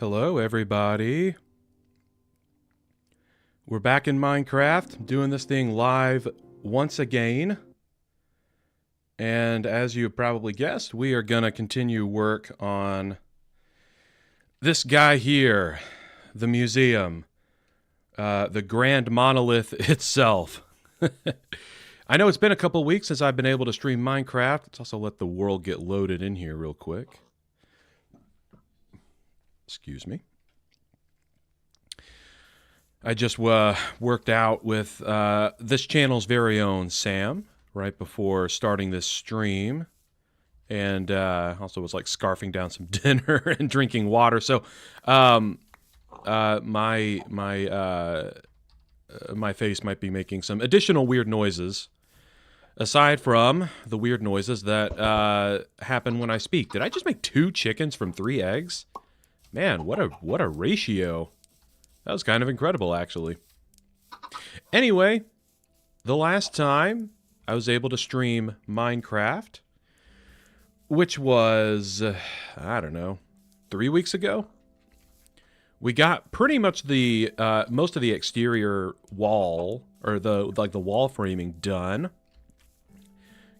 Hello, everybody. We're back in Minecraft, doing this thing live once again. And as you probably guessed, we are going to continue work on this guy here, the museum, the grand monolith itself. I know it's been a couple weeks since I've been able to stream Minecraft. Let's also let the world get loaded in here real quick. Excuse me. I just worked out with this channel's very own Sam right before starting this stream, and also was like scarfing down some dinner and drinking water. So my face might be making some additional weird noises, aside from the weird noises that happen when I speak. Did I just make 2 chickens from 3 eggs? Man, what a ratio. That was kind of incredible, actually. Anyway, the last time I was able to stream Minecraft, which was, I don't know, 3 weeks ago, we got pretty much the most of the exterior wall, or the wall framing done.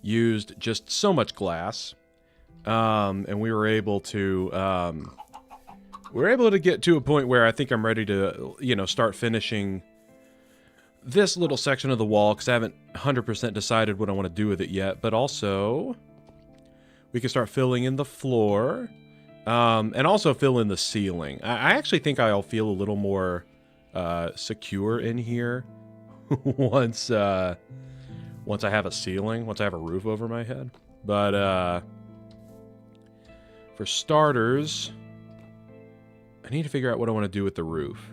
Used just so much glass, and we were able to get to a point where I think I'm ready to, start finishing this little section of the wall, because I haven't 100% decided what I want to do with it yet. But also, we can start filling in the floor, and also fill in the ceiling. I actually think I'll feel a little more secure in here once I have a ceiling, once I have a roof over my head. But for starters, I need to figure out what I want to do with the roof.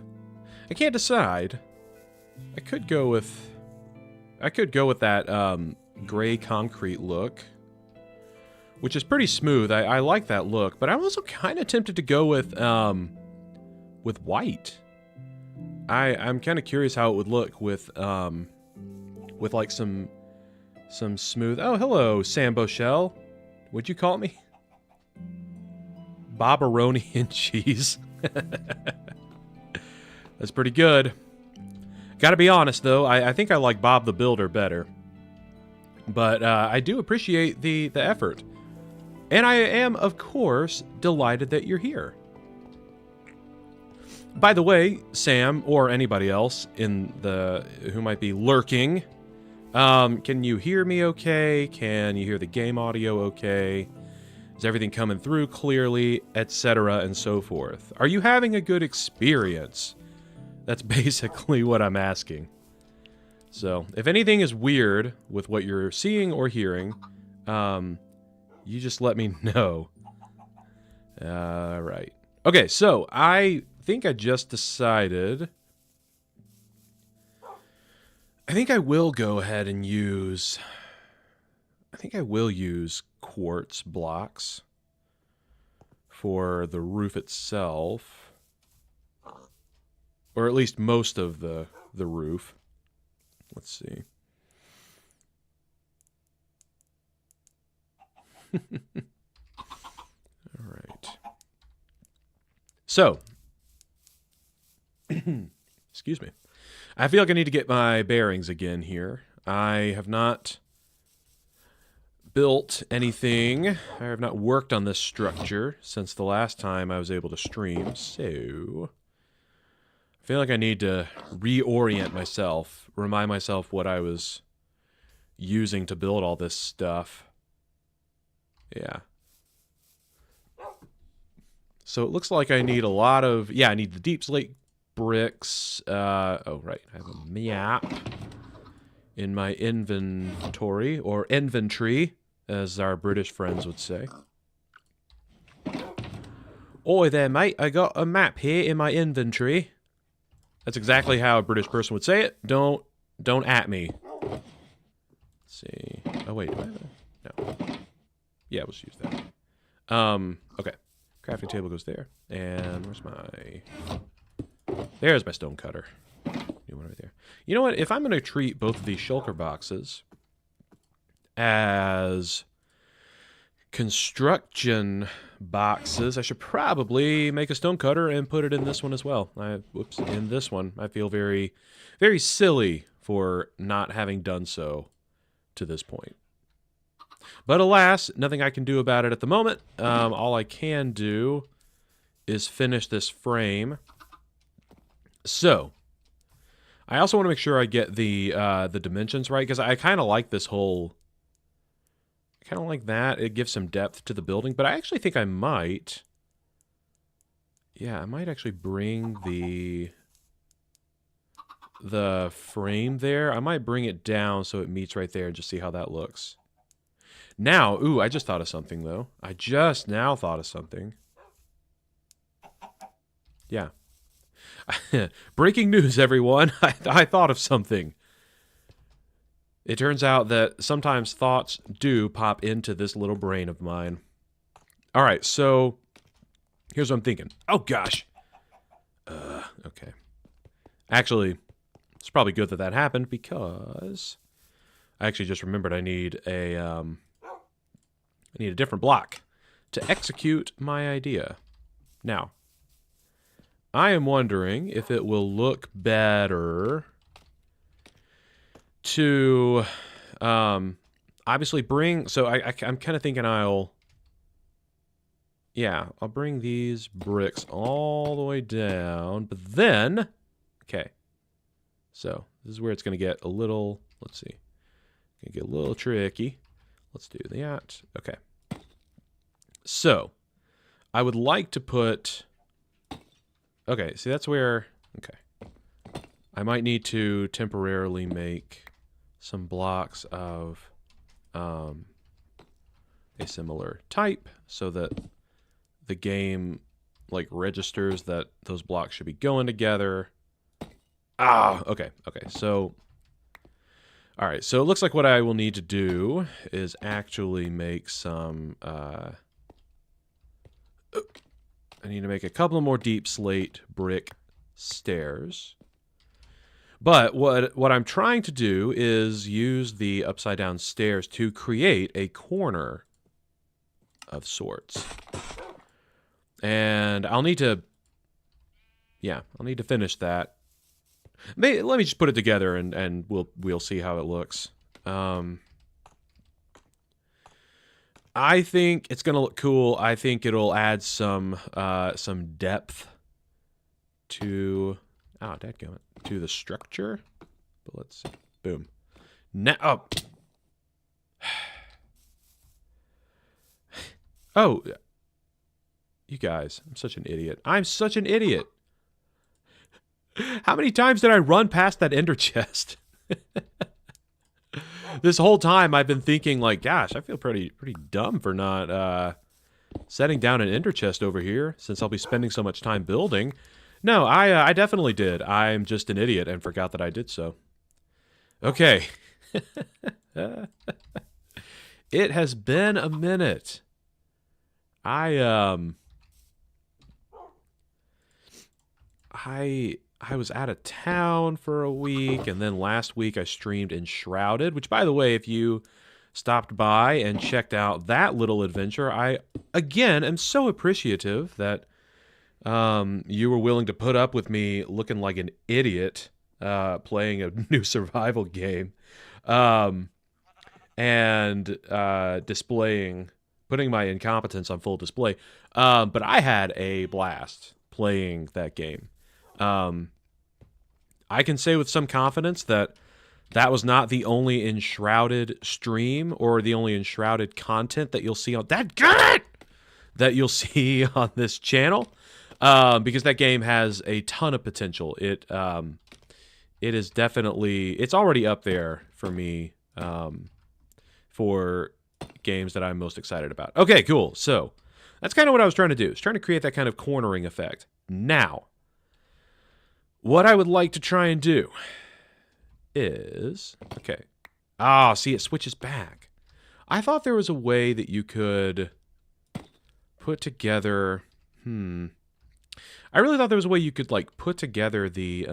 I can't decide. I could go with that gray concrete look, which is pretty smooth. I like that look, but I'm also kind of tempted to go with white. I'm kind of curious how it would look with like some smooth. Oh, hello, Sambo Shell. What'd you call me? Bobaroni and cheese. That's pretty good. Gotta be honest, though, I think I like Bob the Builder better. But I do appreciate the effort. And I am, of course, delighted that you're here. By the way, Sam, or anybody else who might be lurking, can you hear me okay? Can you hear the game audio okay? Is everything coming through clearly, etc., and so forth? Are you having a good experience? That's basically what I'm asking. So, if anything is weird with what you're seeing or hearing, you just let me know. Alright. Okay, so, I think I just decided... I think I will go ahead and use... I think I will use quartz blocks for the roof itself, or at least most of the roof. Let's see. All right. So, excuse me. I feel like I need to get my bearings again here. I have not built anything. I have not worked on this structure since the last time I was able to stream, so I feel like I need to reorient myself, remind myself what I was using to build all this stuff. Yeah. So it looks like I need a lot of... Yeah, I need the deep slate bricks. Oh, right. I have a map in my inventory, or inventory, as our British friends would say. Oi there, mate. I got a map here in my inventory. That's exactly how a British person would say it. Don't at me. Let's see. Oh, wait. Do I have a... No. Yeah, let's use that. Okay. Crafting table goes there. And where's my... There's my stone cutter. New one right there. You know what? If I'm going to treat both of these shulker boxes as construction boxes. I should probably make a stone cutter and put it in this one as well. Whoops, in this one. I feel very, very silly for not having done so to this point. But alas, nothing I can do about it at the moment. All I can do is finish this frame. So, I also want to make sure I get the dimensions right, because I kind of like this whole... I kind of like that. It gives some depth to the building, but I actually think I might... Yeah, I might actually bring the frame there. I might bring it down so it meets right there and just see how that looks. Now, ooh, I just thought of something, though. I just now thought of something. Yeah. Breaking news, everyone. I thought of something. It turns out that sometimes thoughts do pop into this little brain of mine. All right, so here's what I'm thinking. Oh, gosh. Okay. Actually, it's probably good that that happened because I actually just remembered I need a different block to execute my idea. Now, I am wondering if it will look better to obviously bring... So I'm kind of thinking I'll bring these bricks all the way down, but then... Okay. So, this is where it's going to get a little... Let's see. Going to get a little tricky. Let's do that. Okay. So, I would like to put... Okay, see, that's where... Okay. I might need to temporarily make some blocks of a similar type so that the game, like, registers that those blocks should be going together. Ah, okay, okay. So, all right. So it looks like what I will need to do is actually make some... I need to make a couple of more deep slate brick stairs. But what I'm trying to do is use the upside down stairs to create a corner of sorts. And I'll need to... Yeah, I'll need to finish that. Let me just put it together and we'll see how it looks. I think it's gonna look cool. I think it'll add some depth to to the structure. But let's see. Boom. Now, oh, you guys, I'm such an idiot. I'm such an idiot. How many times did I run past that ender chest? This whole time I've been thinking, like, gosh, I feel pretty dumb for not setting down an ender chest over here, since I'll be spending so much time building. No, I definitely did. I'm just an idiot and forgot that I did so. Okay. It has been a minute. I was out of town for a week, and then last week I streamed Enshrouded, which, by the way, if you stopped by and checked out that little adventure, I, again, am so appreciative that you were willing to put up with me looking like an idiot playing a new survival game and putting my incompetence on full display. But I had a blast playing that game. I can say with some confidence that that was not the only Enshrouded stream or the only Enshrouded content that you'll see on that you'll see on this channel, because that game has a ton of potential. It is definitely, it's already up there for me for games that I'm most excited about. Okay, cool. So that's kind of what I was trying to do. I was trying to create that kind of cornering effect. Now, what I would like to try and do is... Okay. Ah, see, it switches back. I thought there was a way that you could put together... I really thought there was a way you could, like, put together the...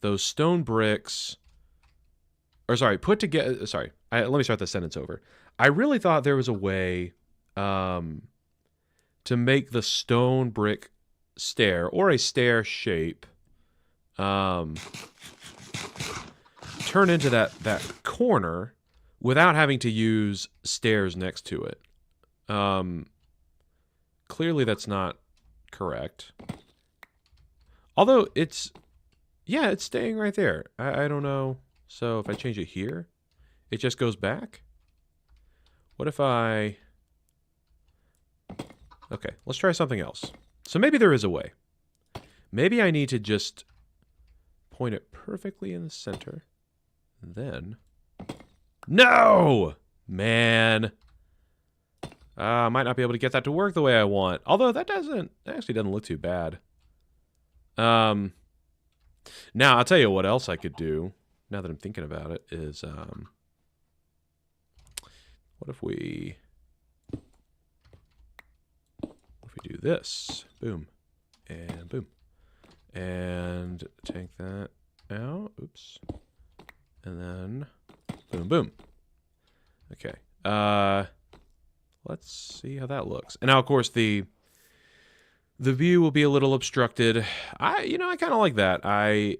those stone bricks... Or, sorry, put together... Sorry, let me start the sentence over. I really thought there was a way to make the stone brick stair, or a stair shape, turn into that corner without having to use stairs next to it. Clearly that's not correct. Although it's staying right there. I don't know. So if I change it here, it just goes back? What if I... Okay, let's try something else. So maybe there is a way. Maybe I need to just point it perfectly in the center. And then... No! Man! I might not be able to get that to work the way I want. Although that actually doesn't look too bad. Now, I'll tell you what else I could do, now that I'm thinking about it, is, what if we do this? Boom. And boom. And take that out. Oops. And then, boom, boom. Okay. Let's see how that looks. And now, of course, the view will be a little obstructed. I kind of like that. I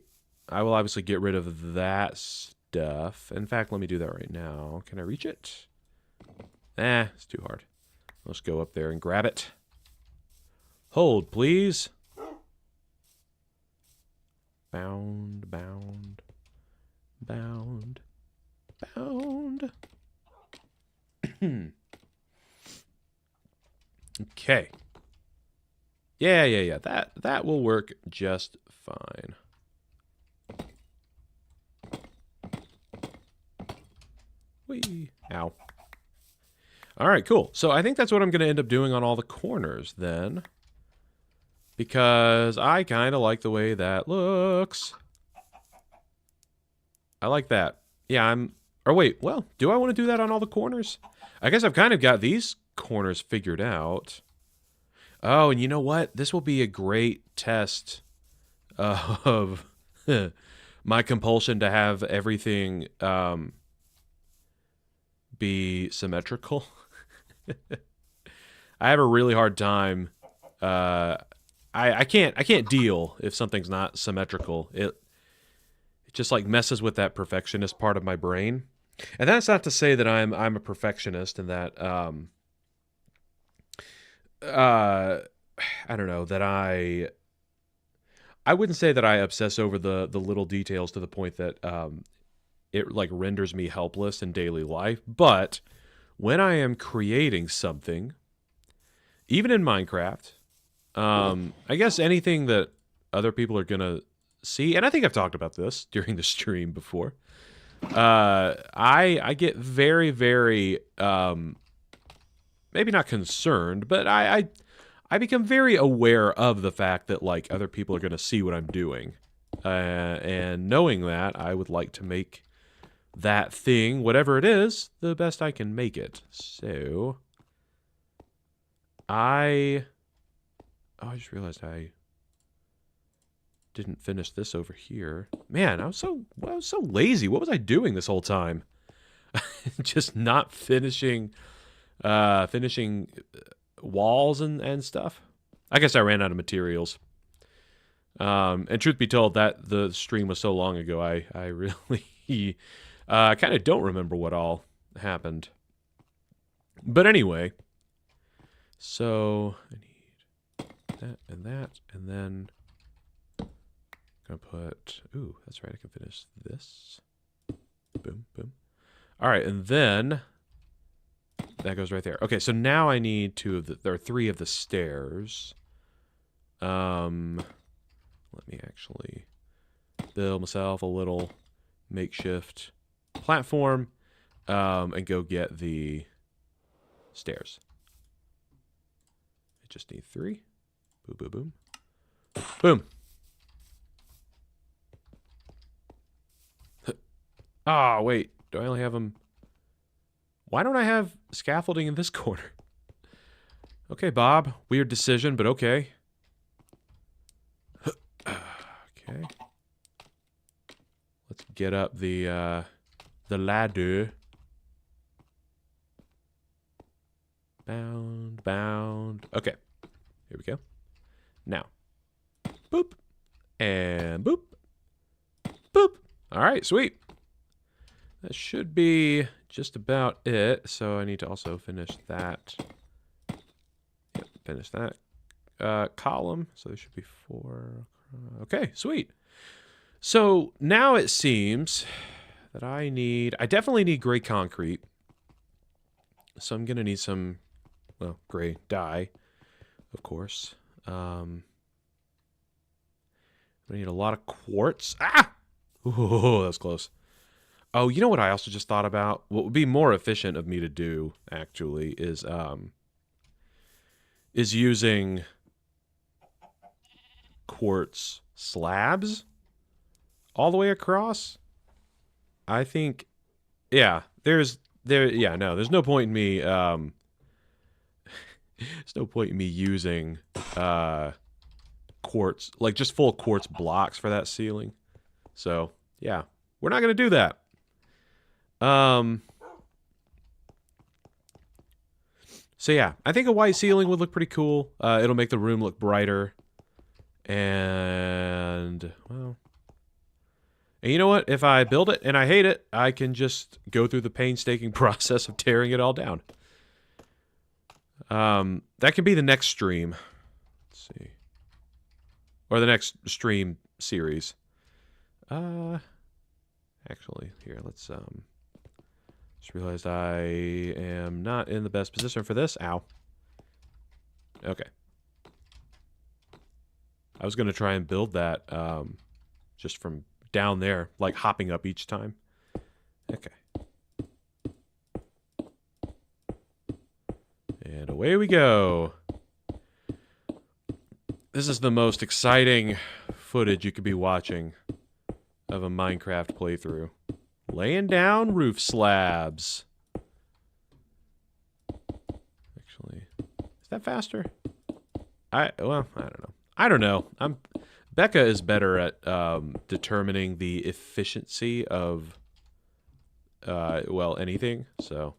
will obviously get rid of that stuff. In fact, let me do that right now. Can I reach it? It's too hard. Let's go up there and grab it. Hold, please. Bound, bound, bound, bound. Okay. Yeah. That will work just fine. Whee. Ow. All right, cool. So I think that's what I'm going to end up doing on all the corners then. Because I kind of like the way that looks. I like that. Yeah, or wait, well, do I want to do that on all the corners? I guess I've kind of got these corners figured out. Oh, and you know what? This will be a great test of my compulsion to have everything be symmetrical. I have a really hard time. I can't deal if something's not symmetrical. It just like messes with that perfectionist part of my brain. And that's not to say that I'm a perfectionist and that I don't know, that I wouldn't say that I obsess over the little details to the point that it like renders me helpless in daily life. But when I am creating something, even in Minecraft, I guess anything that other people are gonna see, and I think I've talked about this during the stream before, I get very, very maybe not concerned, but I become very aware of the fact that like other people are gonna see what I'm doing, and knowing that, I would like to make that thing, whatever it is, the best I can make it. So I just realized I didn't finish this over here. Man, I was so lazy. What was I doing this whole time? Just not finishing walls and stuff. I guess I ran out of materials. And truth be told, that the stream was so long ago, I really kind of don't remember what all happened. But anyway, so I need that, and then I'm gonna put, ooh, that's right, I can finish this. Boom, boom. All right, and then that goes right there. Okay, so now I need there are 3 of the stairs. Let me actually build myself a little makeshift platform, and go get the stairs. I just need 3. Boom, boom, boom. Boom. Ah, wait. Do I only have them? Why don't I have scaffolding in this corner? Okay, Bob. Weird decision, but okay. Okay. Let's get up the ladder. Bound. Okay. Here we go. Now. Boop. And boop. Boop. All right, sweet. That should be just about it. So I need to also finish that. Yep, finish that column. So there should be 4. Okay, sweet. So now it seems that I definitely need gray concrete. So I'm going to need some, well, gray dye, of course. I need a lot of quartz. Ah! Ooh, that was close. Oh, you know what I also just thought about? What would be more efficient of me to do, actually, is using quartz slabs all the way across. I think, yeah, there's no point in me, there's no point in me using, quartz, like just full quartz blocks for that ceiling. So, yeah, we're not going to do that. So yeah, I think a white ceiling would look pretty cool. It'll make the room look brighter. And, well, and you know what? If I build it and I hate it, I can just go through the painstaking process of tearing it all down. That could be the next stream. Let's see. Or the next stream series. Actually, here, let's, just realized I am not in the best position for this. Ow. Okay. I was going to try and build that, just from down there, like hopping up each time. Okay. And away we go. This is the most exciting footage you could be watching of a Minecraft playthrough. Laying down roof slabs. Actually, is that faster? I don't know. Becca is better at determining the efficiency of anything. So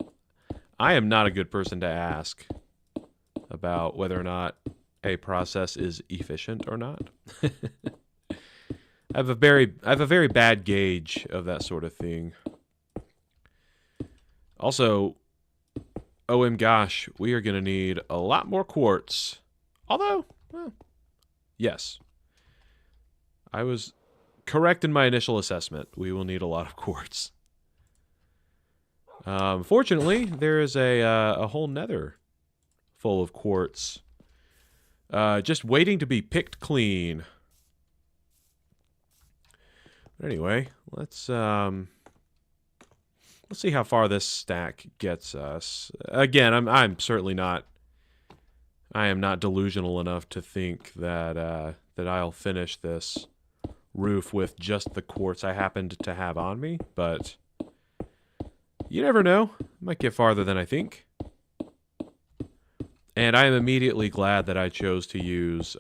I am not a good person to ask about whether or not a process is efficient or not. I have a very bad gauge of that sort of thing. Also, OM gosh, we are going to need a lot more quartz. Although, well, yes. I was correct in my initial assessment. We will need a lot of quartz. Fortunately, there is a whole nether full of quartz. Just waiting to be picked clean. But anyway, let's see how far this stack gets us. Again, I'm certainly not. I am not delusional enough to think that that I'll finish this roof with just the quartz I happened to have on me, but you never know. Might get farther than I think. And I am immediately glad that I chose to use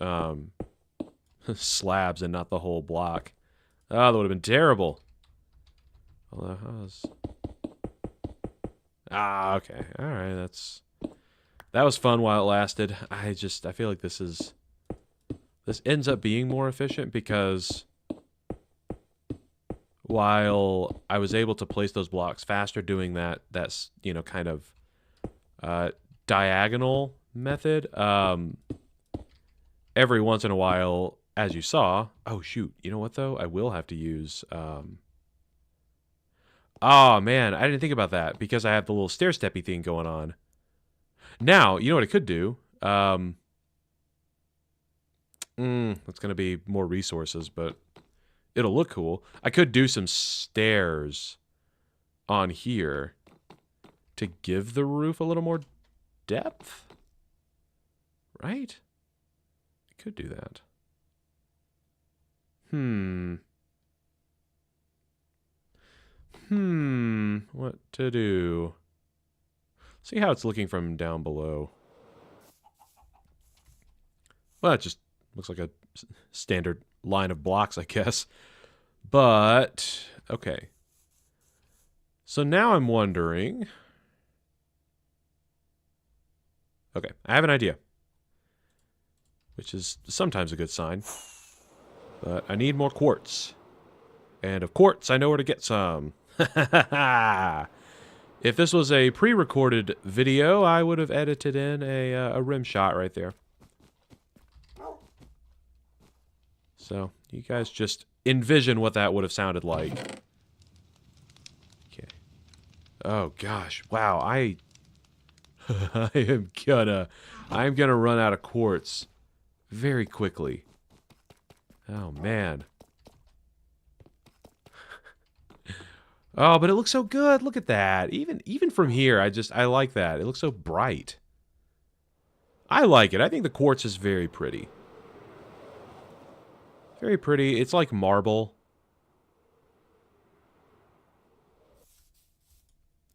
slabs and not the whole block. Oh, that would have been terrible. Although, okay. All right, that was fun while it lasted. I feel like this ends up being more efficient because while I was able to place those blocks faster doing that's kind of diagonal method, every once in a while, as you saw, oh shoot, you know what though? I will have to use, oh man, I didn't think about that because I have the little stair-steppy thing going on. Now, you know what I could do? That's going to be more resources, but it'll look cool. I could do some stairs on here to give the roof a little more depth, right? I could do that. What to do? See how it's looking from down below. Well, it just looks like a standard line of blocks, I guess. But, okay. So now I'm wondering, Okay, I have an idea. Which is sometimes a good sign. But I need more quartz. And of quartz, I know where to get some. If this was a pre-recorded video, I would have edited in a rim shot right there. So, you guys just envision what that would have sounded like. Okay. Oh gosh, wow, I'm gonna run out of quartz very quickly. Oh man. Oh, but it looks so good. Look at that. Even from here, I like that. It looks so bright. I like it. I think the quartz is very pretty. Very pretty. It's like marble.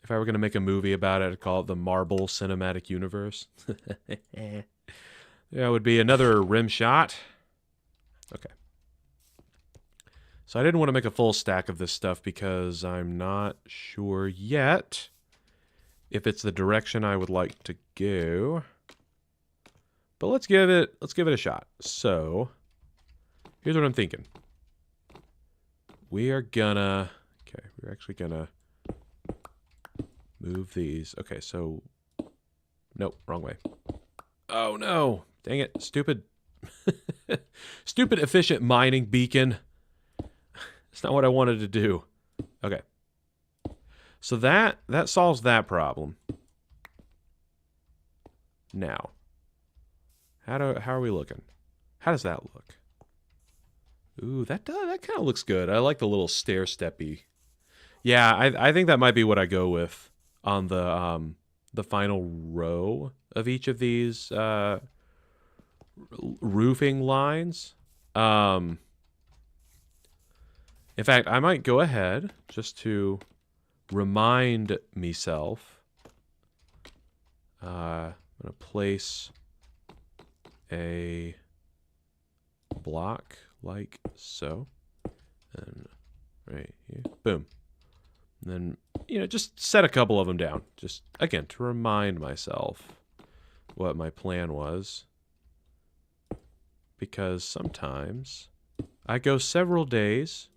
If I were going to make a movie about it, I'd call it the Marble Cinematic Universe. That would be another rim shot. Okay. So I didn't want to make a full stack of this stuff because I'm not sure yet if it's the direction I would like to go. But let's give it a shot. So here's what I'm thinking. We're actually gonna move these. Okay, so nope, wrong way. Oh no. Dang it. Stupid stupid efficient mining beacon. It's not what I wanted to do. Okay. So that solves that problem. Now, how are we looking? How does that look? Ooh, that kind of looks good. I like the little stair-steppy. Yeah, I think that might be what I go with on the final row of each of these roofing lines. In fact, I might go ahead just to remind myself. I'm going to place a block like so. And right here. Boom. And then, just set a couple of them down. Just, again, to remind myself what my plan was. Because sometimes I go several days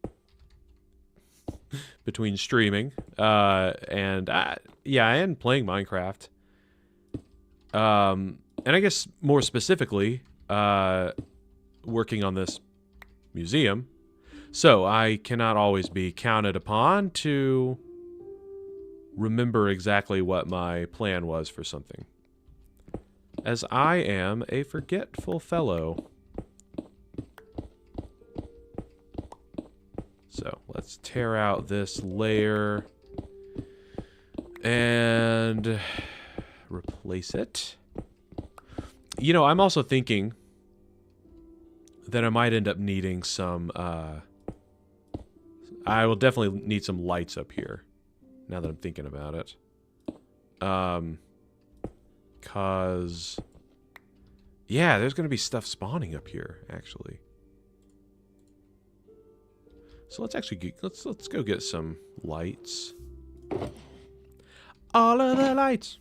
between streaming and playing Minecraft. And I guess more specifically, working on this museum. So I cannot always be counted upon to remember exactly what my plan was for something. As I am a forgetful fellow. So let's tear out this layer and replace it. I'm also thinking that I might end up needing some, I will definitely need some lights up here, now that I'm thinking about it. 'Cause, yeah, there's going to be stuff spawning up here, actually. So let's actually let's go get some lights. All of the lights.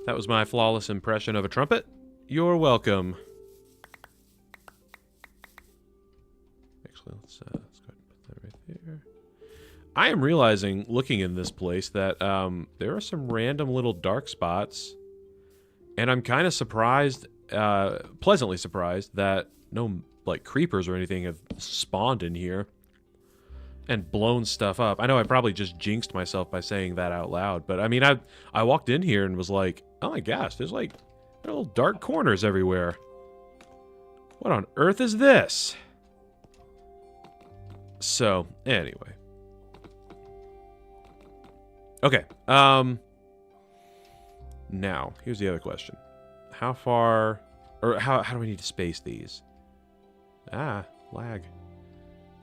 That was my flawless impression of a trumpet. You're welcome. Actually, let's go ahead and put that right there. I am realizing, looking in this place, that there are some random little dark spots. And I'm kind of surprised, pleasantly surprised, that no, creepers or anything have spawned in here and blown stuff up. I know I probably just jinxed myself by saying that out loud, but I mean, I walked in here and was like, oh my gosh, there's little dark corners everywhere. What on earth is this? So, anyway. Okay, now, here's the other question. How far, or how do I need to space these? Ah, lag.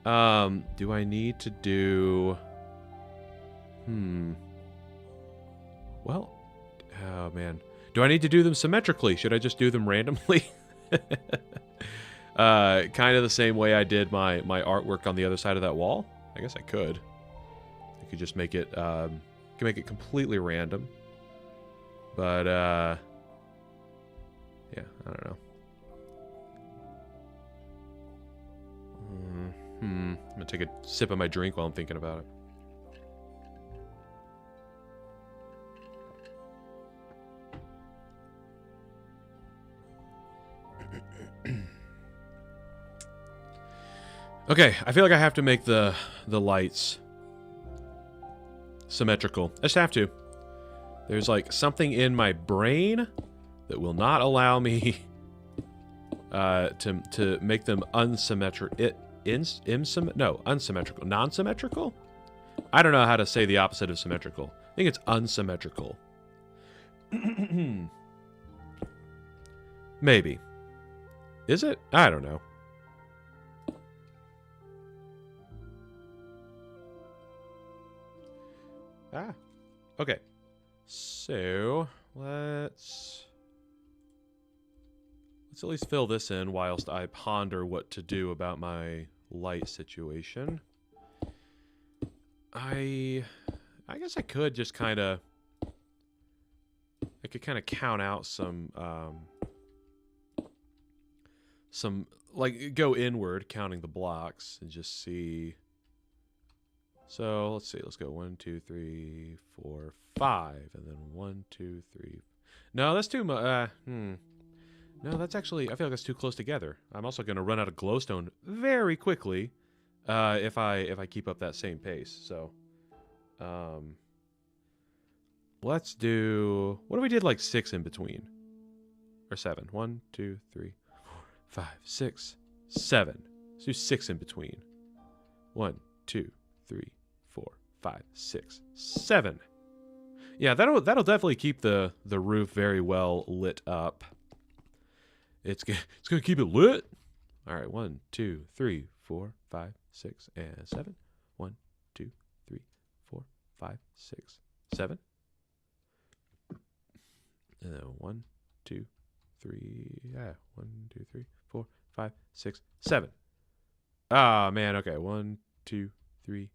Do I need to do... Well, oh man. Do I need to do them symmetrically? Should I just do them randomly? Kind of the same way I did my artwork on the other side of that wall, I guess I could. I could just make it, completely random. But, yeah, I don't know. I'm gonna take a sip of my drink while I'm thinking about it. Okay, I feel like I have to make the lights symmetrical. I just have to. There's like something in my brain that will not allow me to make them unsymmetrical. Unsymmetrical. Non-symmetrical? I don't know how to say the opposite of symmetrical. I think it's unsymmetrical. Maybe. Is it? I don't know. Ah. Okay. So, let's at least fill this in whilst I ponder what to do about my light situation. I guess I could just kind of... I could kind of count out some, like, go inward, counting the blocks, and just see... So, let's see, let's go 1, 2, 3, 4, 5, and then 1, 2, 3... No, that's too much, No, that's actually, I feel like that's too close together. I'm also going to run out of glowstone very quickly if I keep up that same pace. So, let's do, what if we did like 6 in between? Or 7. 1, 2, 3, 4, 5, 6, 7. Let's do 6 in between. 1, 2, 3, 4, 5, 6, 7. Yeah, that'll definitely keep the roof very well lit up. It's gonna keep it lit. All right, 1, 2, 3, 4, 5, 6, and 7. 1, 2, 3, 4, 5, 6, 7. And then 1, 2, 3. Yeah, 1, 2, 3, 4, 5, 6, 7. Ah, man. Okay, 1, 2, 3,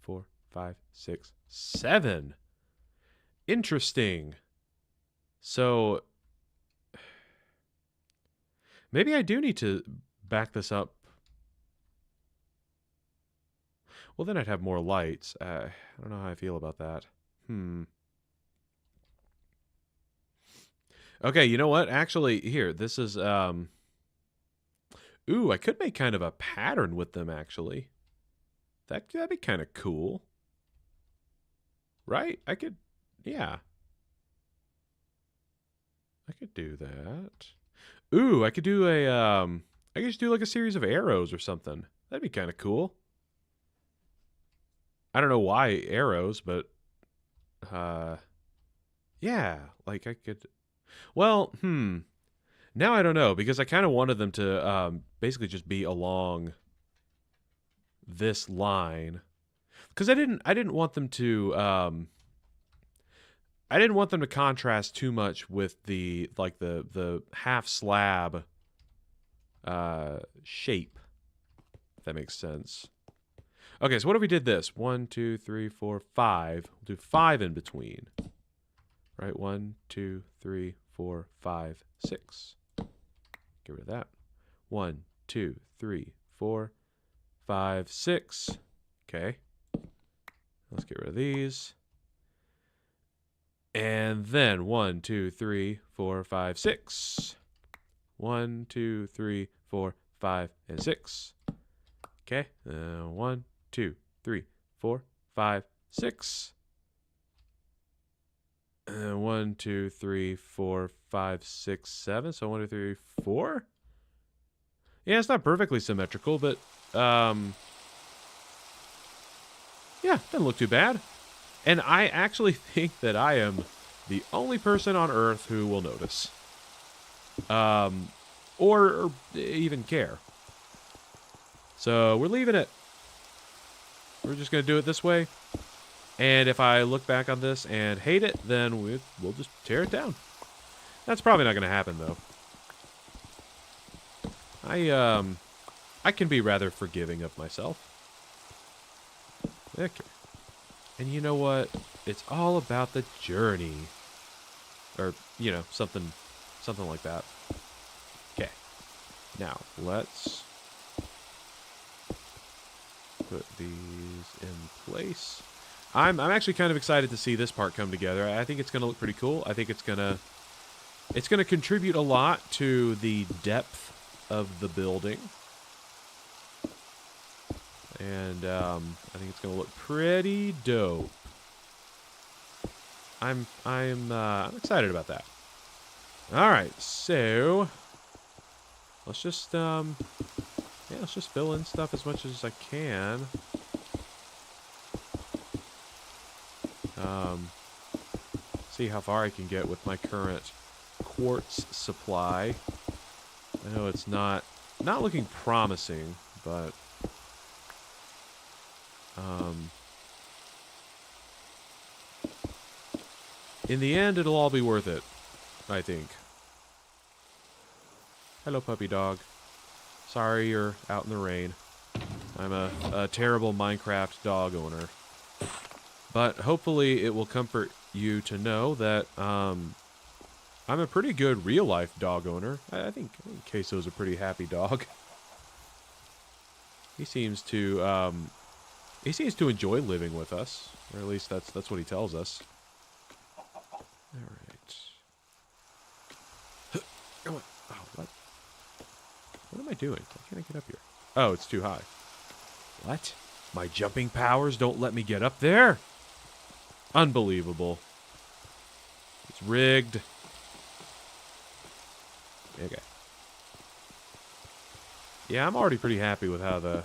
4, 5, 6, 7. Interesting. So maybe I do need to back this up. Well, then I'd have more lights. I don't know how I feel about that. Okay, you know what? Actually, here, this is, ooh, I could make kind of a pattern with them, actually. That'd be kind of cool. Right? I could, yeah. I could do that. Ooh, I could do a, I could just do like a series of arrows or something. That'd be kind of cool. I don't know why arrows, but, yeah, like I could, well, now I don't know, because I kind of wanted them to, basically just be along this line. Because I didn't want them to, I didn't want them to contrast too much with the, like, the half slab shape, if that makes sense. Okay, so what if we did this? 1, 2, 3, 4, 5. We'll do 5 in between. Right? 1, 2, 3, 4, 5, 6. Get rid of that. 1, 2, 3, 4, 5, 6. Okay. Let's get rid of these. And then 1, 2, 3, 4, 5, 6. 1, 2, 3, 4, 5, and 6. Okay. 1, 2, 3, 4, 5, 6. 1, 2, 3, 4, 5, 6, 7. So 1, 2, 3, 4. Yeah, it's not perfectly symmetrical, but yeah, doesn't look too bad. And I actually think that I am the only person on Earth who will notice. Or even care. So we're leaving it. We're just going to do it this way. And if I look back on this and hate it, then we'll just tear it down. That's probably not going to happen, though. I can be rather forgiving of myself. Okay. And you know what? It's all about the journey. Or, you know, something like that. Okay. Now, let's put these in place. I'm actually kind of excited to see this part come together. I think it's going to look pretty cool. I think it's going to contribute a lot to the depth of the building. And I think it's going to look pretty dope. I'm excited about that. All right, so let's just let's just fill in stuff as much as I can. See how far I can get with my current quartz supply. I know it's not looking promising, but in the end, it'll all be worth it, I think. Hello, puppy dog. Sorry you're out in the rain. I'm a terrible Minecraft dog owner. But hopefully it will comfort you to know that I'm a pretty good real-life dog owner. I think Queso's a pretty happy dog. He seems to enjoy living with us, or at least that's what he tells us. All right. Come on. Oh, what? What am I doing? Why can't I get up here? Oh, it's too high. What? My jumping powers don't let me get up there? Unbelievable. It's rigged. Okay. Yeah, I'm already pretty happy with how the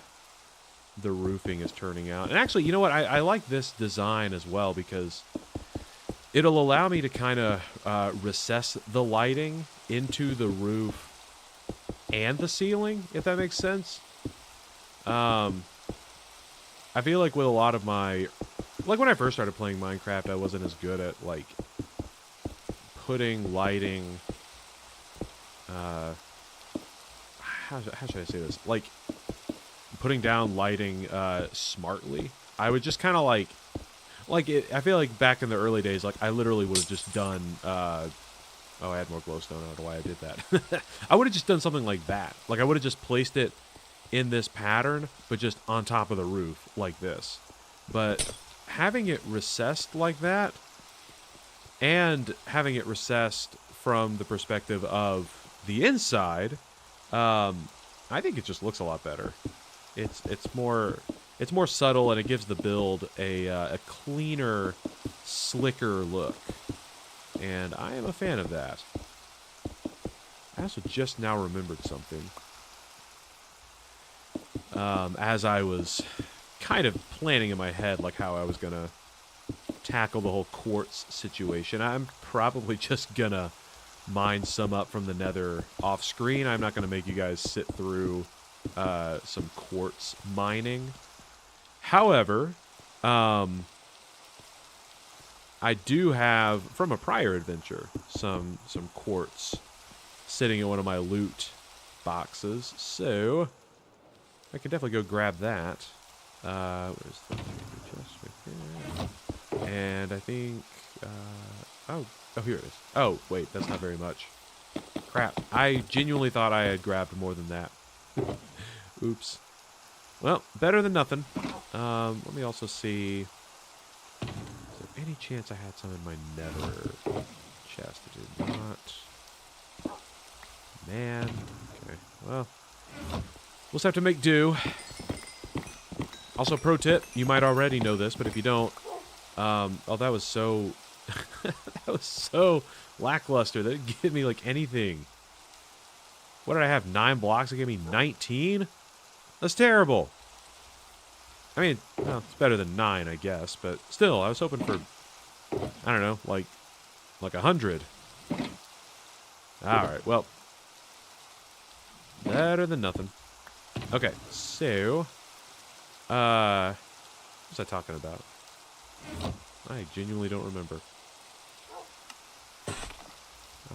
roofing is turning out. And actually, you know what? I like this design as well because it'll allow me to kind of recess the lighting into the roof and the ceiling, if that makes sense. I feel like with a lot of my... Like, when I first started playing Minecraft, I wasn't as good at, like, putting lighting... how should I say this? Like, putting down lighting smartly. I would just kind of, like... I feel like back in the early days, like, I literally would have just done... oh, I had more glowstone. I don't know why I did that. I would have just done something like that. Like, I would have just placed it in this pattern, but just on top of the roof, like this. But having it recessed like that, and having it recessed from the perspective of the inside, I think it just looks a lot better. It's more subtle, and it gives the build a cleaner, slicker look. And I am a fan of that. I also just now remembered something. As I was kind of planning in my head, like, how I was going to tackle the whole quartz situation, I'm probably just going to mine some up from the nether off screen. I'm not going to make you guys sit through some quartz mining. However, I do have, from a prior adventure, some quartz sitting in one of my loot boxes, so I could definitely go grab that. Where's the chest right there? And I think, oh, here it is. Oh, wait, that's not very much. Crap, I genuinely thought I had grabbed more than that. Oops. Well, better than nothing. Let me also see. Is there any chance I had some in my nether chest? I did not. Man. Okay, well, we'll just have to make do. Also, pro tip, you might already know this, but if you don't, oh, that was so, that was so lackluster. That didn't give me, like, anything. What did I have, 9 blocks? It gave me 19? That's terrible. I mean, well, it's better than 9, I guess, but still, I was hoping for, I don't know, like 100. Alright, well, better than nothing. Okay, so, what was I talking about? I genuinely don't remember.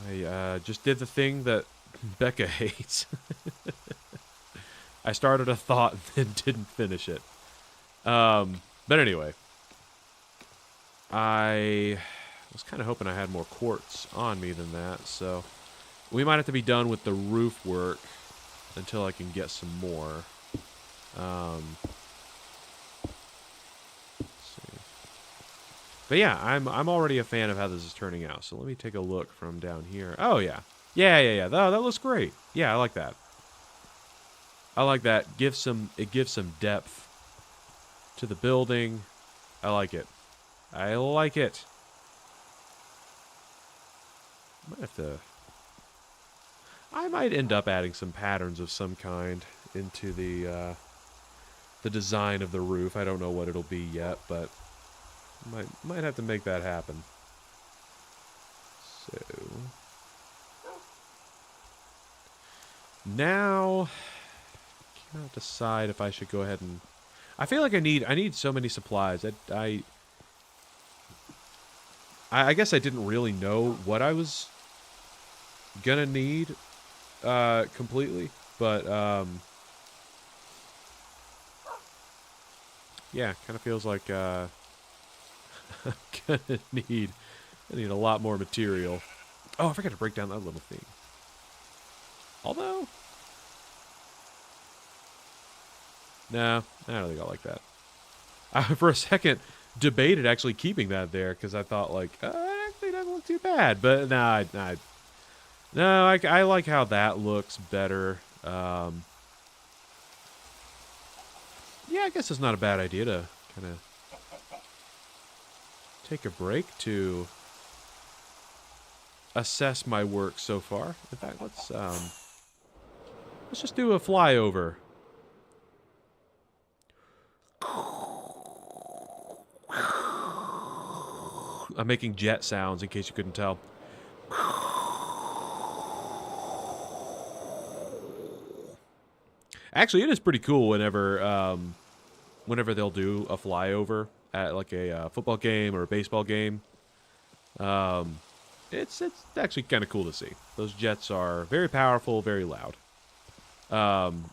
I just did the thing that Becca hates. I started a thought and then didn't finish it. But anyway, I was kind of hoping I had more quartz on me than that, so we might have to be done with the roof work until I can get some more. Let's see. But yeah, I'm already a fan of how this is turning out. So let me take a look from down here. Oh yeah, yeah. That looks great. Yeah, I like that. I like that. It gives some depth to the building. I like it. I like it. Might have to. I might end up adding some patterns of some kind into the design of the roof. I don't know what it'll be yet, but might have to make that happen. So now, can't decide if I should go ahead and. I feel like I need so many supplies. I guess I didn't really know what I was gonna need completely, but yeah, kind of feels like I'm gonna need a lot more material. Oh, I forgot to break down that little thing. Although, no, I don't think I like that. I for a second debated actually keeping that there because I thought like it actually doesn't look too bad, but no, I like how that looks better. Yeah, I guess it's not a bad idea to kind of take a break to assess my work so far. In fact, let's just do a flyover. I'm making jet sounds in case you couldn't tell. Actually, it is pretty cool whenever they'll do a flyover at like a football game or a baseball game. It's actually kind of cool to see. Those jets are very powerful, very loud. And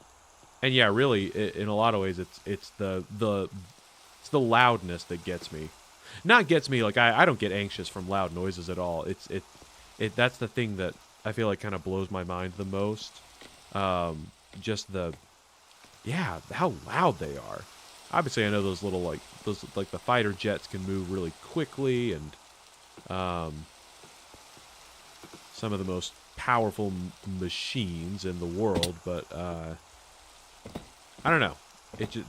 yeah, really, in a lot of ways, it's the loudness that gets me. Not gets me like I don't get anxious from loud noises at all. That's the thing that I feel like kind of blows my mind the most. Just how loud they are. Obviously, I know those the fighter jets can move really quickly, and some of the most powerful machines in the world. But I don't know.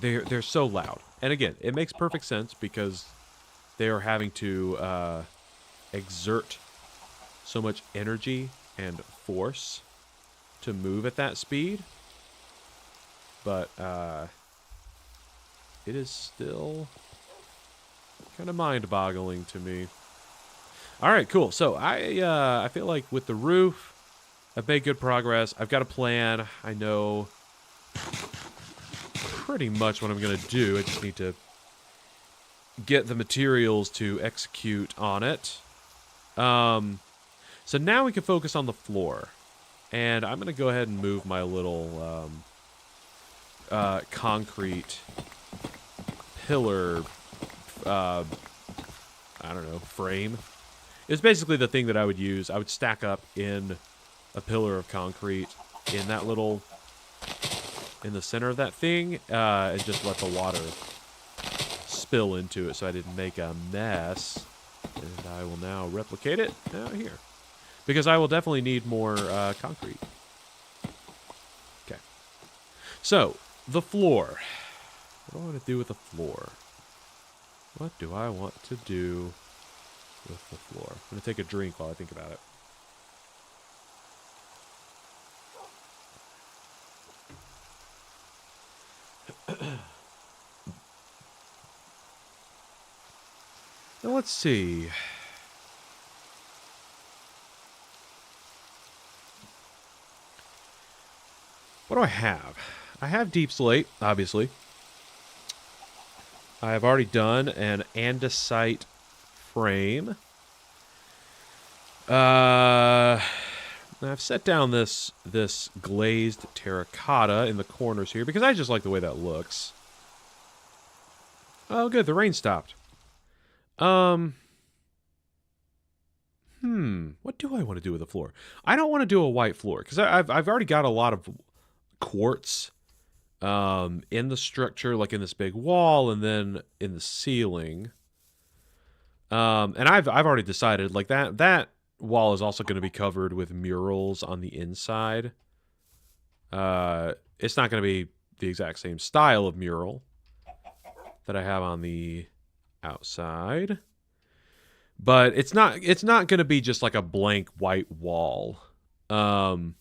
They're so loud, and again, it makes perfect sense because they are having to exert so much energy and force to move at that speed. But it is still kind of mind-boggling to me. All right, cool. So I feel like with the roof, I've made good progress. I've got a plan. I know pretty much what I'm going to do. I just need to get the materials to execute on it. So now we can focus on the floor. And I'm going to go ahead and move my little concrete pillar, I don't know, frame. It's basically the thing that I would use. I would stack up in a pillar of concrete in that little, in the center of that thing, and just let the water spill into it so I didn't make a mess. And I will now replicate it out here. Because I will definitely need more concrete. Okay. So, the floor. What do I want to do with the floor? What do I want to do with the floor? I'm going to take a drink while I think about it. Now let's see. What do I have? I have deep slate, obviously. I have already done an andesite frame. I've set down this glazed terracotta in the corners here because I just like the way that looks. Oh, good. The rain stopped. What do I want to do with the floor? I don't want to do a white floor because I've already got a lot of quartz in the structure, like in this big wall, and then in the ceiling. And I've already decided like that wall is also going to be covered with murals on the inside. It's not going to be the exact same style of mural that I have on the outside. But it's not going to be just like a blank white wall. I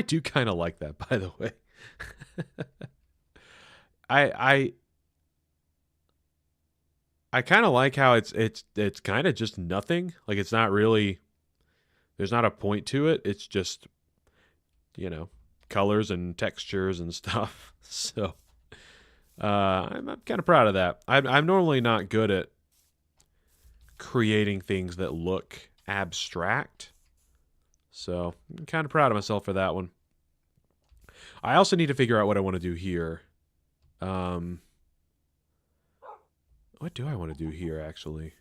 do kind of like that, by the way. I kind of like how it's kind of just nothing. Like it's not really, there's not a point to it. It's just, you know, colors and textures and stuff. So I'm kind of proud of that. I'm normally not good at creating things that look abstract. So I'm kind of proud of myself for that one. I also need to figure out what I want to do here. What do I want to do here, actually?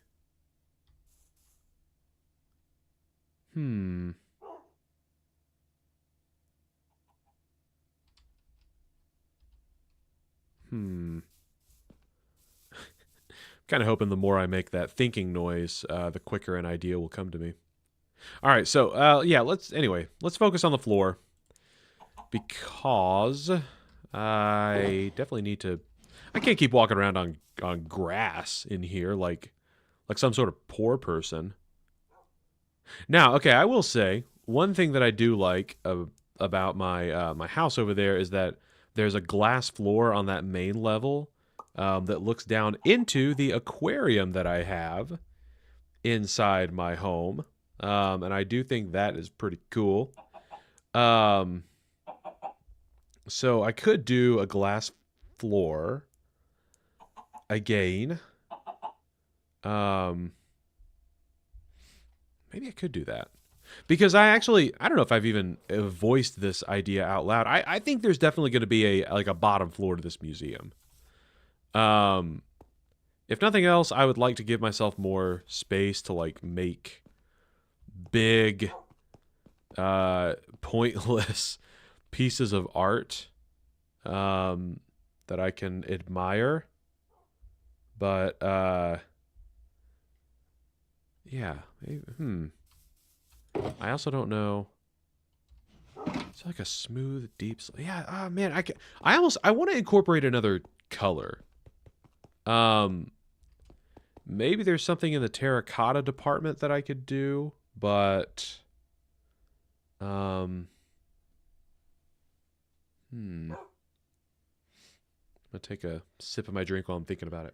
Kind of hoping the more I make that thinking noise, the quicker an idea will come to me. All right, so yeah, let's focus on the floor because I definitely need to. I can't keep walking around on grass in here like some sort of poor person. Now, okay, I will say one thing that I do like about my my house over there is that there's a glass floor on that main level that looks down into the aquarium that I have inside my home, and I do think that is pretty cool. So I could do a glass floor again. Maybe I could do that. Because I don't know if I've even voiced this idea out loud. I think there's definitely going to be a bottom floor to this museum. If nothing else, I would like to give myself more space to like make big, pointless pieces of art that I can admire. But yeah, maybe, I also don't know. It's like a smooth, deep. Yeah. Oh man, I want to incorporate another color. Maybe there's something in the terracotta department that I could do, but I'm gonna take a sip of my drink while I'm thinking about it.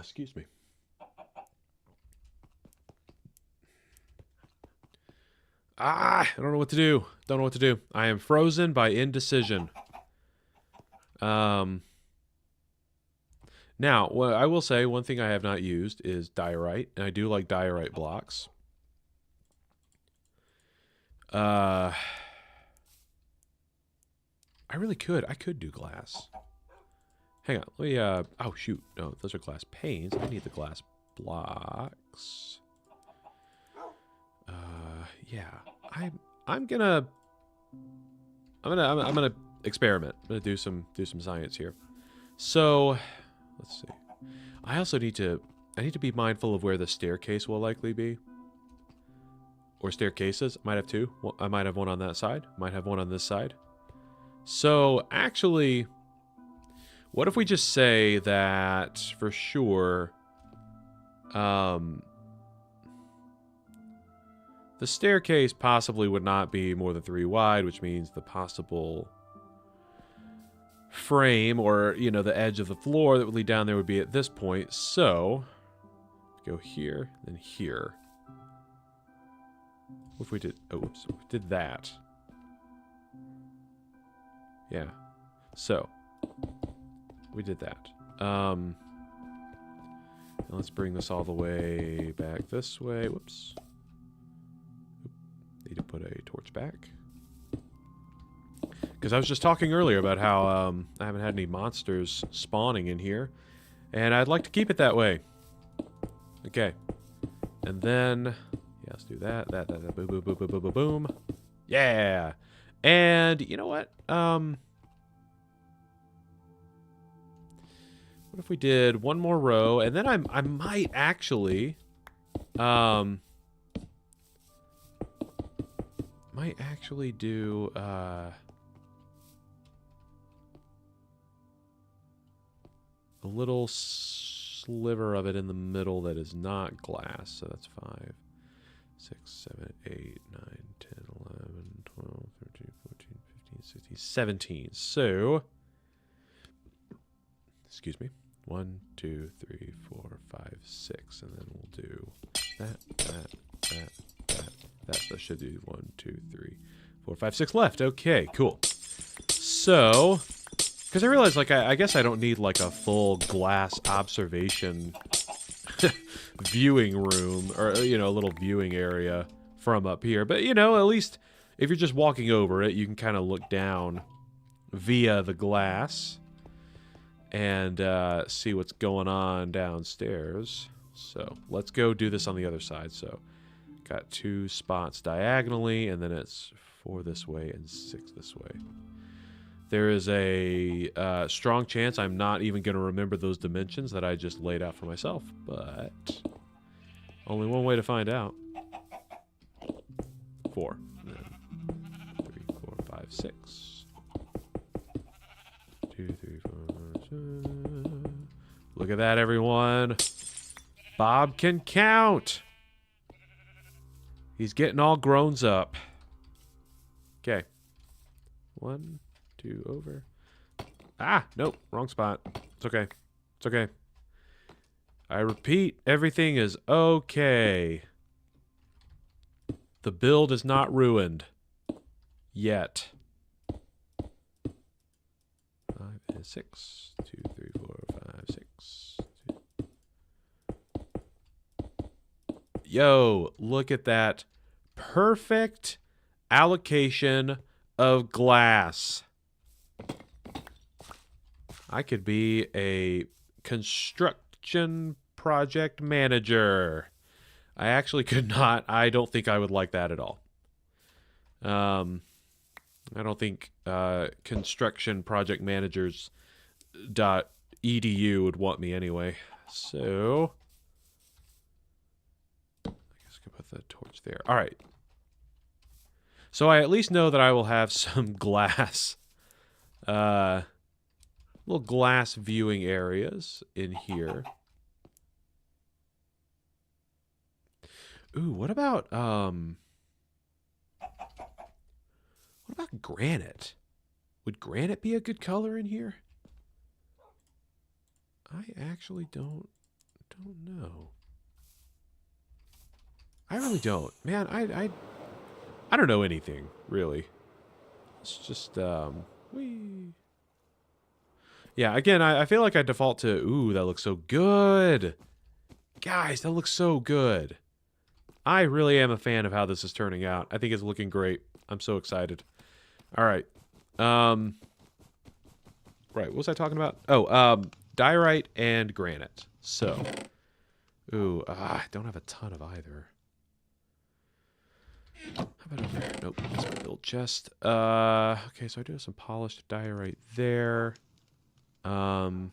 Excuse me. I don't know what to do. Don't know what to do. I am frozen by indecision. Now, I will say one thing I have not used is diorite, and I do like diorite blocks. I really could. I could do glass. Hang on. Let me, oh, shoot. No, those are glass panes. I need the glass blocks. Yeah. I'm gonna experiment. I'm gonna do some science here. So, let's see. I also need to be mindful of where the staircase will likely be. Or staircases. I might have two. I might have one on that side. Might have one on this side. So, actually, what if we just say that for sure, the staircase possibly would not be more than 3 wide, which means the possible frame or, you know, the edge of the floor that would lead down there would be at this point. So, go here, then here. What if we did, oh, oops, we did that. Yeah. So, we did that. Let's bring this all the way back this way. Whoops. Need to put a torch back. Because I was just talking earlier about how I haven't had any monsters spawning in here. And I'd like to keep it that way. Okay. And then... yeah, let's do that. That. Boom, boom, boom, boom, boom, boom, boom. Yeah! And, you know what? What if we did one more row, and then I might actually... might actually do... a little sliver of it in the middle that is not glass, so that's 5, 6, 7, 8, 9, 10, 11, 12, 13, 14, 15, 16, 17. So, excuse me, 1, 2, 3, 4, 5, 6, and then we'll do that. That should do 1, 2, 3, 4, 5, 6 left. Okay, cool. So... because I realized, like, I guess I don't need, like, a full glass observation viewing room, or, you know, a little viewing area from up here. But, you know, at least if you're just walking over it, you can kind of look down via the glass and see what's going on downstairs. So, let's go do this on the other side. So, got 2 spots diagonally, and then it's 4 this way and 6 this way. There is a strong chance I'm not even going to remember those dimensions that I just laid out for myself, but only one way to find out. 4. And then 3, 4, 5, 6. 2, 3, 4, 5, 6. Look at that, everyone. Bob can count. He's getting all grown up. Okay. 1, 2 over. Ah, nope, wrong spot. It's okay. It's okay. I repeat, everything is okay. The build is not ruined. Yet. 5 and 6. 2, 3, 4, 5, 6. 2. Yo, look at that. Perfect allocation of glass. I could be a construction project manager. I actually could not. I don't think I would like that at all. I don't think construction project managers .edu would want me anyway. So I guess I could put the torch there. All right. So I at least know that I will have some glass. Little glass viewing areas in here. Ooh, what about granite? Would granite be a good color in here? I actually don't know. I really don't. Man, I don't know anything, really. It's just whee. Yeah, again, I feel like I default to, ooh, that looks so good. Guys, that looks so good. I really am a fan of how this is turning out. I think it's looking great. I'm so excited. All right. Right, what was I talking about? Oh, diorite and granite. So, ooh, I don't have a ton of either. How about over here? Nope, that's my build chest. Okay, so I do have some polished diorite there. So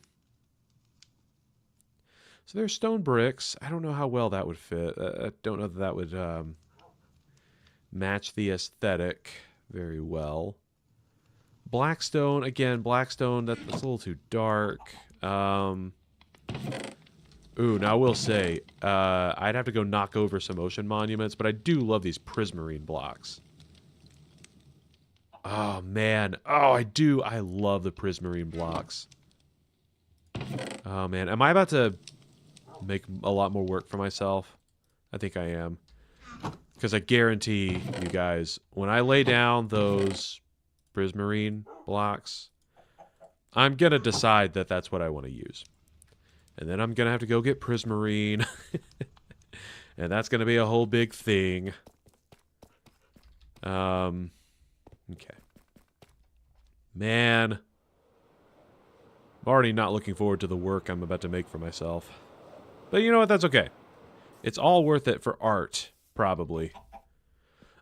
there's stone bricks. I don't know how well that would fit. I don't know that that would match the aesthetic very well. Blackstone, again, blackstone, that's a little too dark. Ooh, now I will say, I'd have to go knock over some ocean monuments, but I do love these prismarine blocks. Oh, man. Oh, I do. I love the prismarine blocks. Oh, man. Am I about to make a lot more work for myself? I think I am. Because I guarantee you guys, when I lay down those prismarine blocks, I'm going to decide that that's what I want to use. And then I'm going to have to go get prismarine. And that's going to be a whole big thing. Okay. Man. I'm already not looking forward to the work I'm about to make for myself. But you know what? That's okay. It's all worth it for art, probably.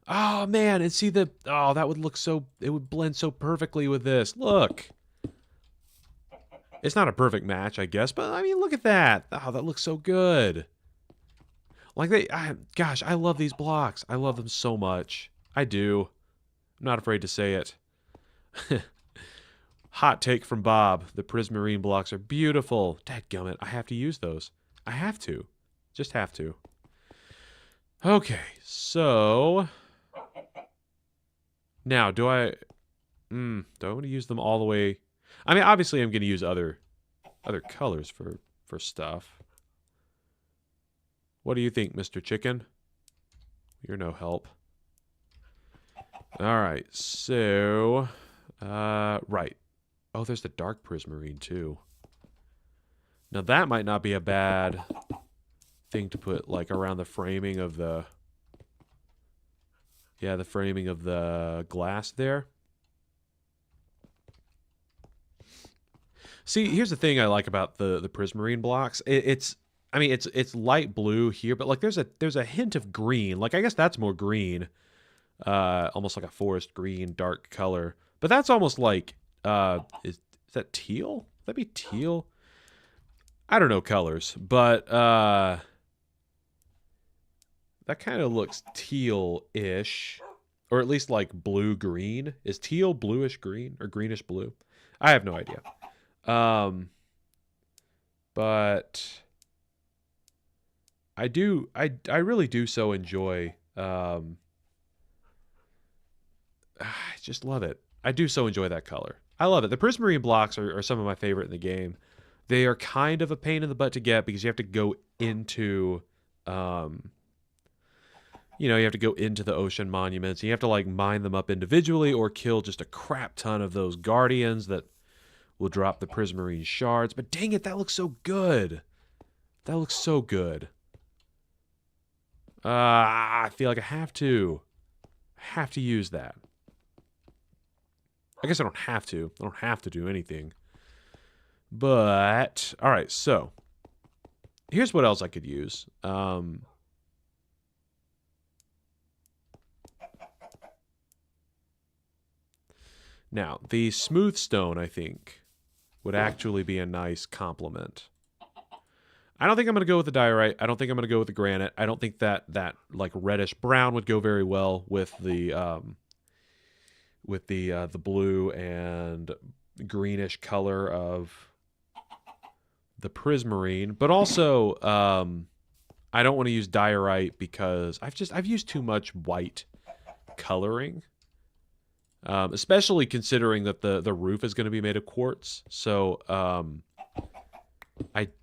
Oh, man. And see the... Oh, that would look so... It would blend so perfectly with this. Look. It's not a perfect match, I guess. But, I mean, look at that. Oh, that looks so good. Like, gosh, I love these blocks. I love them so much. I do. I'm not afraid to say it. Hot take from Bob. The Prismarine blocks are beautiful. Dadgummit, I have to use those. I have to. Just have to. Okay, so... Now, do I want to use them all the way... I mean, obviously I'm going to use other colors for stuff. What do you think, Mr. Chicken? You're no help. Alright, so... right. Oh, there's the dark prismarine, too. Now, that might not be a bad thing to put, like, around the framing of the... Yeah, the framing of the glass there. See, here's the thing I like about the prismarine blocks. It's light blue here, but, like, there's a hint of green. Like, I guess that's more green. Almost like a forest green, dark color. But that's almost like... Is that teal? Would that be teal? I don't know colors, but that kind of looks teal-ish, or at least like blue-green. Is teal bluish-green or greenish-blue? I have no idea. But I really do so enjoy. I just love it. I do so enjoy that color. I love it. The prismarine blocks are some of my favorite in the game. They are kind of a pain in the butt to get because you have to go into, you have to go into the ocean monuments. And you have to, like, mine them up individually or kill just a crap ton of those guardians that will drop the prismarine shards. But dang it, that looks so good. That looks so good. I feel like I have to use that. I guess I don't have to. I don't have to do anything. But, alright, so. Here's what else I could use. Now, the smooth stone, I think, would actually be a nice complement. I don't think I'm going to go with the diorite. I don't think I'm going to go with the granite. I don't think that like reddish brown would go very well with the blue and greenish color of the prismarine. But also, I don't want to use diorite because I've used too much white coloring. Especially considering that the roof is going to be made of quartz. So, I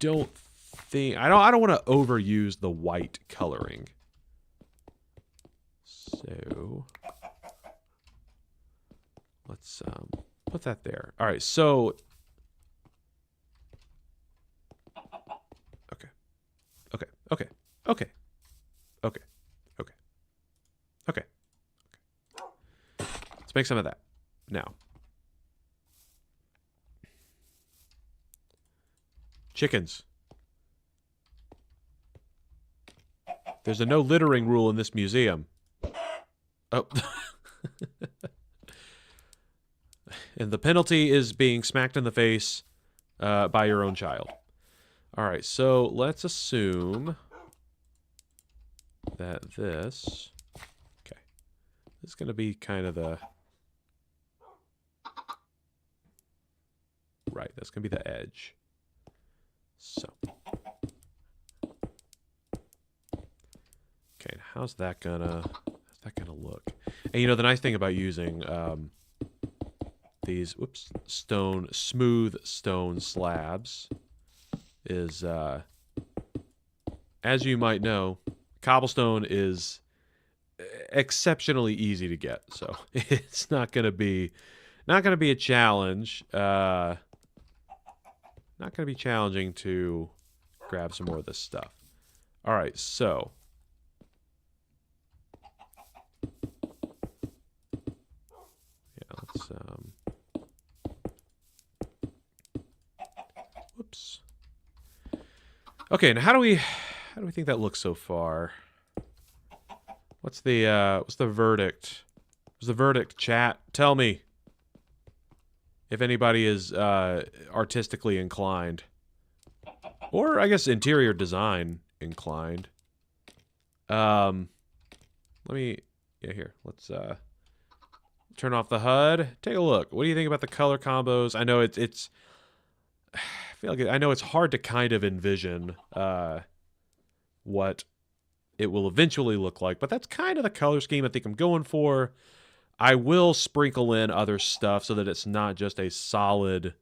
don't want to overuse the white coloring. So, let's put that there. All right, so okay. Let's make some of that. Now. Chickens. There's a no littering rule in this museum. Oh. And the penalty is being smacked in the face by your own child. Alright, so let's assume that this... Okay. This is going to be kind of the... Right, that's going to be the edge. So. Okay, how's that gonna look? And you know, the nice thing about using these smooth stone slabs is, as you might know, cobblestone is exceptionally easy to get. So it's not gonna be a challenge. Not gonna be challenging to grab some more of this stuff. All right, so. Okay, now how do we think that looks so far? What's the verdict? What's the verdict, chat? Tell me if anybody is artistically inclined. Or I guess interior design inclined. Let me here. Let's turn off the HUD. Take a look. What do you think about the color combos? I know it's I feel like I know it's hard to kind of envision what it will eventually look like, but that's kind of the color scheme I think I'm going for. I will sprinkle in other stuff so that it's not just a solid,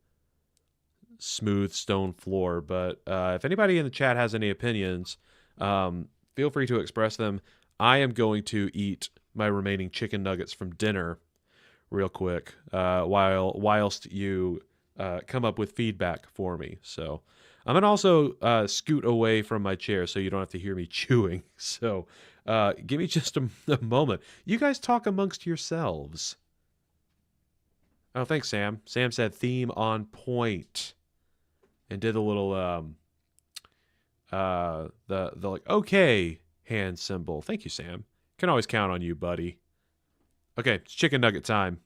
smooth stone floor. But if anybody in the chat has any opinions, feel free to express them. I am going to eat my remaining chicken nuggets from dinner real quick whilst you come up with feedback for me. So I'm gonna also scoot away from my chair so you don't have to hear me chewing. So give me just a moment. You guys talk amongst yourselves. Oh, thanks, Sam. Sam said theme on point, and did a little the like okay hand symbol. Thank you, Sam. Can always count on you, buddy. Okay, it's chicken nugget time.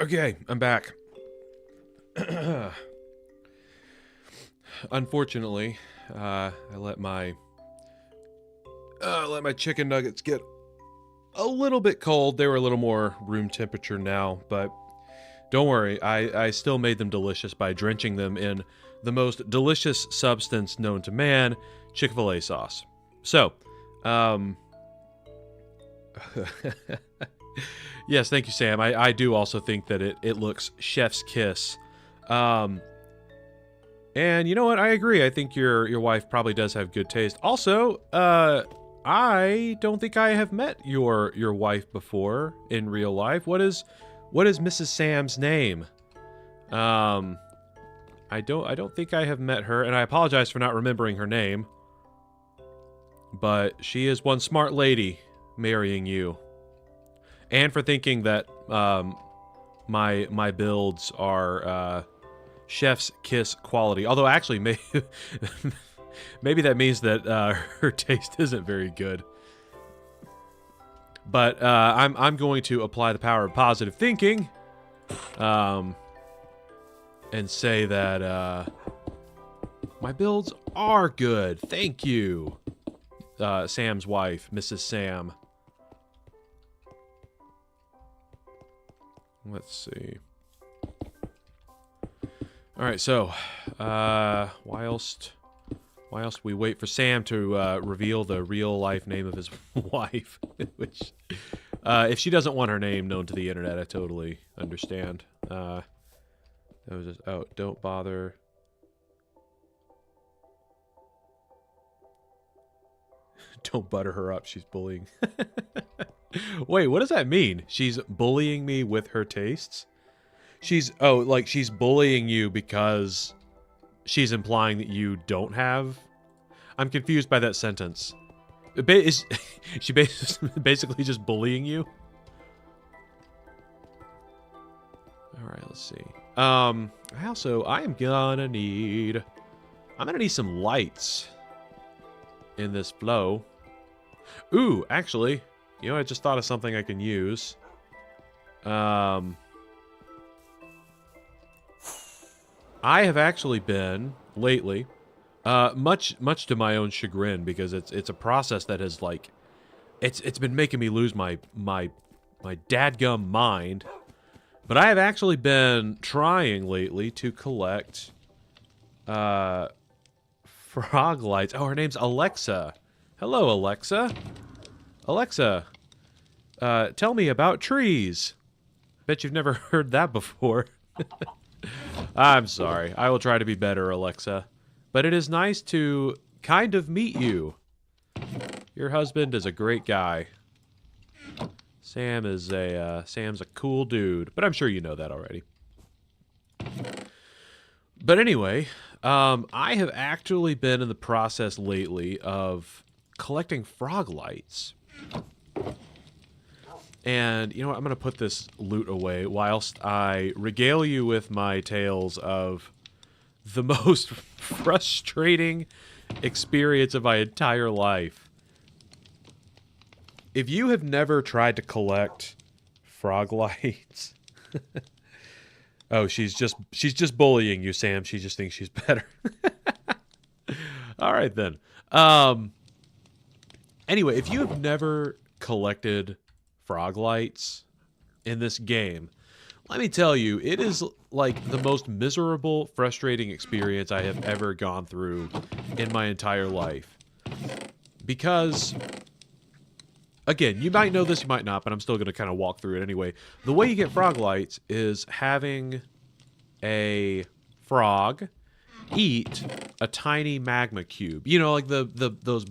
Okay, I'm back. Unfortunately, I let my chicken nuggets get a little bit cold. They were a little more room temperature now, but don't worry. I still made them delicious by drenching them in the most delicious substance known to man, Chick-fil-A sauce. So, yes, thank you, Sam. I do also think that it looks chef's kiss. And you know what? I agree. I think your wife probably does have good taste. Also, I don't think I have met your wife before in real life. What is Mrs. Sam's name? I don't think I have met her, and I apologize for not remembering her name. But she is one smart lady marrying you. And for thinking that my builds are chef's kiss quality. Although, actually, maybe that means that her taste isn't very good. But I'm going to apply the power of positive thinking, and say that my builds are good. Thank you, Sam's wife, Mrs. Sam. Let's see. All right, so whilst we wait for Sam to reveal the real life name of his wife, which if she doesn't want her name known to the internet, I totally understand. That was just, oh, don't bother. Don't butter her up. She's bullying. Wait, what does that mean? She's bullying me with her tastes? She's bullying you because she's implying that you don't have? I'm confused by that sentence. Is she basically just bullying you? Alright, let's see. I'm gonna need some lights in this flow. Ooh, actually, you know, I just thought of something I can use. I have actually been lately, much to my own chagrin, because it's a process that has it's been making me lose my dadgum mind. But I have actually been trying lately to collect frog lights. Oh, her name's Alexa. Hello, Alexa. Alexa, tell me about trees. Bet you've never heard that before. I'm sorry. I will try to be better, Alexa. But it is nice to kind of meet you. Your husband is a great guy. Sam's a cool dude, but I'm sure you know that already. But anyway, I have actually been in the process lately of collecting frog lights. And, you know what, I'm going to put this loot away whilst I regale you with my tales of the most frustrating experience of my entire life. If you have never tried to collect frog lights... Oh, she's just bullying you, Sam. She just thinks she's better. All right, then. Anyway, if you have never collected frog lights in this game, let me tell you, it is like the most miserable, frustrating experience I have ever gone through in my entire life. Because, again, you might know this, you might not, but I'm still going to kind of walk through it anyway. The way you get frog lights is having a frog eat a tiny magma cube. You know, like those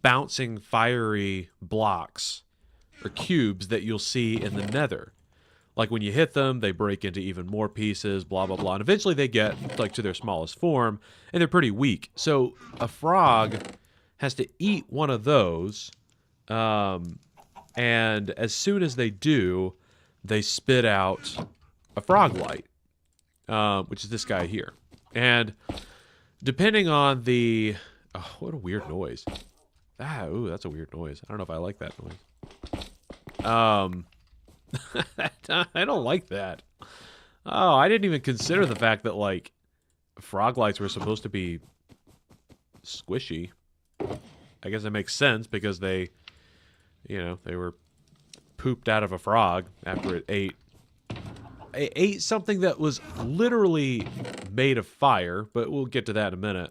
bouncing fiery blocks or cubes that you'll see in the nether. Like when you hit them, they break into even more pieces, blah, blah, blah. And eventually they get like to their smallest form, and they're pretty weak. So a frog has to eat one of those, and as soon as they do, they spit out a frog light, which is this guy here. And depending on the... Oh, what a weird noise. Ah, ooh, that's a weird noise. I don't know if I like that noise. I don't like that. Oh, I didn't even consider the fact that, like, frog lights were supposed to be squishy. I guess it makes sense because they, you know, they were pooped out of a frog after it ate something that was literally made of fire, but we'll get to that in a minute.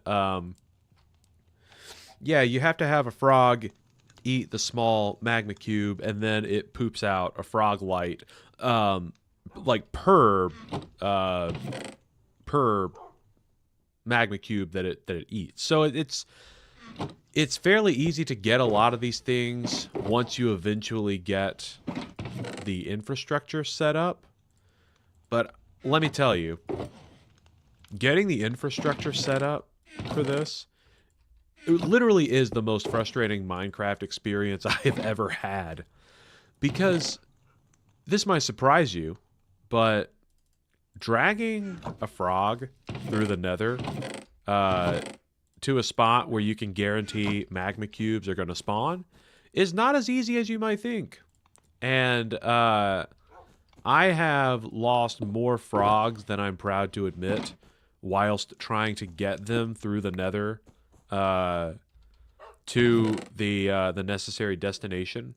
Yeah, you have to have a frog eat the small magma cube, and then it poops out a frog light, like per magma cube that it eats. So it's fairly easy to get a lot of these things once you eventually get the infrastructure set up. But let me tell you, getting the infrastructure set up for this, it literally is the most frustrating Minecraft experience I have ever had. Because this might surprise you, but dragging a frog through the nether to a spot where you can guarantee magma cubes are going to spawn is not as easy as you might think. And I have lost more frogs than I'm proud to admit whilst trying to get them through the nether to the necessary destination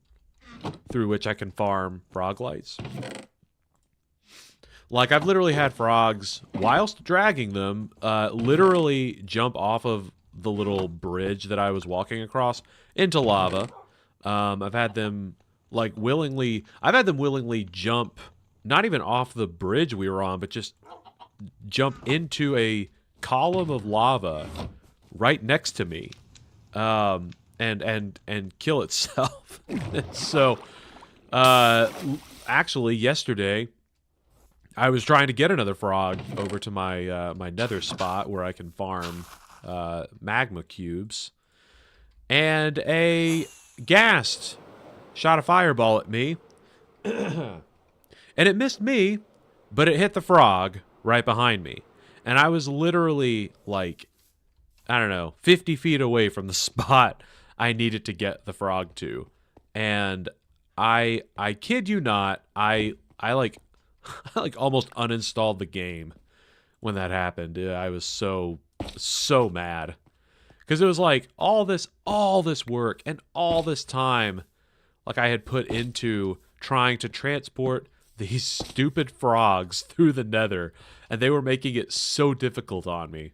through which I can farm frog lights. Like, I've literally had frogs, whilst dragging them, literally jump off of the little bridge that I was walking across into lava. I've had them, like, willingly jump, not even off the bridge we were on, but just jump into a column of lava right next to me, and kill itself. So, actually, yesterday, I was trying to get another frog over to my my nether spot where I can farm magma cubes, and a ghast shot a fireball at me, and it missed me, but it hit the frog right behind me, and I was literally like, I don't know, 50 feet away from the spot I needed to get the frog to, and I kid you not, I like I like almost uninstalled the game when that happened. I was so mad because it was like all this work and all this time like I had put into trying to transport these stupid frogs through the nether, and they were making it so difficult on me.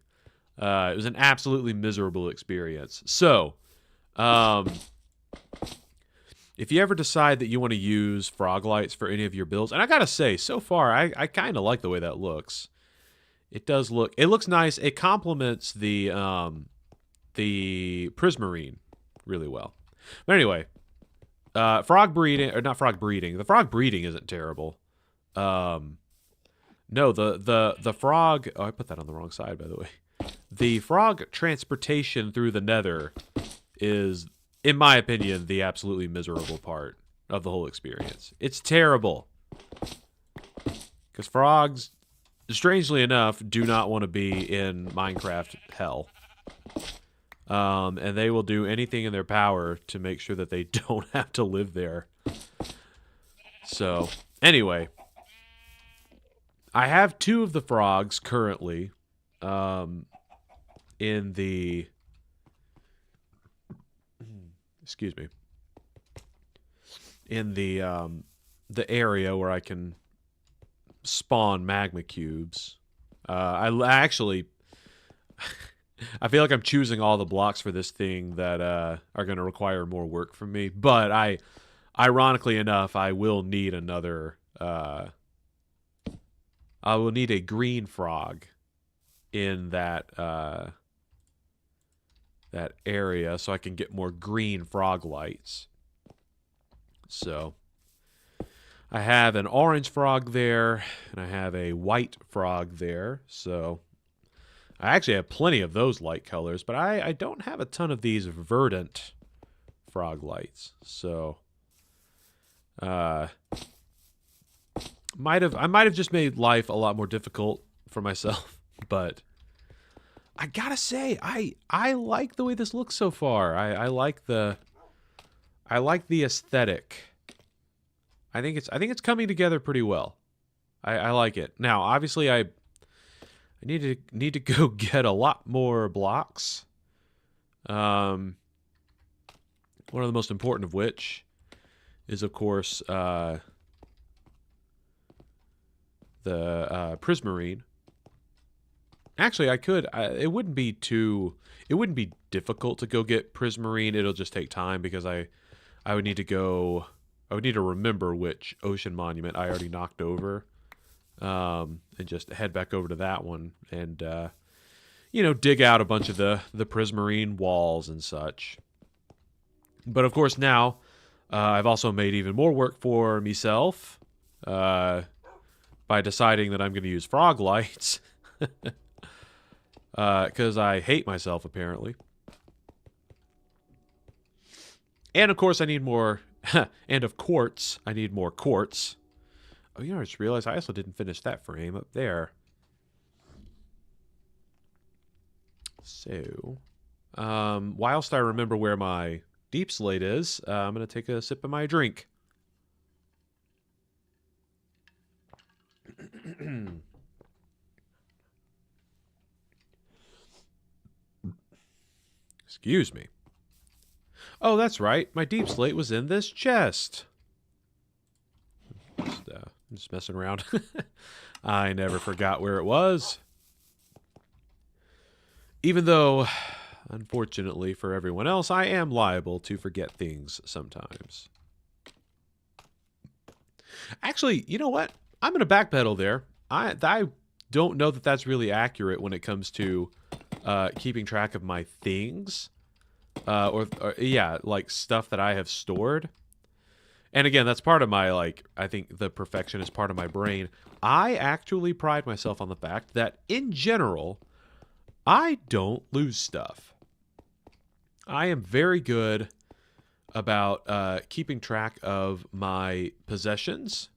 It was an absolutely miserable experience. So, if you ever decide that you want to use frog lights for any of your builds, and I gotta say, so far, I kind of like the way that looks. It looks nice. It complements the prismarine really well. But anyway, frog breeding, or not frog breeding. The frog breeding isn't terrible. No, the frog. Oh, I put that on the wrong side, by the way. The frog transportation through the nether is, in my opinion, the absolutely miserable part of the whole experience. It's terrible. Because frogs, strangely enough, do not want to be in Minecraft hell. And they will do anything in their power to make sure that they don't have to live there. So, anyway. I have 2 of the frogs currently in the... Excuse me. In the area where I can spawn magma cubes. I actually... I feel like I'm choosing all the blocks for this thing that are going to require more work from me. But ironically enough, I will need another... I will need a green frog in that that area so I can get more green frog lights. So I have an orange frog there, and I have a white frog there. So I actually have plenty of those light colors, but I don't have a ton of these verdant frog lights. So I might have just made life a lot more difficult for myself, but I gotta say, I like the way this looks so far. I like the aesthetic. I think it's coming together pretty well. I like it. Now, obviously, I need to go get a lot more blocks. One of the most important of which is, of course, the prismarine. Actually, I could. It wouldn't be difficult to go get prismarine. It'll just take time because I would need to remember which ocean monument I already knocked over, and just head back over to that one and dig out a bunch of the prismarine walls and such. But of course now, I've also made even more work for myself by deciding that I'm going to use frog lights. Because I hate myself, apparently. And of course, I need more... and of quartz, I need more quartz. Oh, you know, I just realized I also didn't finish that frame up there. So, whilst I remember where my deep slate is, I'm going to take a sip of my drink. Excuse me. Oh, that's right. My deep slate was in this chest. Just messing around. I never forgot where it was. Even though, unfortunately for everyone else, I am liable to forget things sometimes. Actually, you know what? I'm going to backpedal there. I don't know that that's really accurate when it comes to keeping track of my things. Or yeah, like stuff that I have stored. And again, that's part of my, like, I think the perfection is part of my brain. I actually pride myself on the fact that, in general, I don't lose stuff. I am very good about keeping track of my possessions,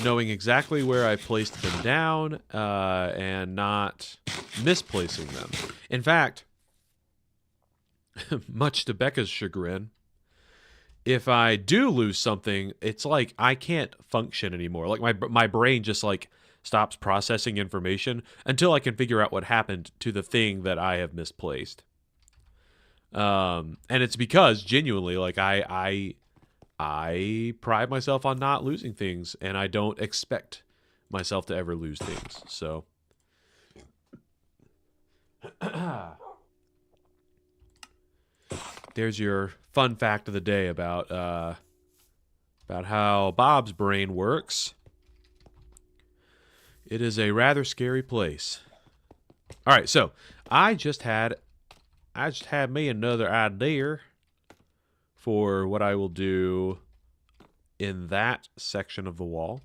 knowing exactly where I placed them down, and not misplacing them. In fact, much to Becca's chagrin, if I do lose something, it's like I can't function anymore. Like my brain just like stops processing information until I can figure out what happened to the thing that I have misplaced. And it's because genuinely, like I pride myself on not losing things, and I don't expect myself to ever lose things. So. There's your fun fact of the day about how Bob's brain works. It is a rather scary place. All right, so I just had me another idea for what I will do in that section of the wall.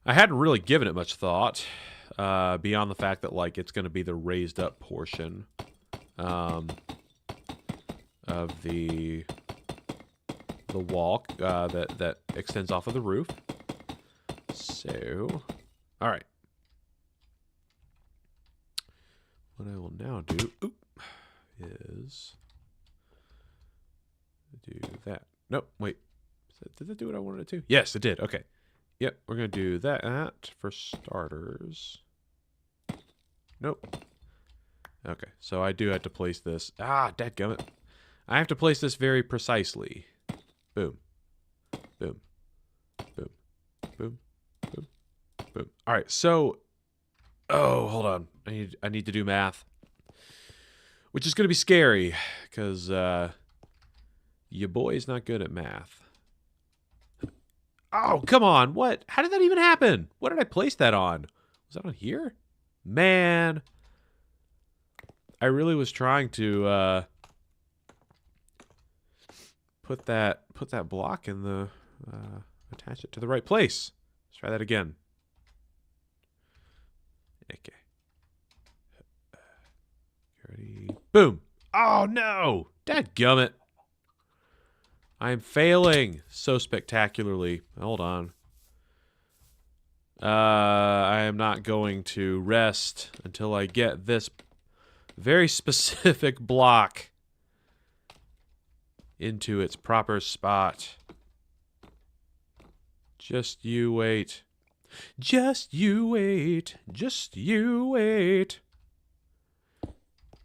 I hadn't really given it much thought, beyond the fact that like it's going to be the raised up portion. Of the wall that extends off of the roof. So, all right. What I will now do is do that. Nope, wait. Did that do what I wanted it to? Yes, it did. Okay. Yep, we're going to do that for starters. Nope. Okay, so I do have to place this. Ah, dadgummit. I have to place this very precisely. Boom. Boom. Boom. Boom. Boom. Boom. All right, so... Oh, hold on. I need to do math. Which is going to be scary, because your boy's not good at math. Oh, come on. What? How did that even happen? What did I place that on? Was that on here? Man... I really was trying to put that block in the attach it to the right place. Let's try that again. Okay. Ready? Boom. Oh no! Dadgummit. I am failing so spectacularly. Hold on. I am not going to rest until I get this very specific block into its proper spot. Just you wait. Just you wait. Just you wait.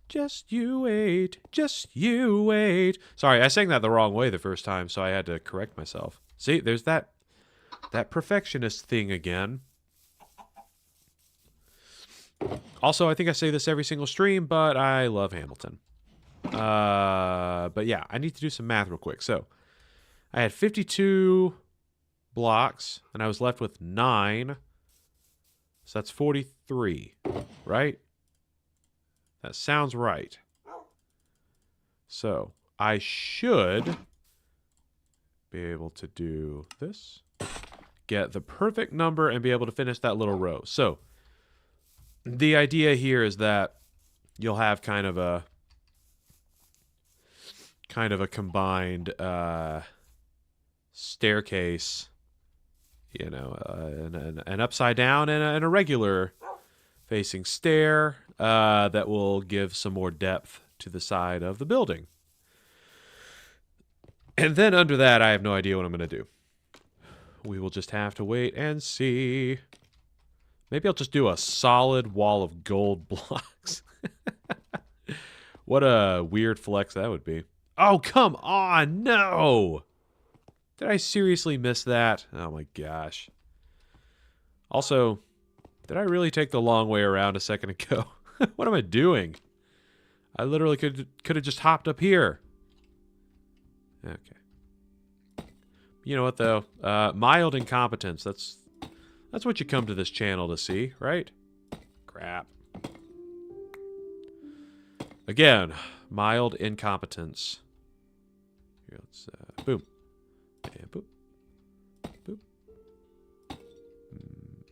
Just you wait. Just you wait. Sorry, I sang that the wrong way the first time, so I had to correct myself. See, there's that perfectionist thing again. Also, I think I say this every single stream, but I love Hamilton. But yeah, I need to do some math real quick. So, I had 52 blocks, and I was left with 9. So that's 43, right? That sounds right. So, I should be able to do this. Get the perfect number and be able to finish that little row. So, the idea here is that you'll have kind of a combined staircase. You know, an upside down and a regular facing stair that will give some more depth to the side of the building. And then under that, I have no idea what I'm going to do. We will just have to wait and see. Maybe I'll just do a solid wall of gold blocks. What a weird flex that would be. Oh, come on, no! Did I seriously miss that? Oh my gosh. Also, did I really take the long way around a second ago? What am I doing? I literally could have just hopped up here. Okay. You know what though? Mild incompetence. That's what you come to this channel to see, right? Crap. Again, mild incompetence. Here, let's boom. And boop. Boop.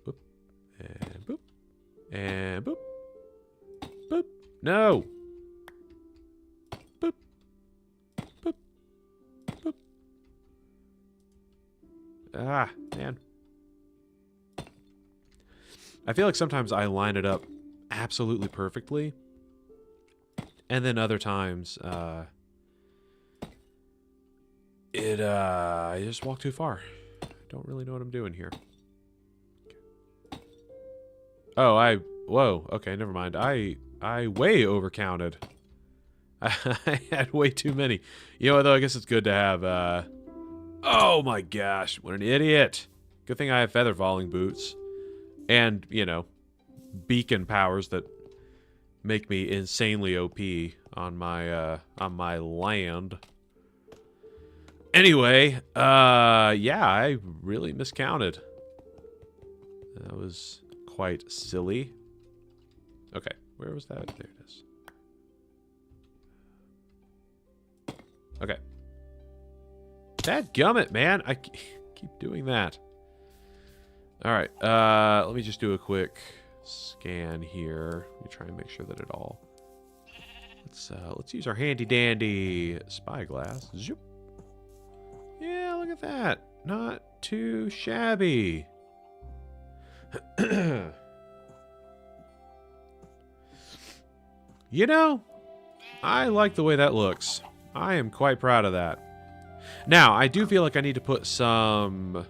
Boop. And boop. And boop. Boop. No. Boop. Boop. Boop. Ah, man. I feel like sometimes I line it up absolutely perfectly. And then other times, I just walk too far. I don't really know what I'm doing here. Oh, whoa, okay, never mind. I way overcounted. I had way too many. You know what, though, I guess it's good to have, oh my gosh, what an idiot. Good thing I have feather falling boots. And, you know, beacon powers that make me insanely OP on my land. Anyway, yeah, I really miscounted. That was quite silly. Okay, where was that? There it is. Okay. Dadgummit, man. I keep doing that. All right, let me just do a quick scan here. Let me try and make sure that it all. Let's use our handy dandy spyglass. Zoop. Yeah, look at that. Not too shabby. You know, I like the way that looks. I am quite proud of that. Now, I do feel like I need to put some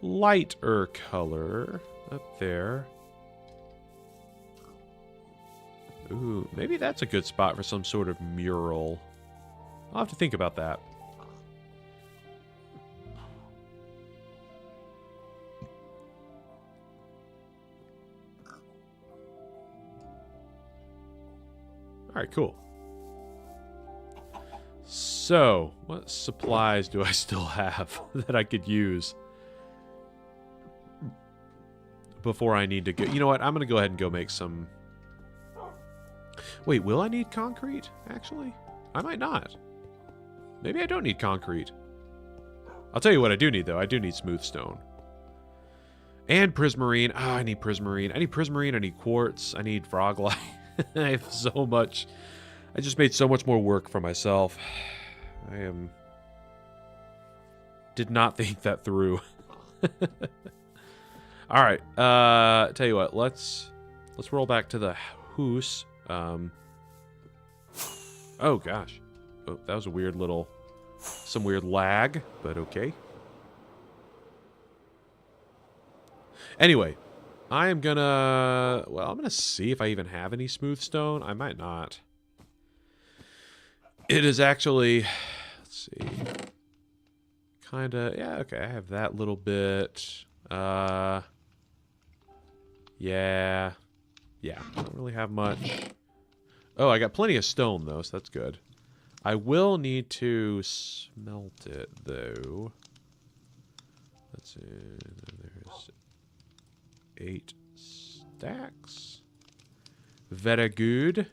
lighter color up there. Ooh, maybe that's a good spot for some sort of mural. I'll have to think about that. Alright, cool. So, what supplies do I still have that I could use before I need to go? You know what? I'm going to go ahead and go make some... Wait, will I need concrete, actually? I might not. Maybe I don't need concrete. I'll tell you what I do need, though. I do need smooth stone. And prismarine. Ah, I need prismarine. I need prismarine. I need quartz. I need frog life. I have so much. I just made so much more work for myself. Did not think that through. All right. Tell you what. Let's roll back to the house. Oh gosh. Oh, that was a weird little, some weird lag, but okay. Anyway, I am gonna, well, I'm gonna see if I even have any smooth stone. I might not. It is actually, let's see, kind of, yeah, okay, I have that little bit. Yeah, I don't really have much. Oh, I got plenty of stone, though, so that's good. I will need to smelt it, though. Let's see, there's 8 stacks. Very good.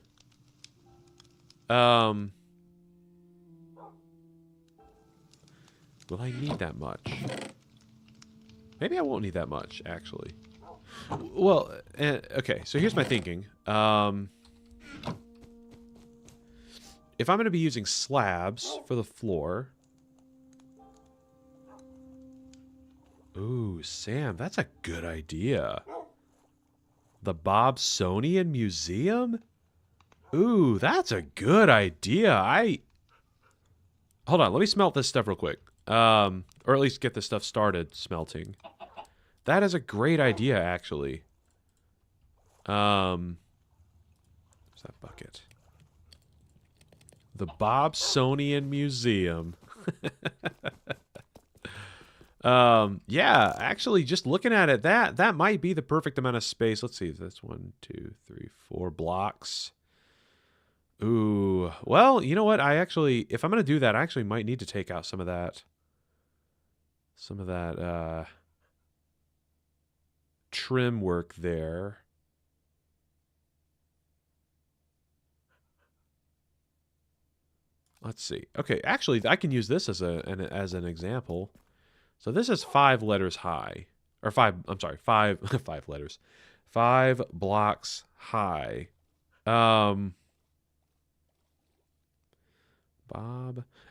Will I need that much? Maybe I won't need that much, actually. Well, okay, so here's my thinking. If I'm going to be using slabs for the floor, Ooh, Sam, that's a good idea. The Bobsonian Museum? Ooh, that's a good idea. Hold on, let me smelt this stuff real quick. Or at least get this stuff started smelting. That is a great idea, actually. Where's that bucket? The Bobsonian Museum. Yeah, actually, just looking at it, that might be the perfect amount of space. Let's see, that's 1, 2, 3, 4 blocks. Ooh, well, you know what? If I'm gonna do that, I actually might need to take out some of that trim work there. Let's see. Okay, actually, I can use this as an example. So this is 5 letters high, or 5. I'm sorry, 5 5 letters, 5 blocks high. Bob.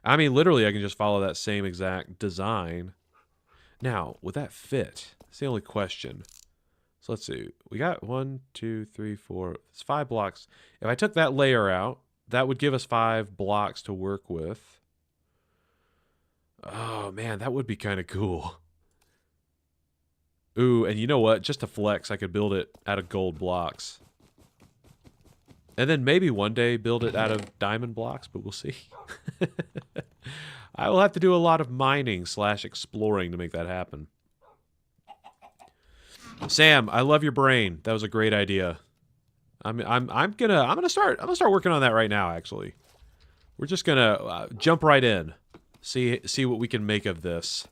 I mean, literally, I can just follow that same exact design. Now, would that fit? That's the only question. So let's see. We got 1, 2, 3, 4. It's 5 blocks. If I took that layer out, that would give us 5 blocks to work with. Oh, man, that would be kind of cool. Ooh, and you know what? Just to flex, I could build it out of gold blocks. And then maybe one day build it out of diamond blocks, but we'll see. I will have to do a lot of mining / exploring to make that happen. Sam, I love your brain. That was a great idea. I'm gonna start working on that right now. Actually, we're just gonna jump right in, see what we can make of this.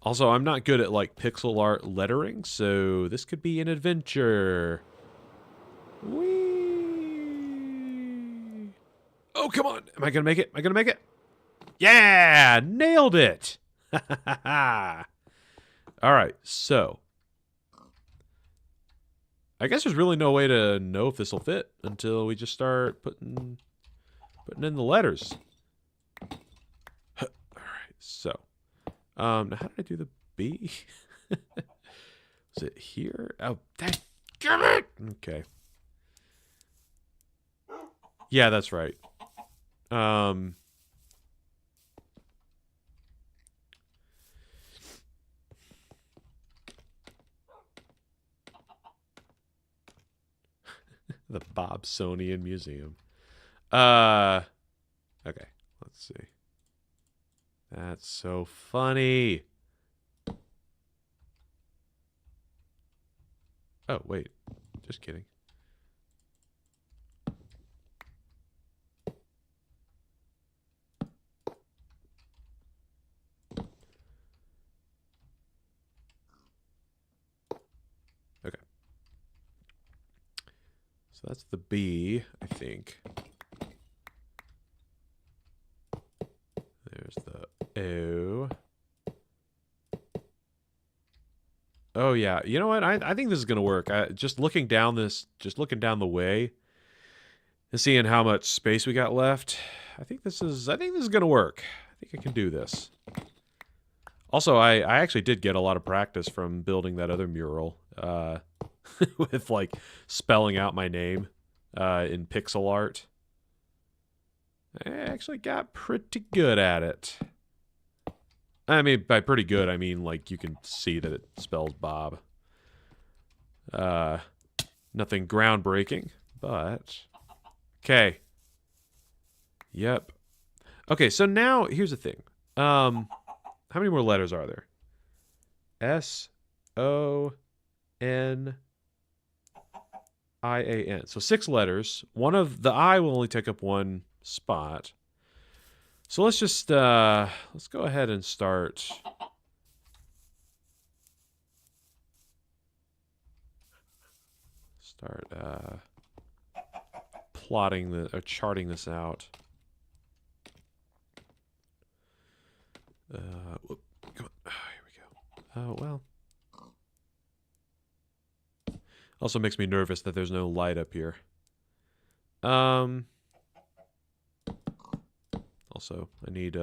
Also, I'm not good at like pixel art lettering, so this could be an adventure. Whee! Oh, come on! Am I gonna make it? Am I gonna make it? Yeah, nailed it! All right, so I guess there's really no way to know if this will fit until we just start putting in the letters. All right, so now how did I do the B? Is it here? Oh, damn it! Okay. Yeah, that's right. The Bobsonian Museum. Okay, let's see. That's so funny. Oh, wait. Just kidding. Okay. So that's the B, I think. There's the O. Oh yeah, you know what? I think this is gonna work. Just looking down the way, and seeing how much space we got left. I think this is gonna work. I think I can do this. Also, I actually did get a lot of practice from building that other mural, with like spelling out my name in pixel art. I actually got pretty good at it. I mean, by pretty good, I mean, like, you can see that it spells Bob. Nothing groundbreaking, but... Okay. Yep. Okay, so now, here's the thing. How many more letters are there? S-O-N-I-A-N. So 6 letters. One of the I will only take up 1 spot. So let's just, let's go ahead and start. Plotting or charting this out. Whoop, come on. Oh, here we go. Oh, well. Also makes me nervous that there's no light up here. Also, I need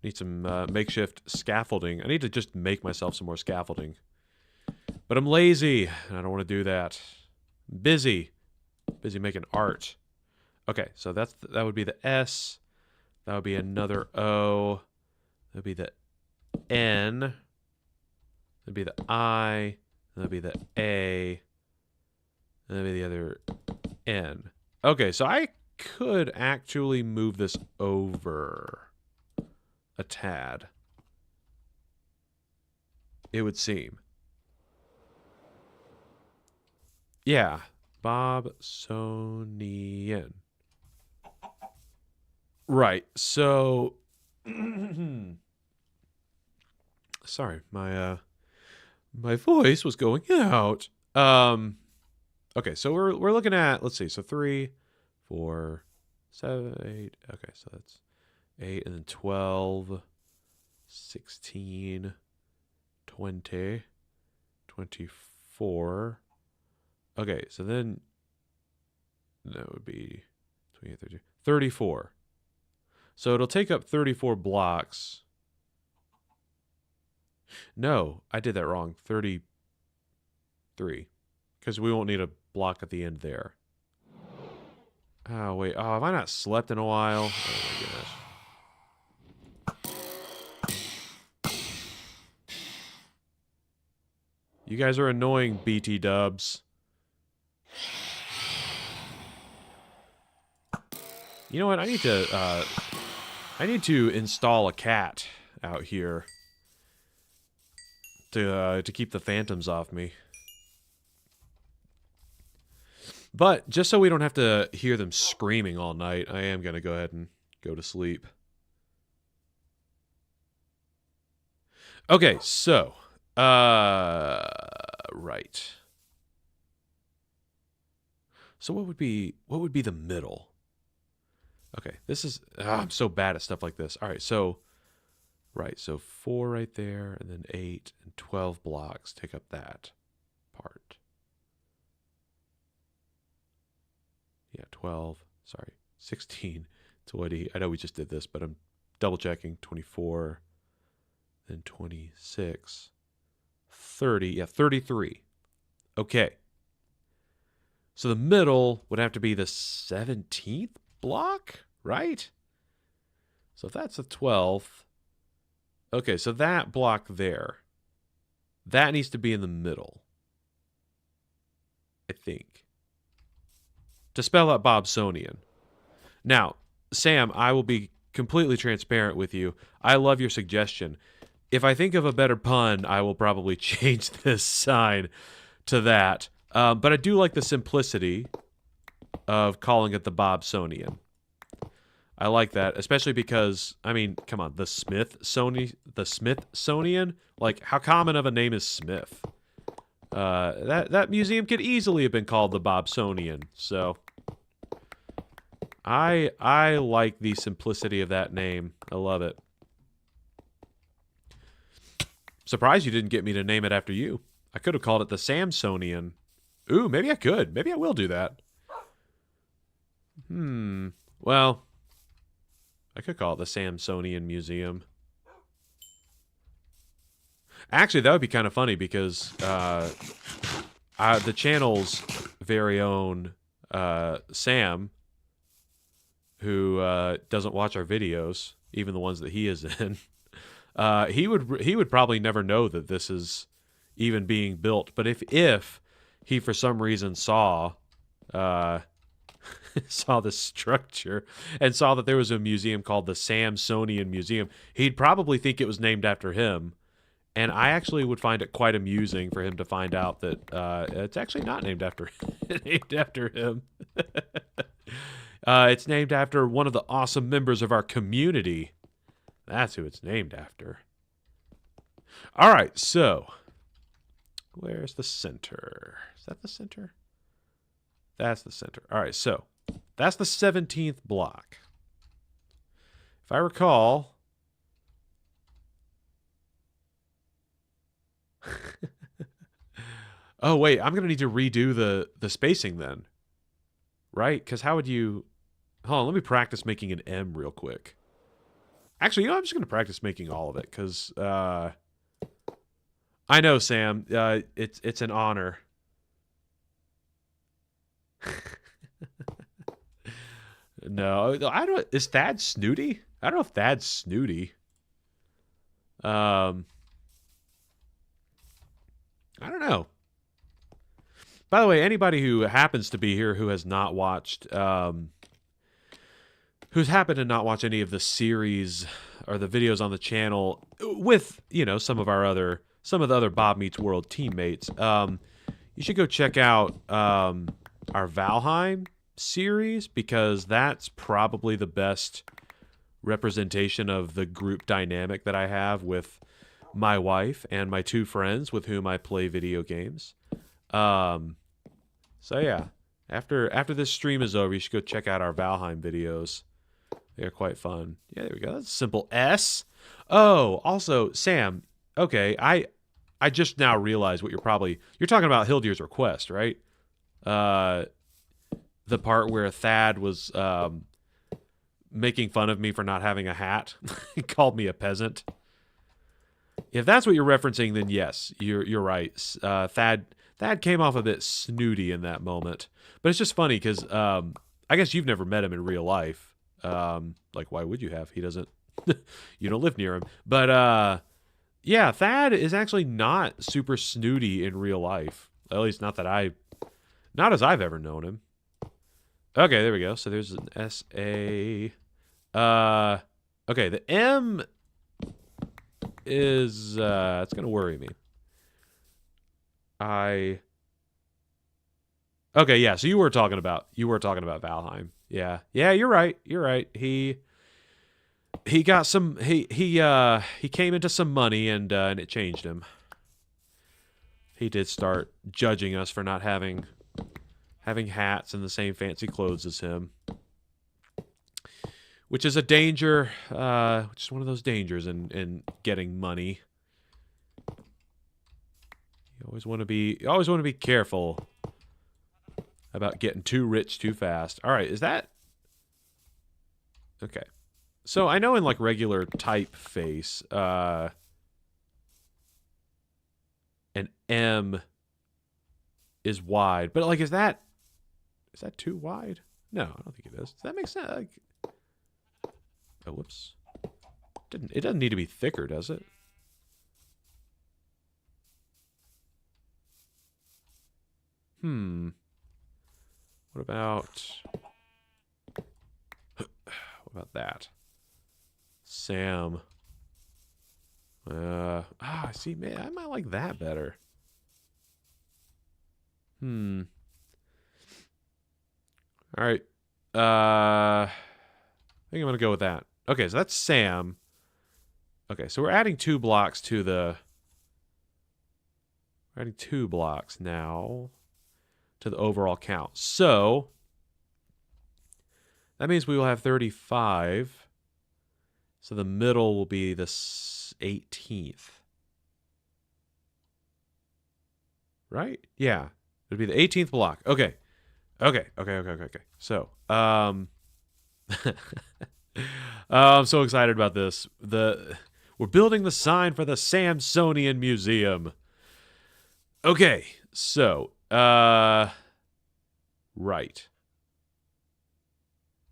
Need some makeshift scaffolding. I need to just make myself some more scaffolding. But I'm lazy, and I don't want to do that. I'm busy. Busy making art. Okay, so that would be the S. That would be another O. That would be the N. That would be the I. That would be the A. And that would be the other N. Okay, so I could actually move this over a tad. It would seem. Yeah. Bobsonian. Right. So sorry, my voice was going out. Okay, so we're looking at, let's see, so 3, 4, 7, 8. Okay, so that's 8 and then 12, 16, 20, 24. Okay, so then that would be 28, 30, 34. So it'll take up 34 blocks. No, I did that wrong. 33. Because we won't need a block at the end there. Oh, wait. Oh, have I not slept in a while? Oh, my goodness. You guys are annoying, BT dubs. You know what? I need to install a cat out here to keep the phantoms off me. But just so we don't have to hear them screaming all night, I am going to go ahead and go to sleep. Okay, so right. So what would be the middle? Okay, this is I'm so bad at stuff like this. All right, so right, so 4 right there, and then 8 and 12 blocks take up that part. Yeah, 12, sorry, 16, 20. I know we just did this, but I'm double checking. 24, then 26, 30, yeah, 33. Okay. So the middle would have to be the 17th block, right? So if that's the 12th, okay, so that block there, that needs to be in the middle, I think, to spell out Bobsonian. Now, Sam, I will be completely transparent with you. I love your suggestion. If I think of a better pun, I will probably change this sign to that. But I do like the simplicity of calling it the Bobsonian. I like that, especially because, I mean, come on, the Smithsonian? Like, how common of a name is Smith? That museum could easily have been called the Bobsonian, so I like the simplicity of that name. I love it. Surprised you didn't get me to name it after you. I could have called it the Samsonian. Ooh, maybe I could. Maybe I will do that. Well, I could call it the Samsonian Museum. Actually, that would be kind of funny because the channel's very own Sam, who doesn't watch our videos, even the ones that he is in, he would probably never know that this is even being built. But if he for some reason saw this structure and saw that there was a museum called the Samsonian Museum, he'd probably think it was named after him. And I actually would find it quite amusing for him to find out that it's actually not named after him. It's named after one of the awesome members of our community. That's who it's named after. All right, so where's the center? Is that the center? That's the center. All right, so that's the 17th block. If I recall... Oh, wait, I'm going to need to redo the spacing then. Right? Because how would you... Hold on, let me practice making an M real quick. Actually, you know, I'm just going to practice making all of it, because I know, Sam. It's an honor. No, I don't. Is Thadd snooty? I don't know if Thadd's snooty. I don't know. By the way, anybody who happens to be here who has not watched, who's happened to not watch any of the series or the videos on the channel with, you know, some of the other Bob Meets World teammates, you should go check out our Valheim series, because that's probably the best representation of the group dynamic that I have with my wife and my two friends with whom I play video games. So yeah, after this stream is over, you should go check out our Valheim videos. They're quite fun. Yeah, there we go. That's a simple S. Oh, also, Sam, okay, I just now realized what you're talking about Hildir's request, right? The part where Thadd was making fun of me for not having a hat. He called me a peasant. If that's what you're referencing, then yes, you're right. Thadd came off a bit snooty in that moment. But it's just funny because I guess you've never met him in real life. Like, why would you have? He doesn't... you don't live near him. But, yeah, Thadd is actually not super snooty in real life. At least not as I've ever known him. Okay, there we go. So there's an S-A... okay, the M is... it's going to worry me. Okay, yeah, so you were talking about Valheim. Yeah. Yeah, you're right. You're right. He got some... He came into some money, and it changed him. He did start judging us for not having hats and the same fancy clothes as him, which is a danger, which is one of those dangers in getting money. You always want to be careful about getting too rich too fast. All right, is that okay? So I know in like regular typeface, an M is wide, but like, is that too wide? No, I don't think it is. Does that make sense? Like, oh, whoops. It doesn't need to be thicker, does it? What about that? Sam. See, man, I might like that better. All right. I think I'm going to go with that. Okay, so that's Sam. Okay, so we're adding 2 blocks to the... We're adding 2 blocks now to the overall count. So that means we will have 35. So the middle will be the 18th. Right? Yeah. It'll be the 18th block. Okay. Okay. So, I'm so excited about this. We're building the sign for the Samsonian Museum. Okay, so, right.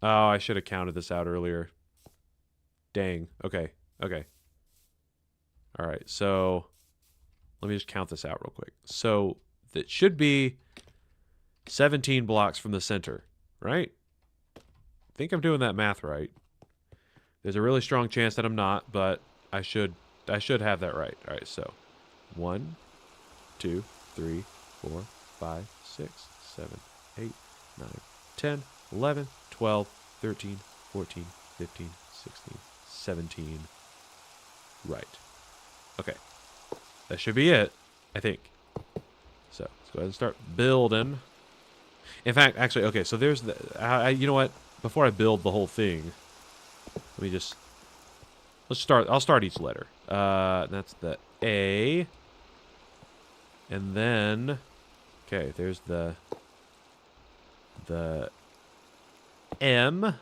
Oh, I should have counted this out earlier. Dang. Okay. All right, so let me just count this out real quick. So that should be 17 blocks from the center, right? I think I'm doing that math right. There's a really strong chance that I'm not, but I should have that right. All right, so 1, 2, 3, 4, 5, 6, 7, 8, 9, 10, 11, 12, 13, 14, 15, 16, 17. Right. Okay. That should be it, I think. So let's go ahead and start building. In fact, actually, okay, so there's the... you know what? Before I build the whole thing, let me just... I'll start each letter. That's the A. And then... Okay, there's the M.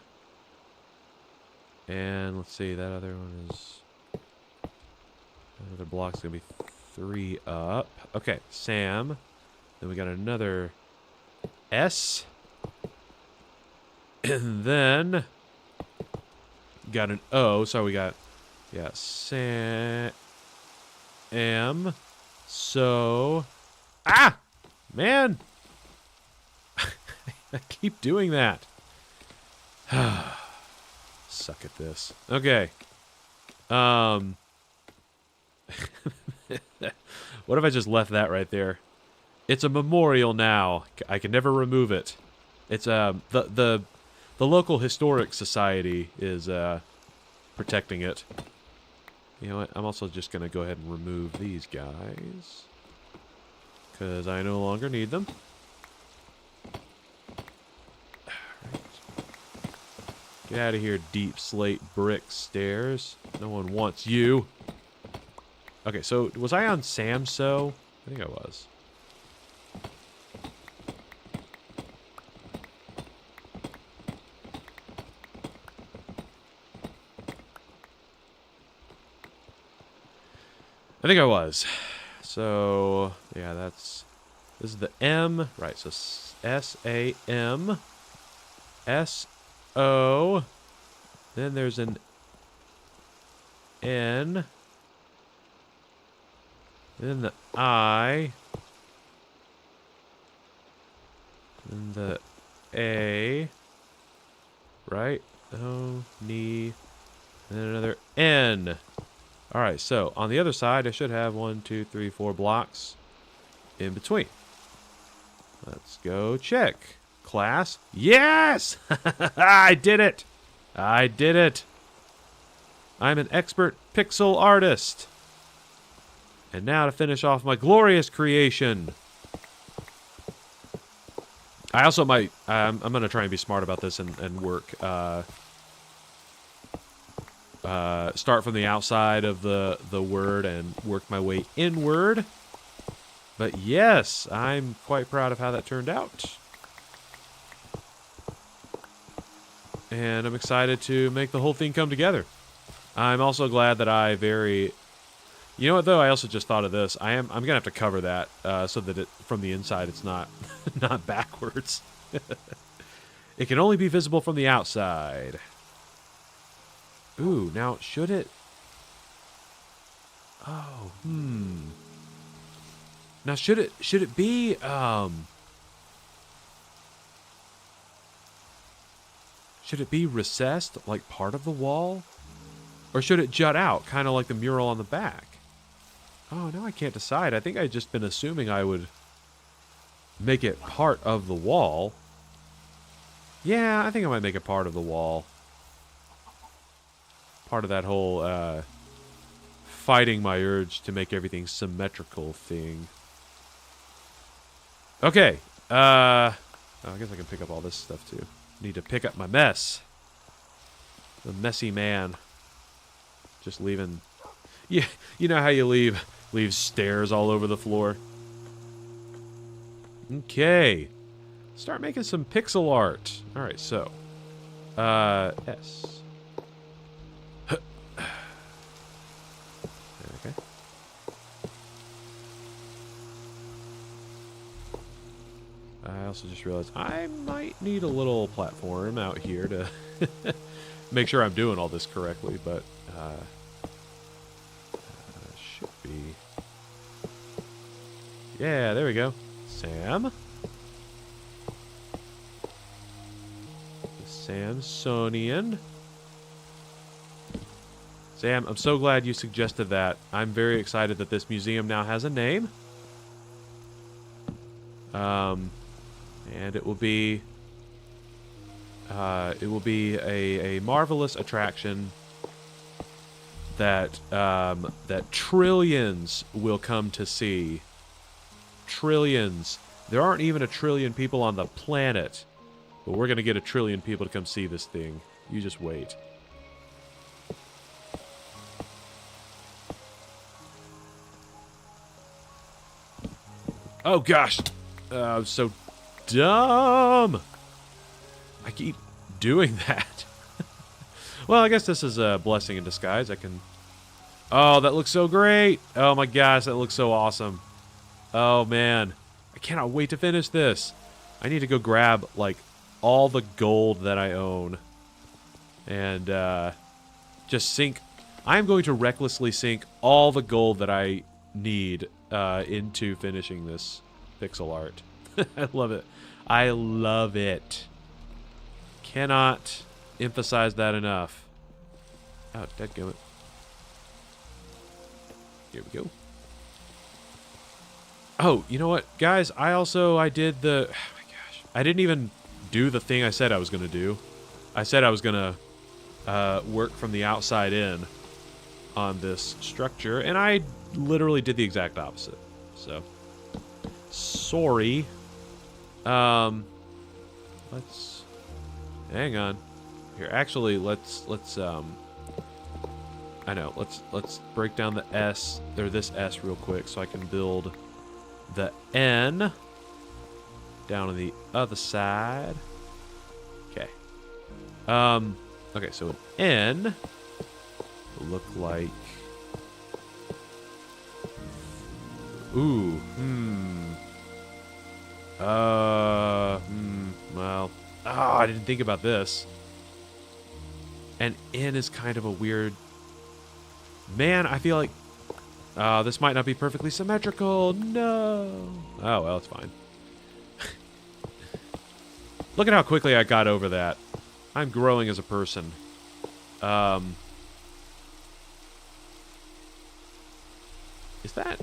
And let's see, that other one is... That other block's going to be 3 up. Okay, Sam. Then we got another S. And then... Got an O. So we got... Yeah, Sam... So... Ah! Man! I keep doing that. Suck at this. Okay. What if I just left that right there? It's a memorial now. I can never remove it. It's the local historic society is protecting it. You know what? I'm also just gonna go ahead and remove these guys because I no longer need them. Get out of here, deep slate brick stairs. No one wants you. Okay, so was I on Samso? I think I was. I think I was. So, yeah, this is the M. Right, so S-A-M. S-O. Then there's an N. Then the I. Then the A. Right? O, ni. And then another N. Alright, so on the other side, I should have 1, 2, 3, 4 blocks in between. Let's go check. Class. Yes! I did it! I did it! I'm an expert pixel artist. And now to finish off my glorious creation. I also might... I'm going to try and be smart about this and work... start from the outside of the word and work my way inward. But yes, I'm quite proud of how that turned out. And I'm excited to make the whole thing come together. I'm also glad that I You know what, though? I also just thought of this. I'm going to have to cover that so that from the inside it's not, not backwards. It can only be visible from the outside. Ooh, now should it? Oh, Now should it be should it be recessed like part of the wall? Or should it jut out, kind of like the mural on the back? Oh, now I can't decide. I think I've just been assuming I would make it part of the wall. Yeah, I think I might make it part of the wall. Part of that whole fighting my urge to make everything symmetrical thing. Okay. Oh, I guess I can pick up all this stuff too. Need to pick up my mess. The messy man. Just leaving... Yeah, you know how you leave stairs all over the floor? Okay. Start making some pixel art. Alright, so... S. Okay. I also just realized I might need a little platform out here to make sure I'm doing all this correctly, but should be. Yeah, there we go. Sam. Samsonian. Sam, I'm so glad you suggested that. I'm very excited that this museum now has a name. And it will be a marvelous attraction that that trillions will come to see. Trillions. There aren't even a trillion people on the planet, but we're gonna get a trillion people to come see this thing. You just wait. Oh gosh, I'm so dumb. I keep doing that. Well, I guess this is a blessing in disguise. I can... Oh, that looks so great. Oh my gosh, that looks so awesome. Oh man. I cannot wait to finish this. I need to go grab, like, all the gold that I own. And, just sink... I'm going to recklessly sink all the gold that I need into finishing this pixel art. I love it. I love it. Cannot emphasize that enough. Oh, dadgummit. Here we go. Oh, you know what, guys? I did the... Oh my gosh. I didn't even do the thing I said I was going to do. I said I was going to work from the outside in on this structure, and I literally did the exact opposite. So, sorry. Let's... Hang on. Here, actually, let's I know, let's break down the S, or this S real quick so I can build the N down on the other side. Okay. Okay, so an N will look like... Ooh, well... Oh, I didn't think about this. And N is kind of a weird... Man, I feel like... this might not be perfectly symmetrical. No. Oh, well, it's fine. Look at how quickly I got over that. I'm growing as a person. Is that...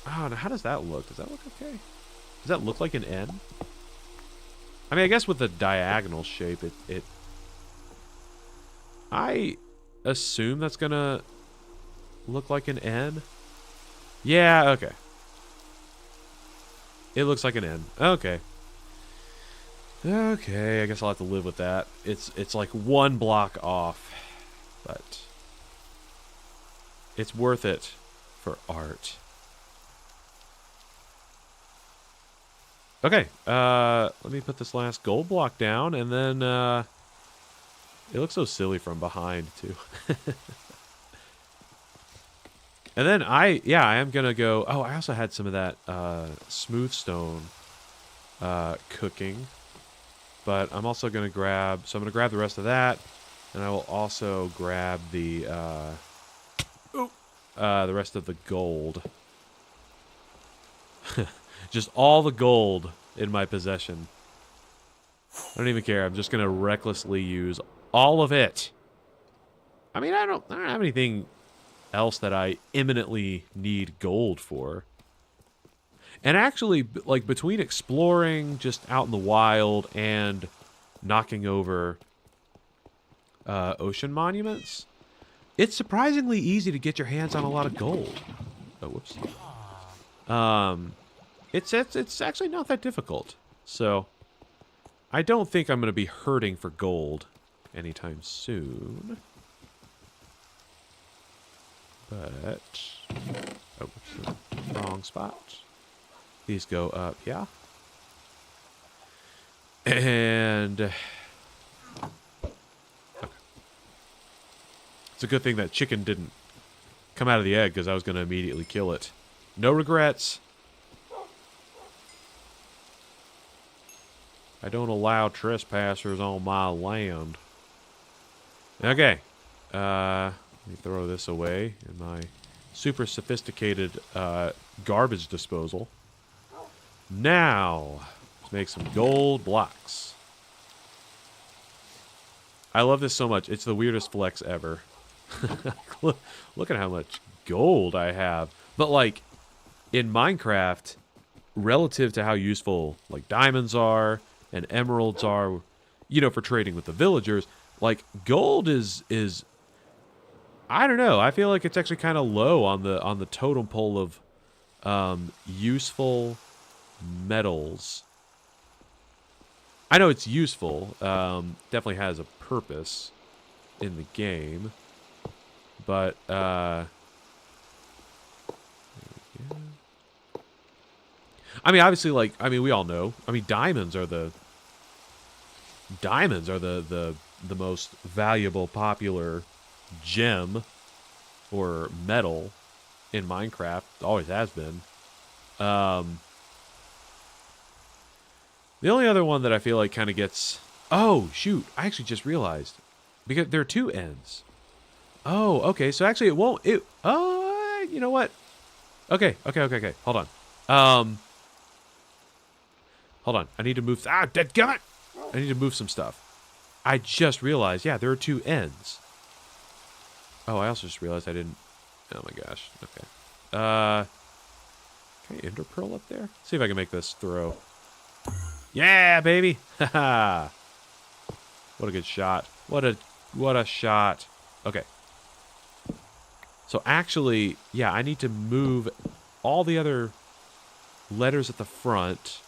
Oh, now how does that look? Does that look okay? Does that look like an N? I mean, I guess with the diagonal shape, it... I assume that's gonna look like an N. Yeah, okay. It looks like an N. Okay. Okay, I guess I'll have to live with that. It's like one block off, but it's worth it for art. Okay, let me put this last gold block down, and then, it looks so silly from behind, too. And then I am gonna go, oh, I also had some of that, smooth stone, cooking. But I'm also gonna grab, so I'm gonna grab the rest of that, and I will also grab the rest of the gold. Just all the gold in my possession. I don't even care. I'm just gonna recklessly use all of it. I mean, I don't have anything else that I imminently need gold for. And actually, like, between exploring just out in the wild and knocking over ocean monuments, it's surprisingly easy to get your hands on a lot of gold. Oh, whoops. It's actually not that difficult. So, I don't think I'm going to be hurting for gold anytime soon. But, oh, whoops, wrong spot. These go up, yeah. And okay. It's a good thing that chicken didn't come out of the egg, because I was going to immediately kill it. No regrets. I don't allow trespassers on my land. Okay. Let me throw this away in my super sophisticated garbage disposal. Now, let's make some gold blocks. I love this so much. It's the weirdest flex ever. Look at how much gold I have. But, like, in Minecraft, relative to how useful, like, diamonds are and emeralds are, you know, for trading with the villagers, like, gold is I don't know. I feel like it's actually kind of low on the totem pole of useful metals. I know it's useful. Definitely has a purpose in the game. But, I mean, obviously, like, I mean, we all know. I mean, diamonds are the the most valuable, popular gem or metal in Minecraft. Always has been. The only other one that I feel like kind of gets... Oh, shoot. I actually just realized. Because there are two ends. Oh, okay. So actually it won't... You know what? Okay. Hold on. Hold on. I need to move... Ah, dadgummit! I need to move some stuff. I just realized, yeah, there are two ends. Oh, I also just realized I didn't... Oh my gosh. Okay. Can I ender pearl up there? See if I can make this throw. Yeah, baby! Haha! What a good shot. What a shot. Okay. So actually, yeah, I need to move all the other letters at the front.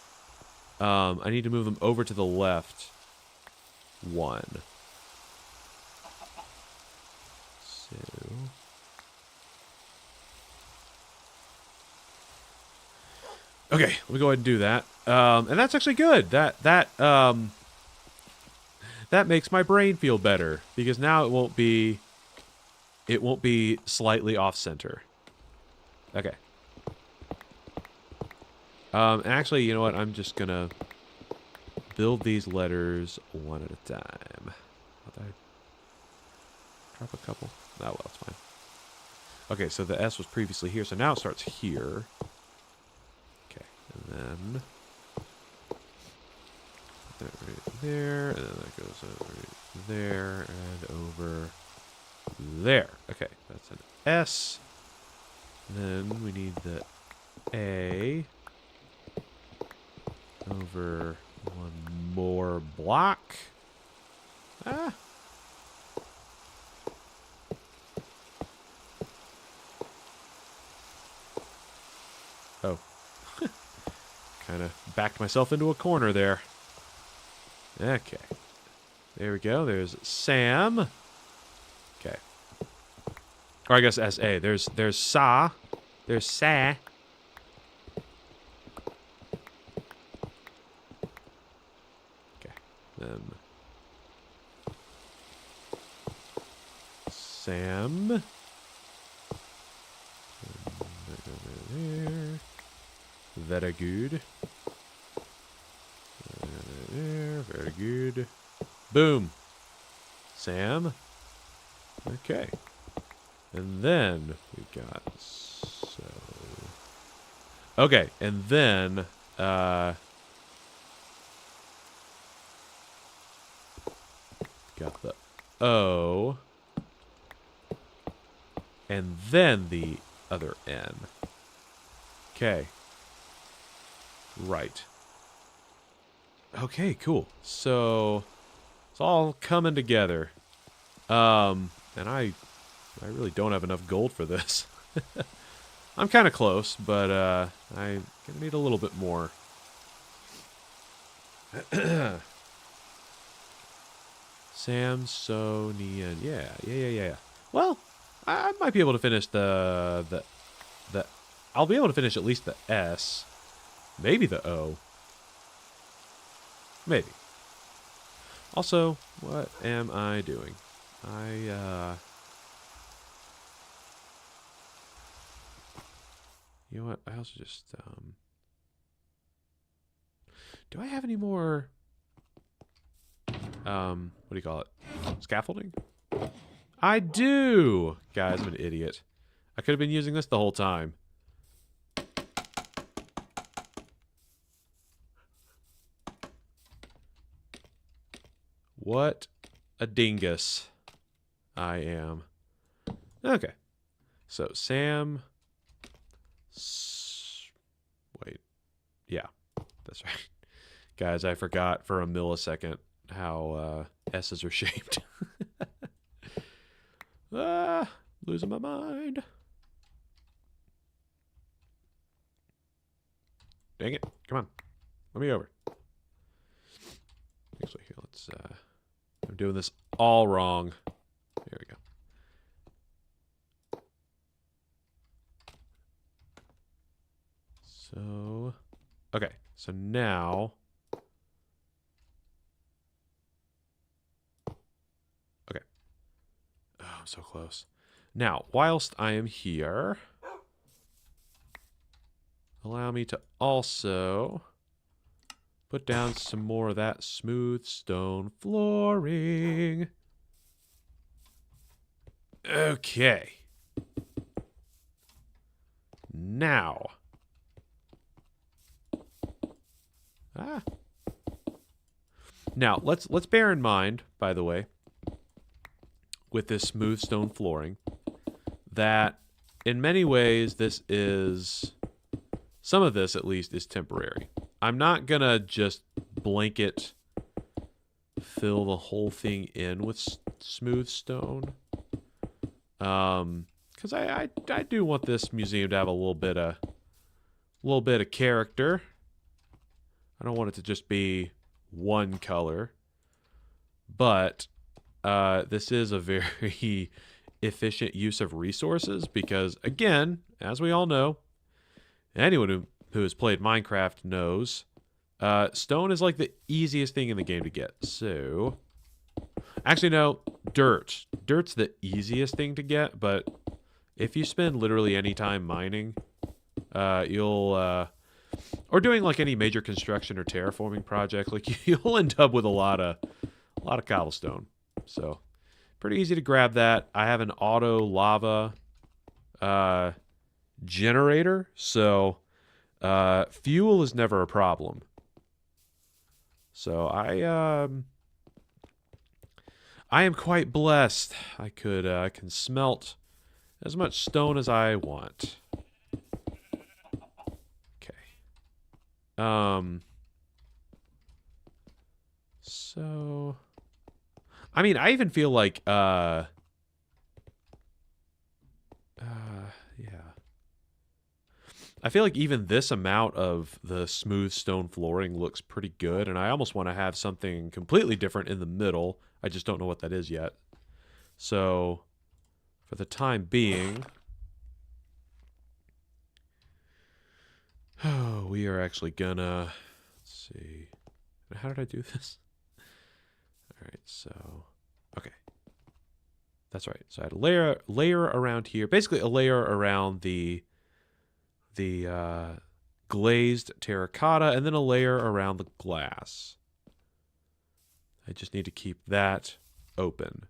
I need to move them over to the left. One. So... Okay, let me go ahead and do that. And that's actually good. That makes my brain feel better because now it won't be slightly off center. Okay. And actually, you know what? I'm just gonna build these letters one at a time. Did I drop a couple? Oh well, it's fine. Okay, so the S was previously here, so now it starts here. And then that right there, and then that goes over there and over there. Okay, that's an S. Then we need the A over one more block. Ah. Oh. Kind of backed myself into a corner there. Okay. There we go. There's Sam. Okay. Or I guess S-A. There's Sa. There's Sa. Okay. Then Sam. And that goes there. Very good. There, very good. Boom. Sam. Okay. And then we got so. Okay, and then got the O. And then the other N. Okay. Right. Okay, cool. So it's all coming together. And I really don't have enough gold for this. I'm kind of close, but I'm gonna need a little bit more. Samsonian. Yeah. Well, I might be able to finish the I'll be able to finish at least the S. Maybe the O. Maybe. Also, what am I doing? You know what? I also just, do I have any more, what do you call it? Scaffolding? I do! Guys, I'm an idiot. I could have been using this the whole time. What a dingus I am. Okay. So, Sam... Wait. Yeah, that's right. Guys, I forgot for a millisecond how S's are shaped. Losing my mind. Dang it. Come on. Let me over. Actually, here, let's... I'm doing this all wrong. There we go. So... Okay, so now... I'm so close. Now, whilst I am here, allow me to also put down some more of that smooth stone flooring. Okay. Now. Now, let's bear in mind, by the way, with this smooth stone flooring, that in many ways this is, some of this at least is temporary. I'm not gonna just blanket fill the whole thing in with smooth stone, because I do want this museum to have a little bit of character. I don't want it to just be one color, but this is a very efficient use of resources because, again, as we all know, anyone who has played Minecraft knows, stone is like the easiest thing in the game to get. So, actually, no, dirt. Dirt's the easiest thing to get, but if you spend literally any time mining, you'll or doing like any major construction or terraforming project, like you'll end up with a lot of cobblestone. So pretty easy to grab that. I have an auto lava generator, so fuel is never a problem. So I am quite blessed. I can smelt as much stone as I want. So, I mean, I even feel like, yeah. I feel like even this amount of the smooth stone flooring looks pretty good, and I almost want to have something completely different in the middle. I just don't know what that is yet. So, for the time being, oh, we are actually gonna, let's see, how did I do this? All right, so, okay, that's right. So I had a layer around here, basically a layer around the glazed terracotta, and then a layer around the glass. I just need to keep that open.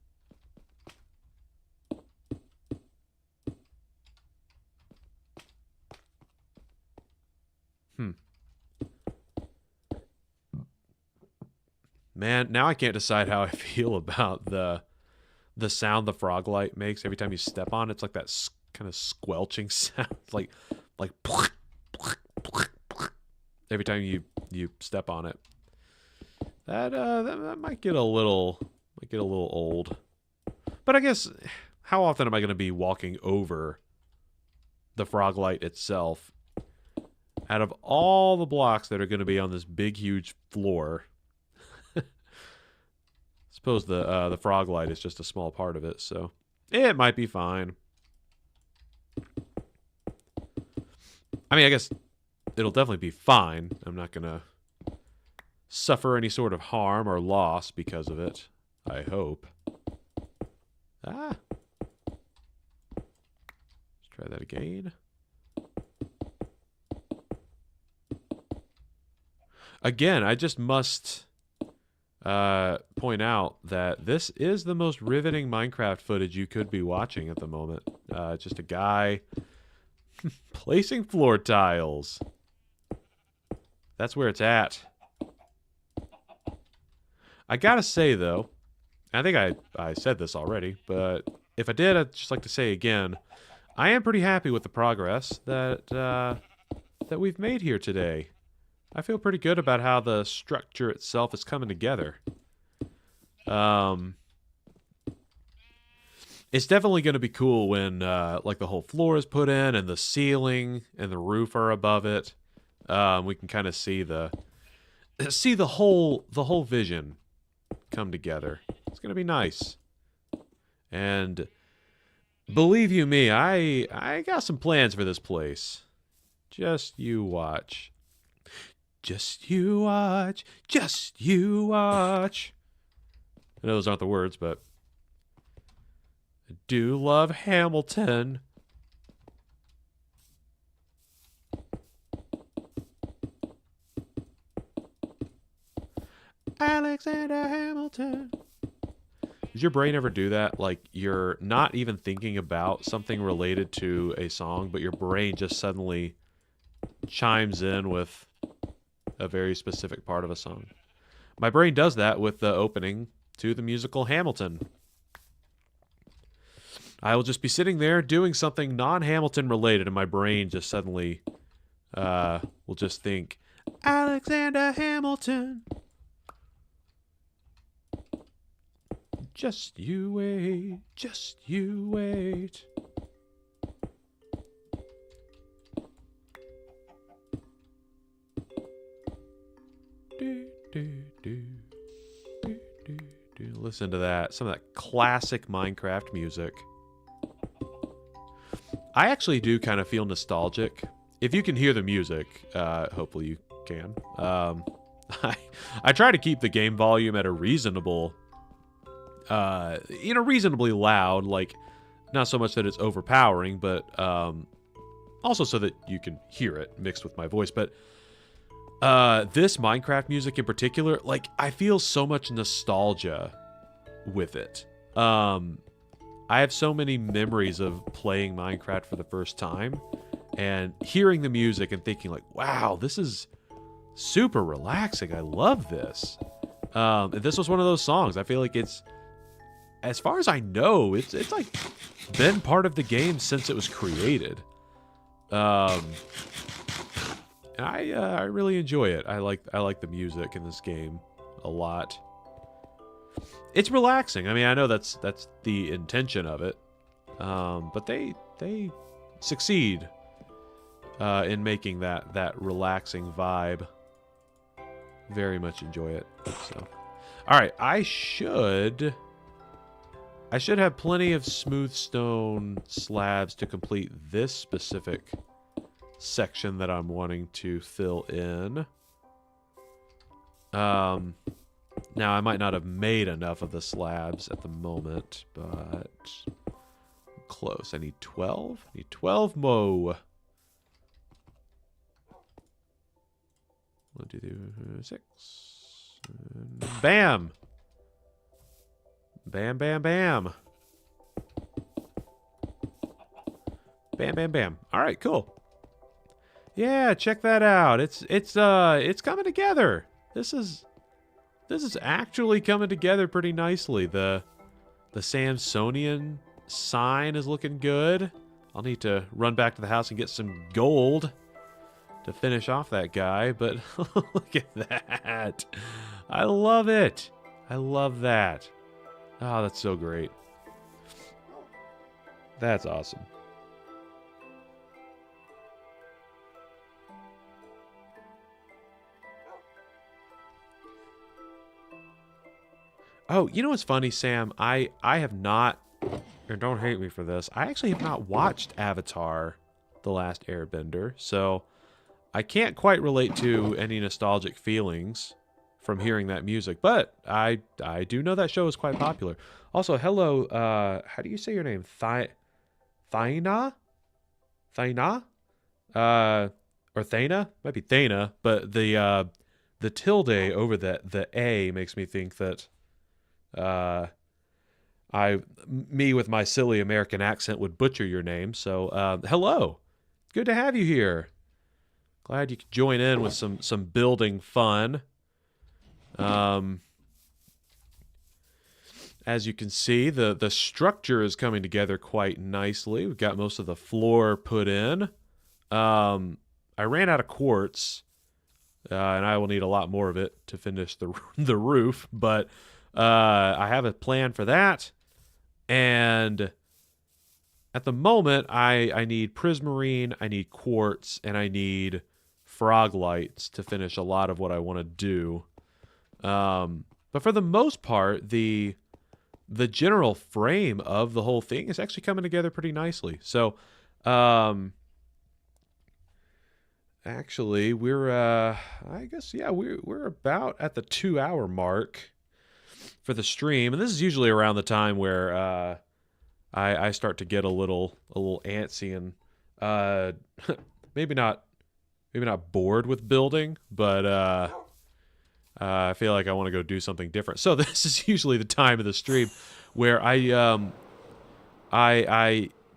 Man, now I can't decide how I feel about the sound the frog light makes every time you step on it. It's like that kind of squelching sound, like every time you step on it. That might get a little old. But I guess, how often am I going to be walking over the frog light itself? Out of all the blocks that are going to be on this big, huge floor, suppose the frog light is just a small part of it, so it might be fine. I mean, I guess it'll definitely be fine. I'm not gonna suffer any sort of harm or loss because of it, I hope. Let's try that again. Again, I just must point out that this is the most riveting Minecraft footage you could be watching at the moment. Just a guy placing floor tiles. That's where it's at. I gotta say, though, I think I said this already, but if I did, I'd just like to say again, I am pretty happy with the progress that we've made here today. I feel pretty good about how the structure itself is coming together. It's definitely going to be cool when like the whole floor is put in and the ceiling and the roof are above it. We can kind of see the whole vision come together. It's going to be nice. And believe you me, I got some plans for this place. Just you watch. Just you watch. Just you watch. I know those aren't the words, but I do love Hamilton. Alexander Hamilton. Does your brain ever do that? Like, you're not even thinking about something related to a song, but your brain just suddenly chimes in with a very specific part of a song. My brain does that with the opening to the musical Hamilton. I will just be sitting there doing something non-Hamilton related, and my brain just suddenly will just think, Alexander Hamilton. Just you wait, just you wait. Listen to that. Some of that classic Minecraft music. I actually do kind of feel nostalgic. If you can hear the music, hopefully you can. I try to keep the game volume at a reasonably loud, like not so much that it's overpowering, but also so that you can hear it mixed with my voice. But this Minecraft music in particular, like, I feel so much nostalgia with it. I have so many memories of playing Minecraft for the first time and hearing the music and thinking like, wow, this is super relaxing. I love this. And this was one of those songs. I feel like it's, as far as I know, it's like been part of the game since it was created. I really enjoy it. I like the music in this game a lot. It's relaxing. I mean, I know that's the intention of it, but they succeed in making that relaxing vibe. Very much enjoy it. So, all right, I should have plenty of smooth stone slabs to complete this specific section that I'm wanting to fill in. Now, I might not have made enough of the slabs at the moment, but I'm close. I need 12. I need 12 more. 1, 2, 3, 6. Bam! Bam, bam, bam. Bam, bam, bam. All right, cool. Yeah, check that out. It's coming together. This is actually coming together pretty nicely. The Samsonian sign is looking good. I'll need to run back to the house and get some gold to finish off that guy, but look at that. I love it. I love that. Oh, that's so great. That's awesome. Oh, you know what's funny, Sam? I have not, and don't hate me for this, I actually have not watched Avatar: The Last Airbender, so I can't quite relate to any nostalgic feelings from hearing that music, but I do know that show is quite popular. Also, hello, how do you say your name? Thaina? Thaina? Or Thana? Might be Thana, but the tilde over the A makes me think that me with my silly American accent would butcher your name. So, hello. Good to have you here. Glad you could join in with some building fun. As you can see, the structure is coming together quite nicely. We've got most of the floor put in. I ran out of quartz, and I will need a lot more of it to finish the roof, but I have a plan for that. And at the moment, I need prismarine, I need quartz, and I need frog lights to finish a lot of what I want to do. But for the most part, the general frame of the whole thing is actually coming together pretty nicely. So, actually, we're I guess, yeah, we're about at the 2-hour mark for the stream, and this is usually around the time where I start to get a little antsy and maybe not bored with building, but I feel like I want to go do something different. So this is usually the time of the stream where I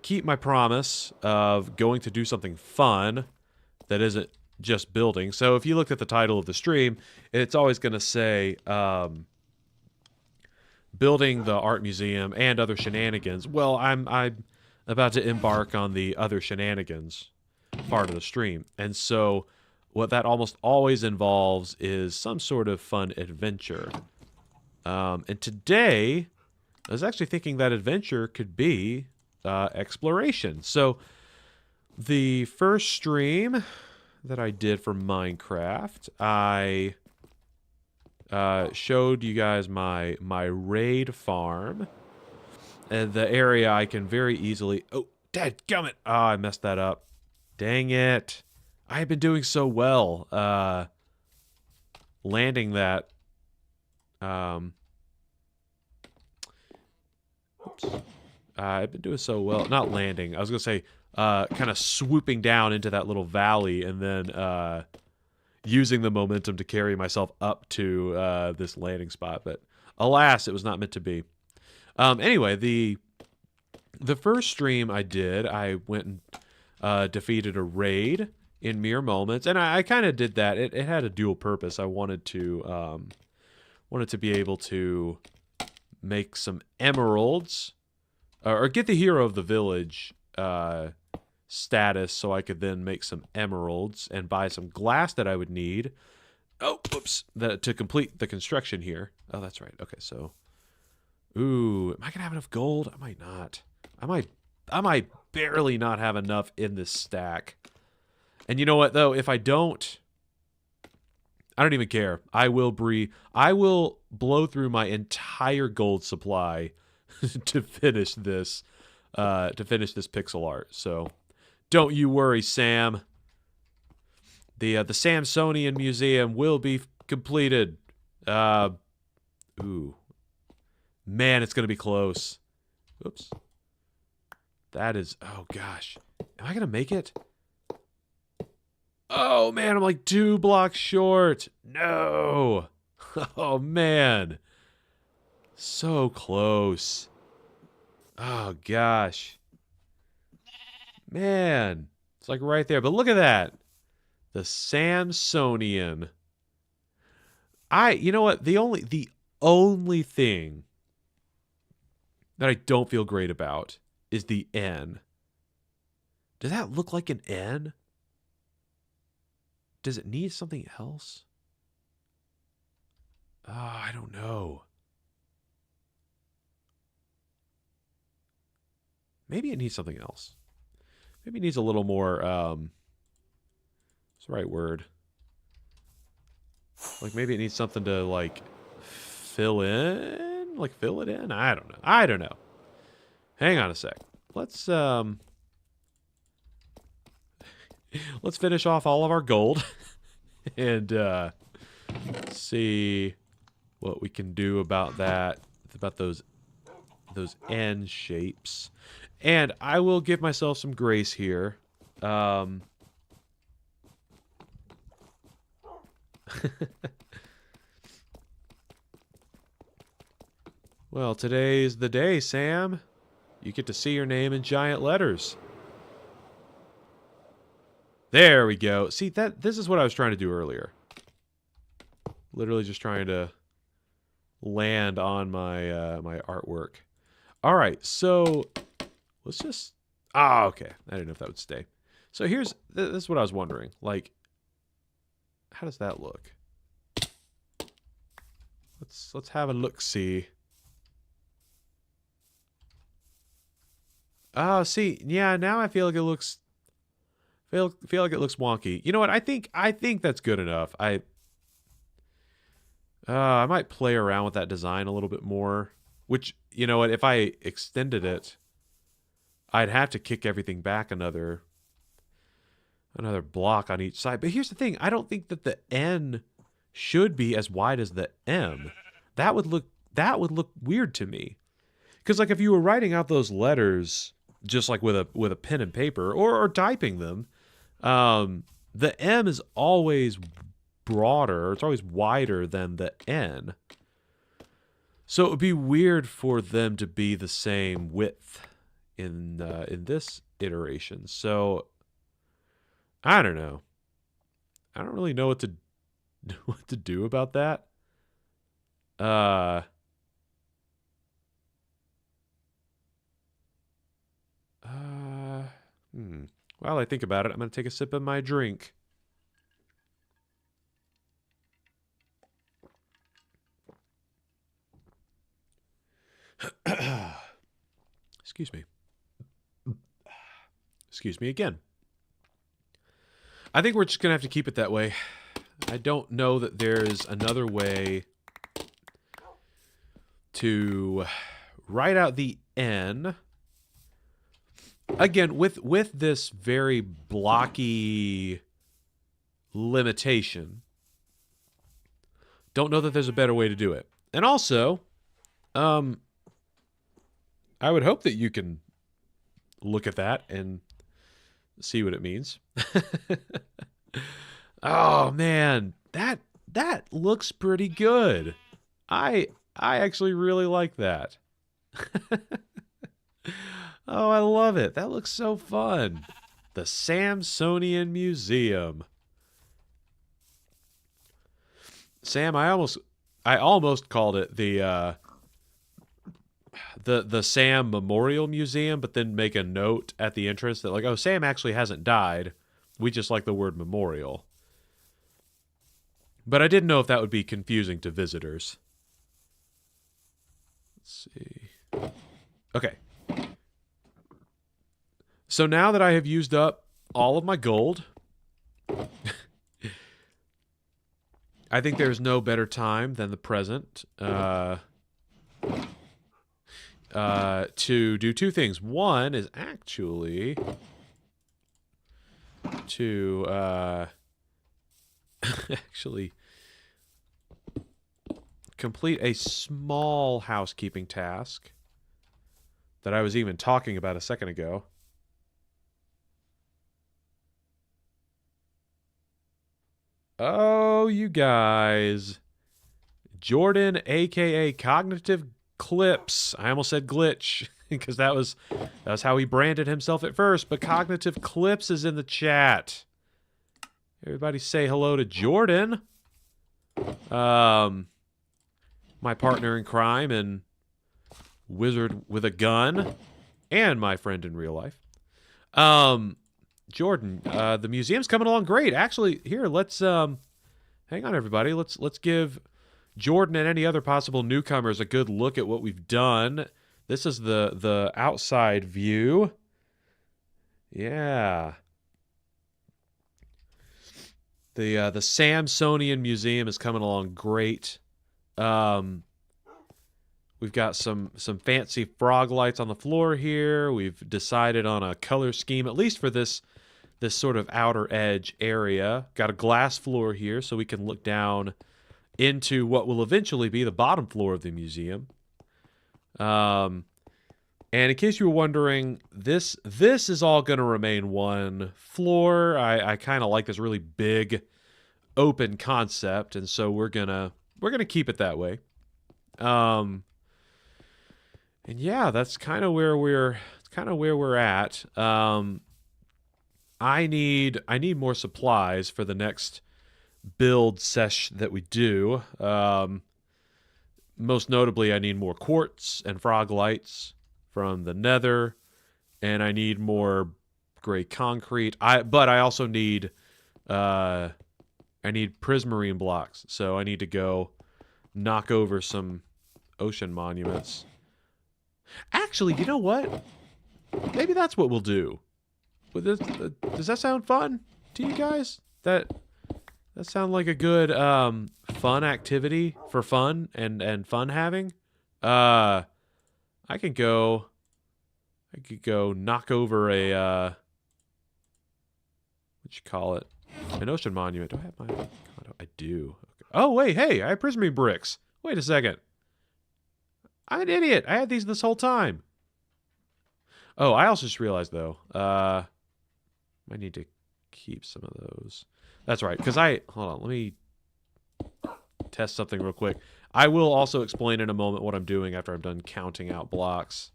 keep my promise of going to do something fun that isn't just building. So if you looked at the title of the stream, it's always going to say building the art museum and other shenanigans. Well, I'm about to embark on the other shenanigans part of the stream. And so what that almost always involves is some sort of fun adventure. And today, I was actually thinking that adventure could be exploration. So the first stream that I did for Minecraft, I showed you guys my raid farm. And the area I can very easily... Oh, dadgummit! Oh, I messed that up. Dang it. I've been doing so well landing that. Oops. I've been doing so well. Not landing. I was going to say kind of swooping down into that little valley and then using the momentum to carry myself up to this landing spot. But alas, it was not meant to be. Anyway, the first stream I did, I went and defeated a raid in mere moments, and I kind of did that. It had a dual purpose. I wanted to be able to make some emeralds, or get the hero of the village status, so I could then make some emeralds and buy some glass that I would need. Oh, whoops! To complete the construction here. Oh, that's right. Okay, so, ooh, am I gonna have enough gold? I might not. I might barely not have enough in this stack. And you know what, though? If I don't even care. I will blow through my entire gold supply to finish this pixel art. So don't you worry, Sam. The Samsonian Museum will be completed. Ooh. Man, it's gonna be close. Oops. That is, oh gosh. Am I gonna make it? Oh man, I'm like 2 blocks short. No. Oh man. So close. Oh gosh. Man. It's like right there. But look at that. The Samsonian. You know what? The only thing that I don't feel great about is the N. Does that look like an N? Does it need something else? Oh, I don't know. Maybe it needs something else. Maybe it needs a little more, what's the right word? Like maybe it needs something to like fill in? Like fill it in? I don't know. I don't know. Hang on a sec. Let's finish off all of our gold and see what we can do about that, about those N shapes. And I will give myself some grace here. Well, today's the day, Sam. You get to see your name in giant letters. There we go. See, this is what I was trying to do earlier. Literally just trying to land on my my artwork. All right, so let's just... Ah, okay. I didn't know if that would stay. So this is what I was wondering. Like, how does that look? Let's have a look-see. Oh, see, yeah, now I feel like it looks... feel like it looks wonky. You know what? I think that's good enough. I might play around with that design a little bit more. Which, you know what? If I extended it, I'd have to kick everything back another block on each side. But here's the thing: I don't think that the N should be as wide as the M. That would look weird to me. Because like if you were writing out those letters just like with a pen and paper or typing them, the M is always broader. It's always wider than the N. So it would be weird for them to be the same width in this iteration. So I don't know. I don't really know what to do about that. While I think about it, I'm going to take a sip of my drink. Excuse me. Excuse me again. I think we're just going to have to keep it that way. I don't know that there's another way to write out the N. Again, with this very blocky limitation, don't know that there's a better way to do it. And also, I would hope that you can look at that and see what it means. Oh man, that looks pretty good. I actually really like that. Oh, I love it. That looks so fun. The Samsonian Museum. Sam, I almost called it the Sam Memorial Museum, but then make a note at the entrance that like, oh, Sam actually hasn't died. We just like the word memorial. But I didn't know if that would be confusing to visitors. Let's see. Okay. So now that I have used up all of my gold, I think there's no better time than the present to do two things. One is actually to actually complete a small housekeeping task that I was even talking about a second ago. Oh, you guys. Jordan, a.k.a. Cognitive Clips. I almost said glitch, because that was how he branded himself at first, but Cognitive Clips is in the chat. Everybody say hello to Jordan. My partner in crime and wizard with a gun, and my friend in real life. Jordan, the museum's coming along great. Actually, here, let's hang on, everybody. Let's give Jordan and any other possible newcomers a good look at what we've done. This is the outside view. Yeah. The Samsonian Museum is coming along great. We've got some fancy frog lights on the floor here. We've decided on a color scheme, at least for this sort of outer edge area. Got a glass floor here so we can look down into what will eventually be the bottom floor of the museum. And in case you were wondering, this is all going to remain one floor. I kind of like this really big open concept, and so we're gonna keep it that way. And yeah, that's kind of where we're at. I need more supplies for the next build sesh that we do. Most notably, I need more quartz and frog lights from the nether, and I need more gray concrete. But I also need prismarine blocks, so I need to go knock over some ocean monuments. Actually, you know what? Maybe that's what we'll do. Does that sound fun to you guys? That sound like a good fun activity for fun and fun having? I could go knock over a what you call it? An ocean monument. Do I have my? I do. Okay. Oh wait, hey, I have prismarine bricks. Wait a second. I'm an idiot. I had these this whole time. Oh, I also just realized, though, I need to keep some of those. That's right, because hold on, let me test something real quick. I will also explain in a moment what I'm doing after I'm done counting out blocks.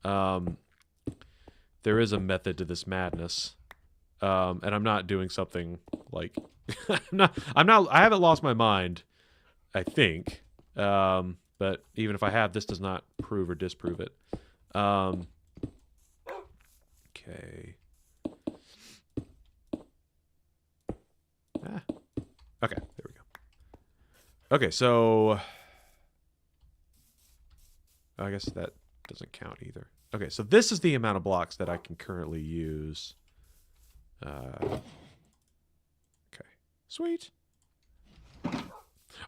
There is a method to this madness. And I'm not doing something like I haven't lost my mind, I think. But even if I have, this does not prove or disprove it. Okay. Okay, there we go. Okay, so I guess that doesn't count either. Okay, so this is the amount of blocks that I can currently use. Okay, sweet.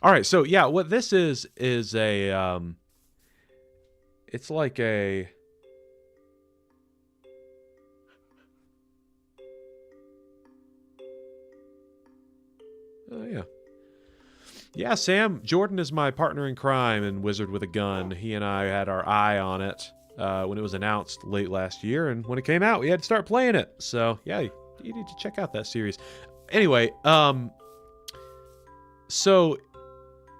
All right, so yeah, what this is a it's like a yeah, Sam Jordan is my partner in crime and Wizard with a Gun. He and I had our eye on it when it was announced late last year, and when it came out, we had to start playing it. So yeah, you need to check out that series. Anyway, so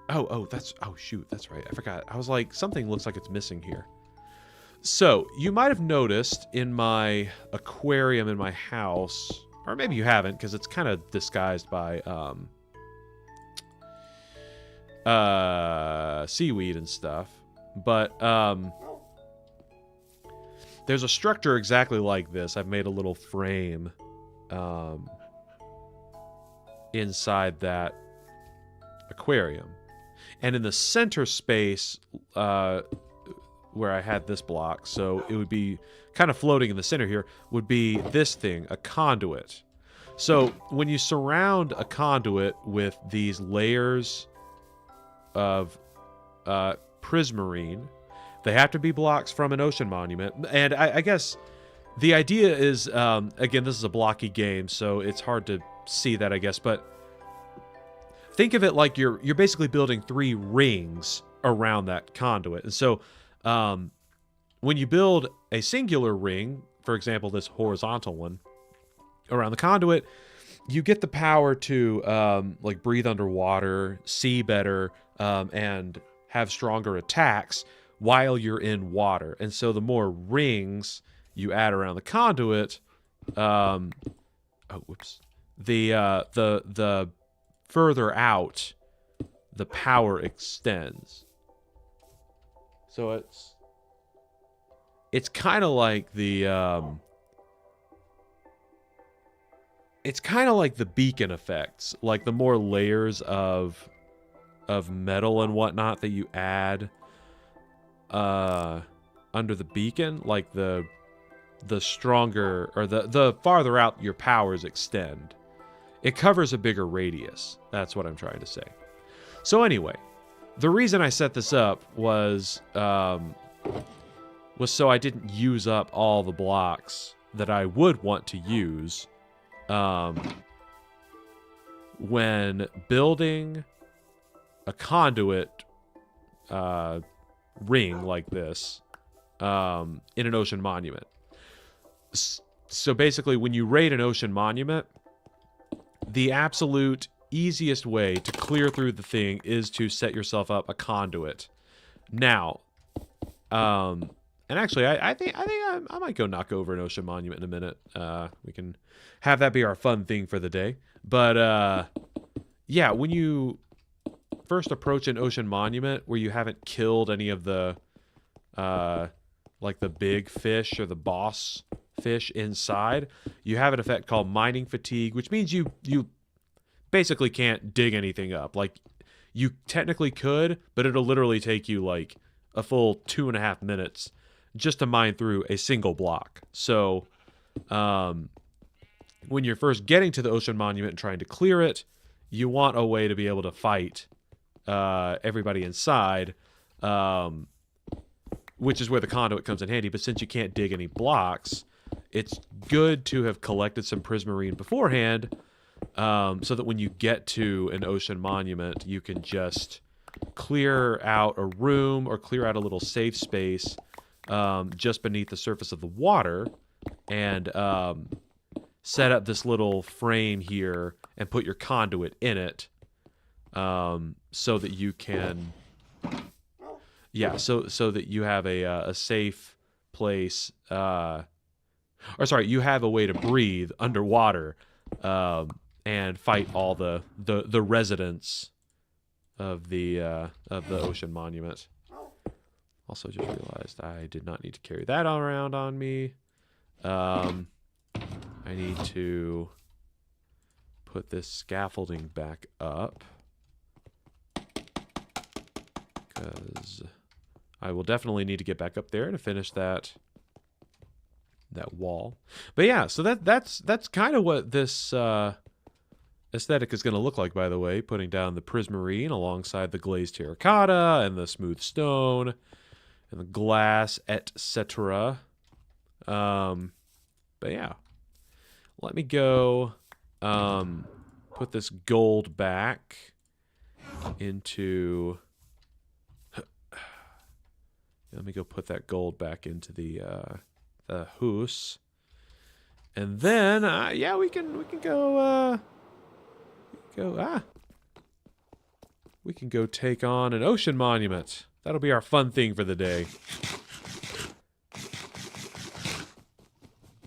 oh shoot, that's right. I forgot. I was like, something looks like it's missing here. So you might have noticed in my aquarium in my house, or maybe you haven't, because it's kind of disguised by seaweed and stuff, but there's a structure exactly like this. I've made a little frame inside that aquarium, and in the center space where I had this block, so it would be kind of floating in the center here, would be this thing, a conduit. So when you surround a conduit with these layers of prismarine, they have to be blocks from an ocean monument. And I guess the idea is, again, this is a blocky game, so it's hard to see that, I guess, but think of it like you're basically building 3 rings around that conduit. And so when you build a singular ring, for example, this horizontal one, around the conduit, you get the power to like breathe underwater, see better, and have stronger attacks while you're in water. And so the more rings you add around the conduit, the further out the power extends. So it's kind of like the beacon effects. Like the more layers of metal and whatnot that you add under the beacon, like the stronger, or the farther out your powers extend. It covers a bigger radius. That's what I'm trying to say. So anyway, the reason I set this up was so I didn't use up all the blocks that I would want to use when building a conduit ring like this in an ocean monument. So basically, when you raid an ocean monument, the absolute easiest way to clear through the thing is to set yourself up a conduit. Now, and actually, I think I might go knock over an ocean monument in a minute. We can have that be our fun thing for the day. But yeah, when you first approach an ocean monument where you haven't killed any of the like the big fish or the boss fish inside, you have an effect called mining fatigue, which means you basically can't dig anything up. Like, you technically could, but it'll literally take you like a full 2.5 minutes just to mine through a single block. So when you're first getting to the ocean monument and trying to clear it, you want a way to be able to fight everybody inside, which is where the conduit comes in handy. But since you can't dig any blocks, it's good to have collected some prismarine beforehand, so that when you get to an ocean monument, you can just clear out a room or clear out a little safe space just beneath the surface of the water and set up this little frame here and put your conduit in it so that you can... Yeah, so that you have a safe place... or sorry, you have a way to breathe underwater and fight all the residents of the ocean monument. Also, just realized I did not need to carry that around on me. I need to put this scaffolding back up because I will definitely need to get back up there to finish that wall. But yeah, so that's kind of what this aesthetic is going to look like, by the way, putting down the prismarine alongside the glazed terracotta and the smooth stone and the glass, etc. But yeah, let me go put this gold back into... Let me go put that gold back into the hoose, and then yeah, we can go we can go take on an ocean monument. That'll be our fun thing for the day.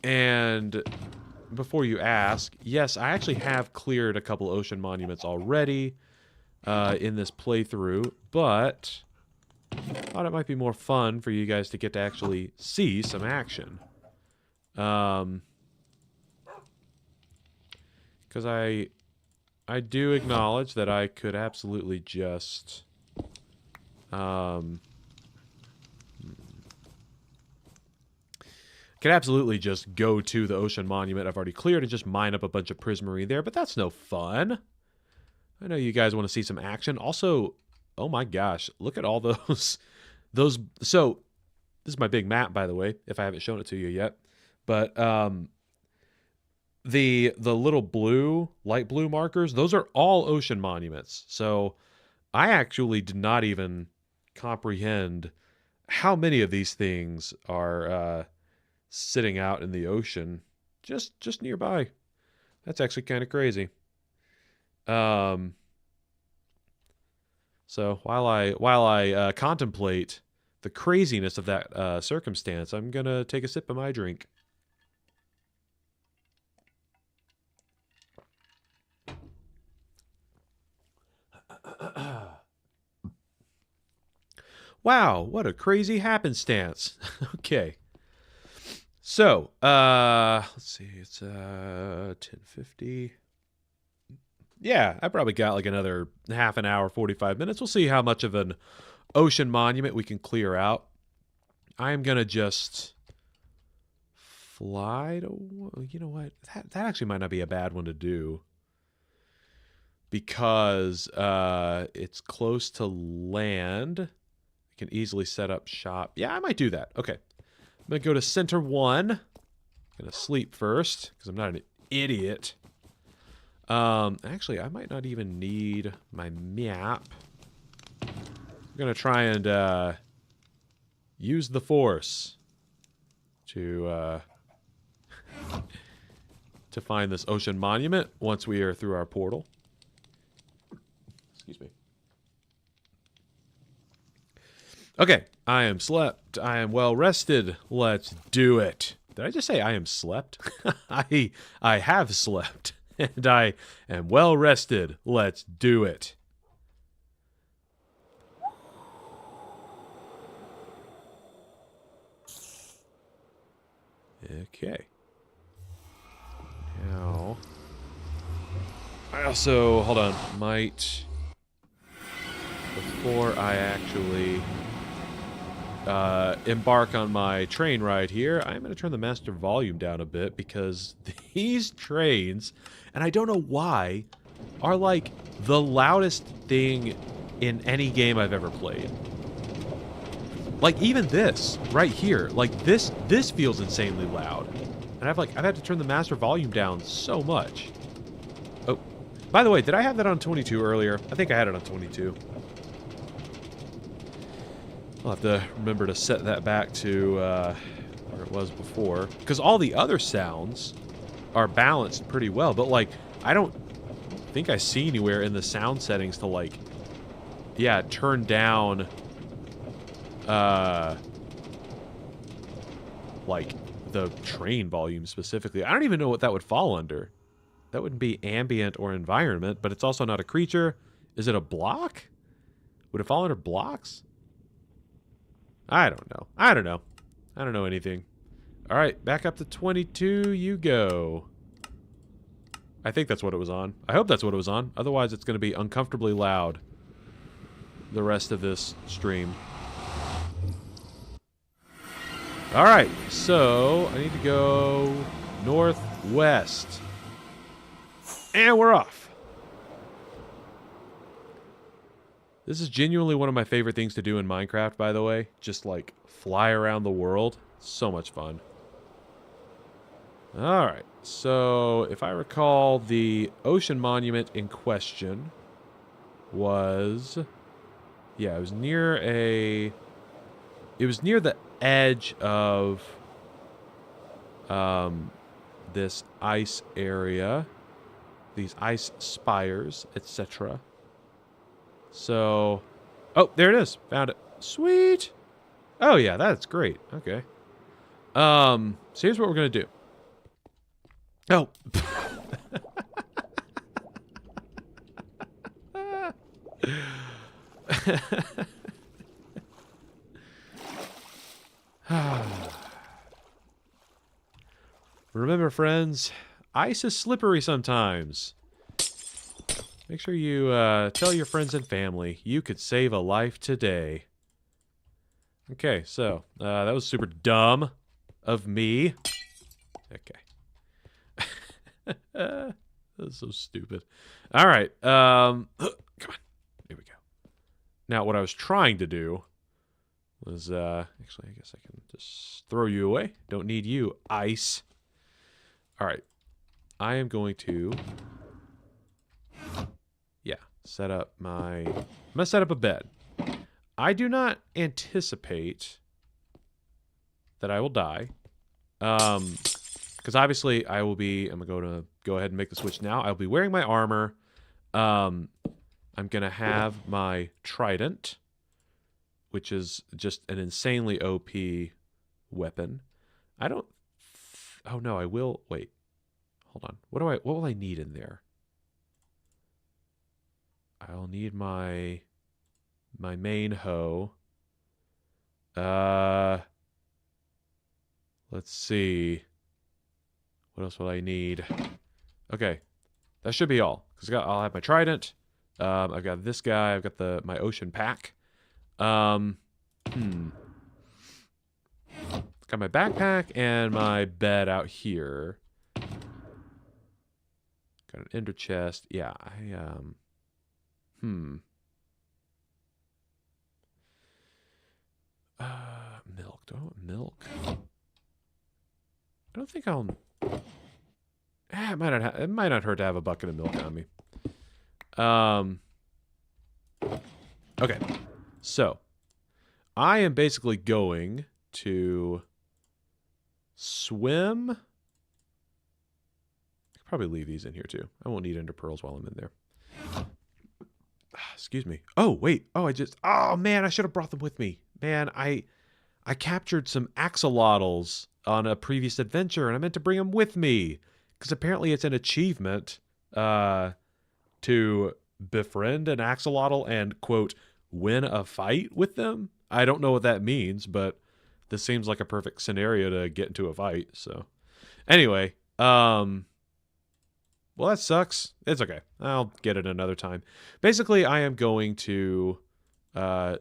And before you ask, yes, I actually have cleared a couple ocean monuments already in this playthrough, but I thought it might be more fun for you guys to get to actually see some action. Because I do acknowledge that I could absolutely just... could absolutely just go to the ocean monument I've already cleared and just mine up a bunch of prismarine there, but that's no fun. I know you guys want to see some action. Also, oh my gosh, look at all those... So, this is my big map, by the way, if I haven't shown it to you yet. But the little blue, light blue markers, those are all ocean monuments. So, I actually did not even comprehend how many of these things are sitting out in the ocean just nearby. That's actually kind of crazy. So while I contemplate the craziness of that circumstance, I'm gonna take a sip of my drink. Wow, what a crazy happenstance. Okay. So, let's see, it's 10:50. Yeah, I probably got like another half an hour, 45 minutes. We'll see how much of an ocean monument we can clear out. I'm going to just fly to... You know what? That actually might not be a bad one to do. Because it's close to land. I can easily set up shop. Yeah, I might do that. Okay. I'm going to go to center 1. I'm going to sleep first, because I'm not an idiot. Actually, I might not even need my map. I'm going to try and use the force to find this ocean monument once we are through our portal. Excuse me. Okay, I am slept. I am well rested. Let's do it. Did I just say I am slept? I have slept. And I am well rested. Let's do it. Okay. Now, I also, hold on, might, before I actually embark on my train ride here, I'm going to turn the master volume down a bit because these trains, and I don't know why, are like the loudest thing in any game I've ever played. Like even this right here, like this feels insanely loud, and I've had to turn the master volume down so much. Oh, by the way, did I have that on 22 earlier? I think I had it on 22. I'll have to remember to set that back to where it was before. Because all the other sounds are balanced pretty well. But, like, I don't think I see anywhere in the sound settings to, like, yeah, turn down, like, the train volume specifically. I don't even know what that would fall under. That wouldn't be ambient or environment, but it's also not a creature. Is it a block? Would it fall under blocks? I don't know. I don't know. I don't know anything. All right, back up to 22 you go. I think that's what it was on. I hope that's what it was on. Otherwise, it's going to be uncomfortably loud the rest of this stream. All right, so I need to go northwest. And we're off. This is genuinely one of my favorite things to do in Minecraft, by the way. Just, like, fly around the world. So much fun. Alright, so if I recall, the ocean monument in question was... yeah, it was near a... it was near the edge of this ice area. These ice spires, etc. So, oh, there it is. Found it. Sweet. Oh yeah, that's great. Okay. So here's what we're gonna do. Oh. Remember, friends, ice is slippery sometimes. Make sure you tell your friends and family. You could save a life today. Okay, so that was super dumb of me. Okay. That was so stupid. All right. Come on. Here we go. Now, what I was trying to do was... actually, I guess I can just throw you away. Don't need you, ice. All right. I am going to... yeah, set up my... I'm going to set up a bed. I do not anticipate that I will die. Because obviously I will be... I'm going to go ahead and make the switch now. I'll be wearing my armor. I'm going to have my trident, which is just an insanely OP weapon. I don't... oh, no, I will... wait. Hold on. What will I need in there? I'll need my main hoe. Let's see. What else will I need? Okay. That should be all. Because I'll have my trident. I've got this guy. I've got my ocean pack. Got my backpack and my bed out here. Got an ender chest. Yeah, milk. Do I want milk? I don't think I'll... it might not hurt to have a bucket of milk on me. Okay. So, I am basically going to swim. I could probably leave these in here too. I won't need ender pearls while I'm in there. Excuse me. Oh, wait. Oh, oh man, I should have brought them with me. Man, I captured some axolotls on a previous adventure and I meant to bring them with me. Because apparently it's an achievement to befriend an axolotl and, quote, win a fight with them. I don't know what that means, but this seems like a perfect scenario to get into a fight. So, anyway, well, that sucks. It's okay. I'll get it another time. Basically, I am going to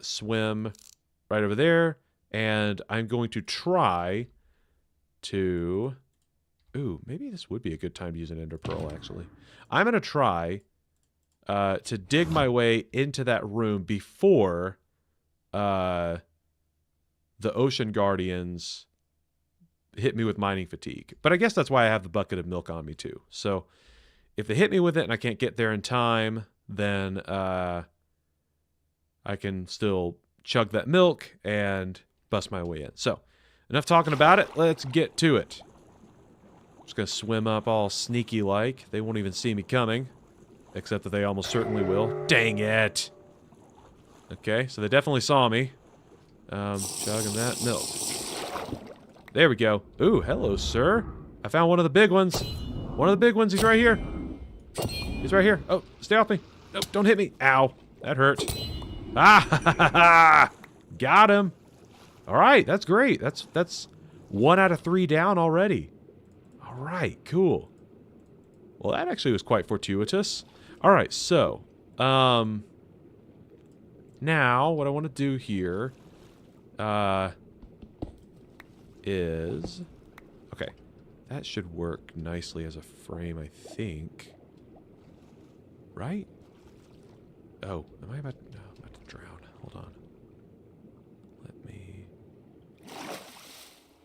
swim right over there, and I'm going to try to... ooh, maybe this would be a good time to use an ender pearl, actually. I'm going to try to dig my way into that room before the ocean guardians hit me with mining fatigue. But I guess that's why I have the bucket of milk on me, too. So if they hit me with it and I can't get there in time, then I can still chug that milk and bust my way in. So, enough talking about it. Let's get to it. I'm just gonna swim up all sneaky like. They won't even see me coming. Except that they almost certainly will. Dang it! Okay, so they definitely saw me. Chugging that milk. There we go. Ooh, hello, sir. I found one of the big ones. One of the big ones. He's right here. He's right here. Oh, stay off me. Nope, don't hit me. Ow. That hurt. Ah, ha, ha, ha. Got him. All right, that's great. That's 1 out of 3 down already. All right, cool. Well, that actually was quite fortuitous. All right, so, now what I want to do here, is, okay, that should work nicely as a frame, I think. Right? Oh, am I about to, no, I'm about to drown. Hold on. Let me...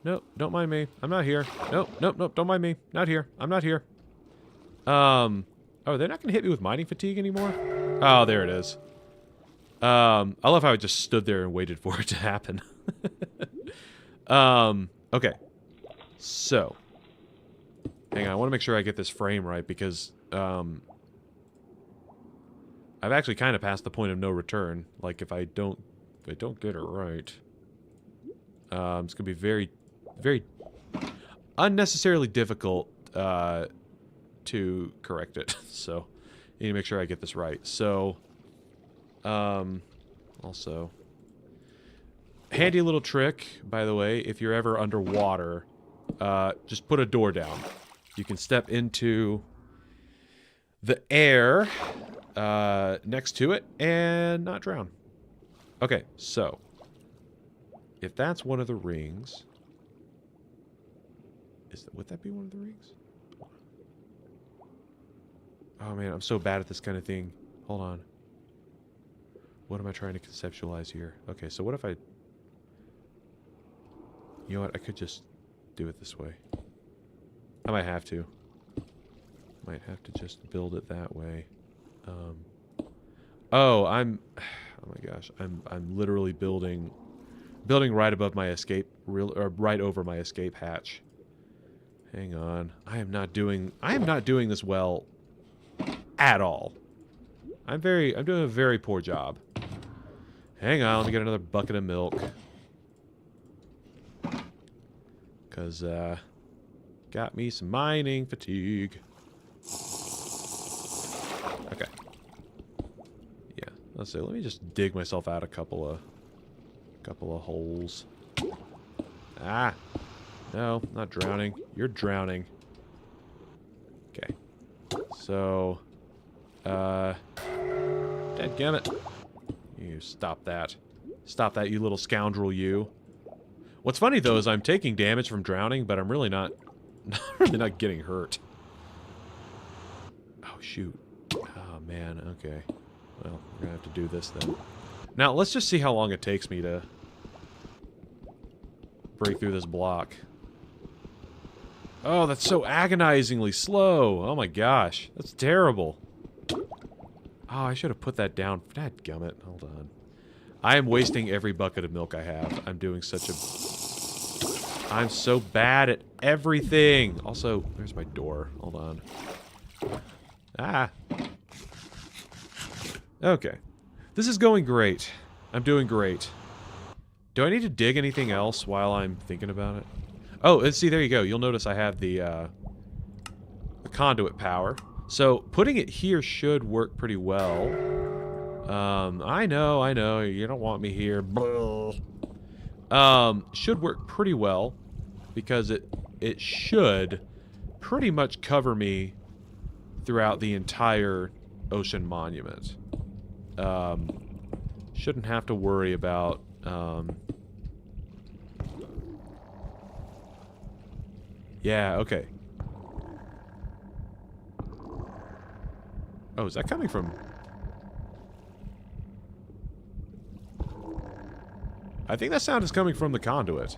Nope, don't mind me. I'm not here. Nope, nope, nope, don't mind me. Not here. I'm not here. Oh, they're not gonna hit me with mining fatigue anymore? Oh, there it is. I love how I just stood there and waited for it to happen. Okay. So. Hang on, I want to make sure I get this frame right because, I've actually kind of passed the point of no return. Like, if I don't get it right, it's gonna be very, very unnecessarily difficult, to correct it. So, I need to make sure I get this right. So, also, handy little trick, by the way, if you're ever underwater, just put a door down. You can step into the air next to it and not drown. Okay, so if that's one of the rings, would that be one of the rings? Oh man, I'm so bad at this kind of thing. Hold on. What am I trying to conceptualize here? Okay, so what if I... You know what? I could just do it this way. I might have to. Might have to just build it that way. Oh, I'm... Oh my gosh. I'm literally building right above my escape... or right over my escape hatch. Hang on. I am not doing this well at all. I'm doing a very poor job. Hang on, let me get another bucket of milk. Cause got me some mining fatigue. Okay. Yeah, let's see, let me just dig myself out a couple of holes. Ah. No, not drowning. You're drowning. Okay. So dadgummit. You stop that. Stop that, you little scoundrel, you. What's funny, though, is I'm taking damage from drowning, but I'm really not getting hurt. Oh, shoot. Oh, man, okay. Well, we're gonna have to do this, then. Now, let's just see how long it takes me to break through this block. Oh, that's so agonizingly slow. Oh, my gosh. That's terrible. Oh, I should have put that down. Dadgummit. Hold on. I am wasting every bucket of milk I have. I'm doing such a... I'm so bad at everything. Also, there's my door. Hold on. Ah. Okay. This is going great. I'm doing great. Do I need to dig anything else while I'm thinking about it? Oh, and see, there you go. You'll notice I have the conduit power. So, putting it here should work pretty well. I know, you don't want me here. Should work pretty well, because it should pretty much cover me throughout the entire ocean monument. Shouldn't have to worry about, yeah, okay. Oh, is that coming from... I think that sound is coming from the conduit.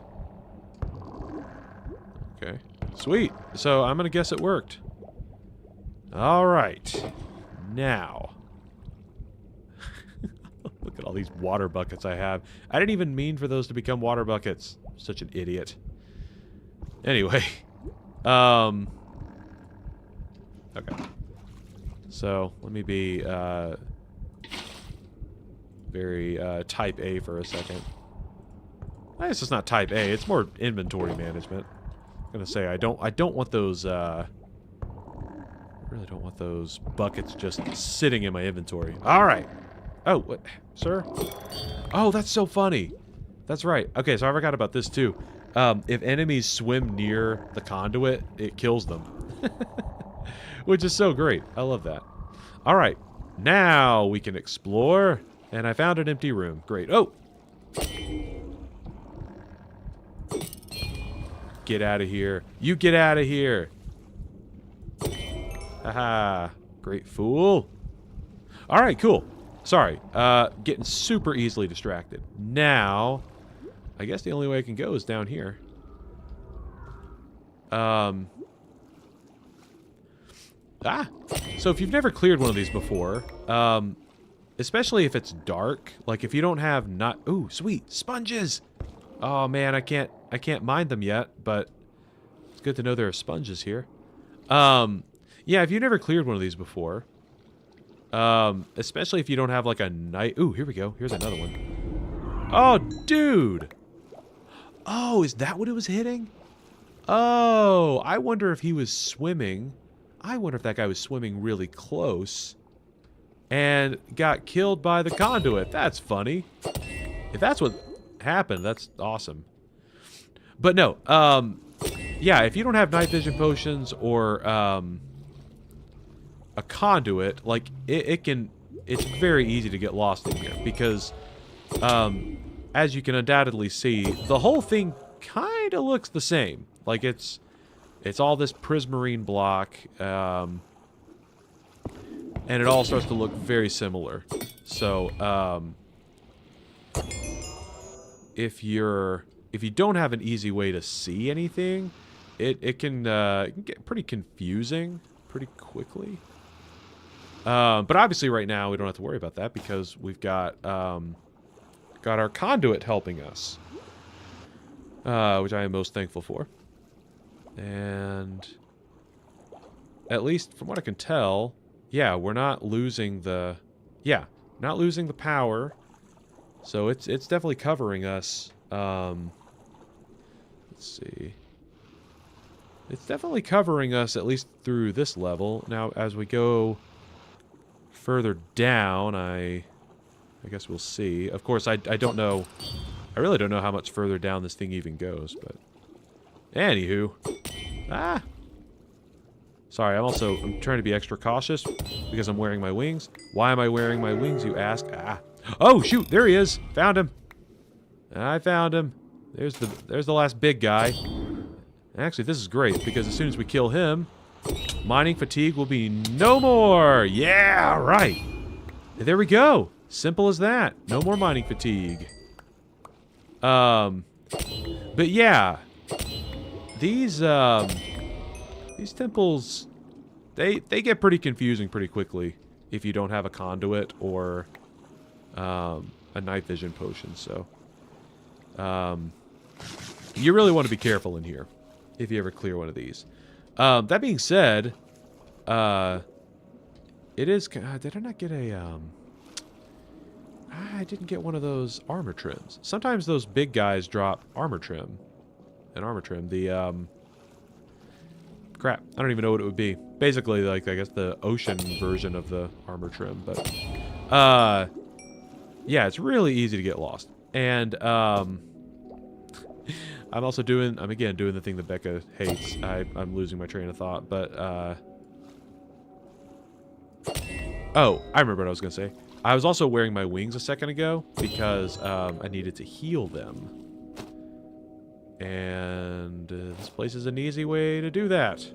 Okay. Sweet. So, I'm gonna guess it worked. Alright. Now. Look at all these water buckets I have. I didn't even mean for those to become water buckets. Such an idiot. Anyway. Okay. So, let me be, very, type A for a second. I guess it's not type A, it's more inventory management. I'm gonna say, I don't want those, I really don't want those buckets just sitting in my inventory. Alright. Oh, what? Sir? Oh, that's so funny. That's right. Okay, so I forgot about this too. If enemies swim near the conduit, it kills them. Which is so great. I love that. Alright. Now we can explore. And I found an empty room. Great. Oh! Get out of here. You get out of here. Haha. Great fool. Alright, cool. Sorry. Getting super easily distracted. Now, I guess the only way I can go is down here. So if you've never cleared one of these before, especially if it's dark, like if you don't have not... Ooh, sweet. Sponges! Oh, man, I can't mine them yet, but it's good to know there are sponges here. Yeah, if you've never cleared one of these before, especially if you don't have like a night... Ooh, here we go. Here's another one. Oh, dude! Oh, is that what it was hitting? Oh, I wonder if he was swimming. I wonder if that guy was swimming really close and got killed by the conduit. That's funny. If that's what happened, that's awesome. But no, yeah, if you don't have night vision potions or a conduit, like it's very easy to get lost in here because as you can undoubtedly see, the whole thing kind of looks the same. Like it's all this prismarine block, and it all starts to look very similar. So, if you don't have an easy way to see anything, it can get pretty confusing pretty quickly. But obviously right now we don't have to worry about that because we've got our conduit helping us, which I am most thankful for. And at least from what I can tell, yeah, we're not losing the power. So it's definitely covering us. Let's see. It's definitely covering us at least through this level. Now as we go further down, I guess we'll see. Of course, I don't know. I really don't know how much further down this thing even goes, but anywho. Sorry, I'm trying to be extra cautious because I'm wearing my wings. Why am I wearing my wings, you ask? Oh, shoot, there he is. Found him. I found him. There's the last big guy. Actually, this is great because as soon as we kill him, mining fatigue will be no more. Yeah, right. There we go. Simple as that. No more mining fatigue. But yeah, these temples, they get pretty confusing pretty quickly if you don't have a conduit or a night vision potion. So you really want to be careful in here if you ever clear one of these. That being said, it is... did I not get a... I didn't get one of those armor trims. Sometimes those big guys drop armor trim. An armor trim. The, crap. I don't even know what it would be. Basically, like, I guess the ocean version of the armor trim. But, yeah, it's really easy to get lost. And, I'm again doing the thing that Becca hates. I'm losing my train of thought, but, oh, I remember what I was going to say. I was also wearing my wings a second ago because I needed to heal them. And this place is an easy way to do that.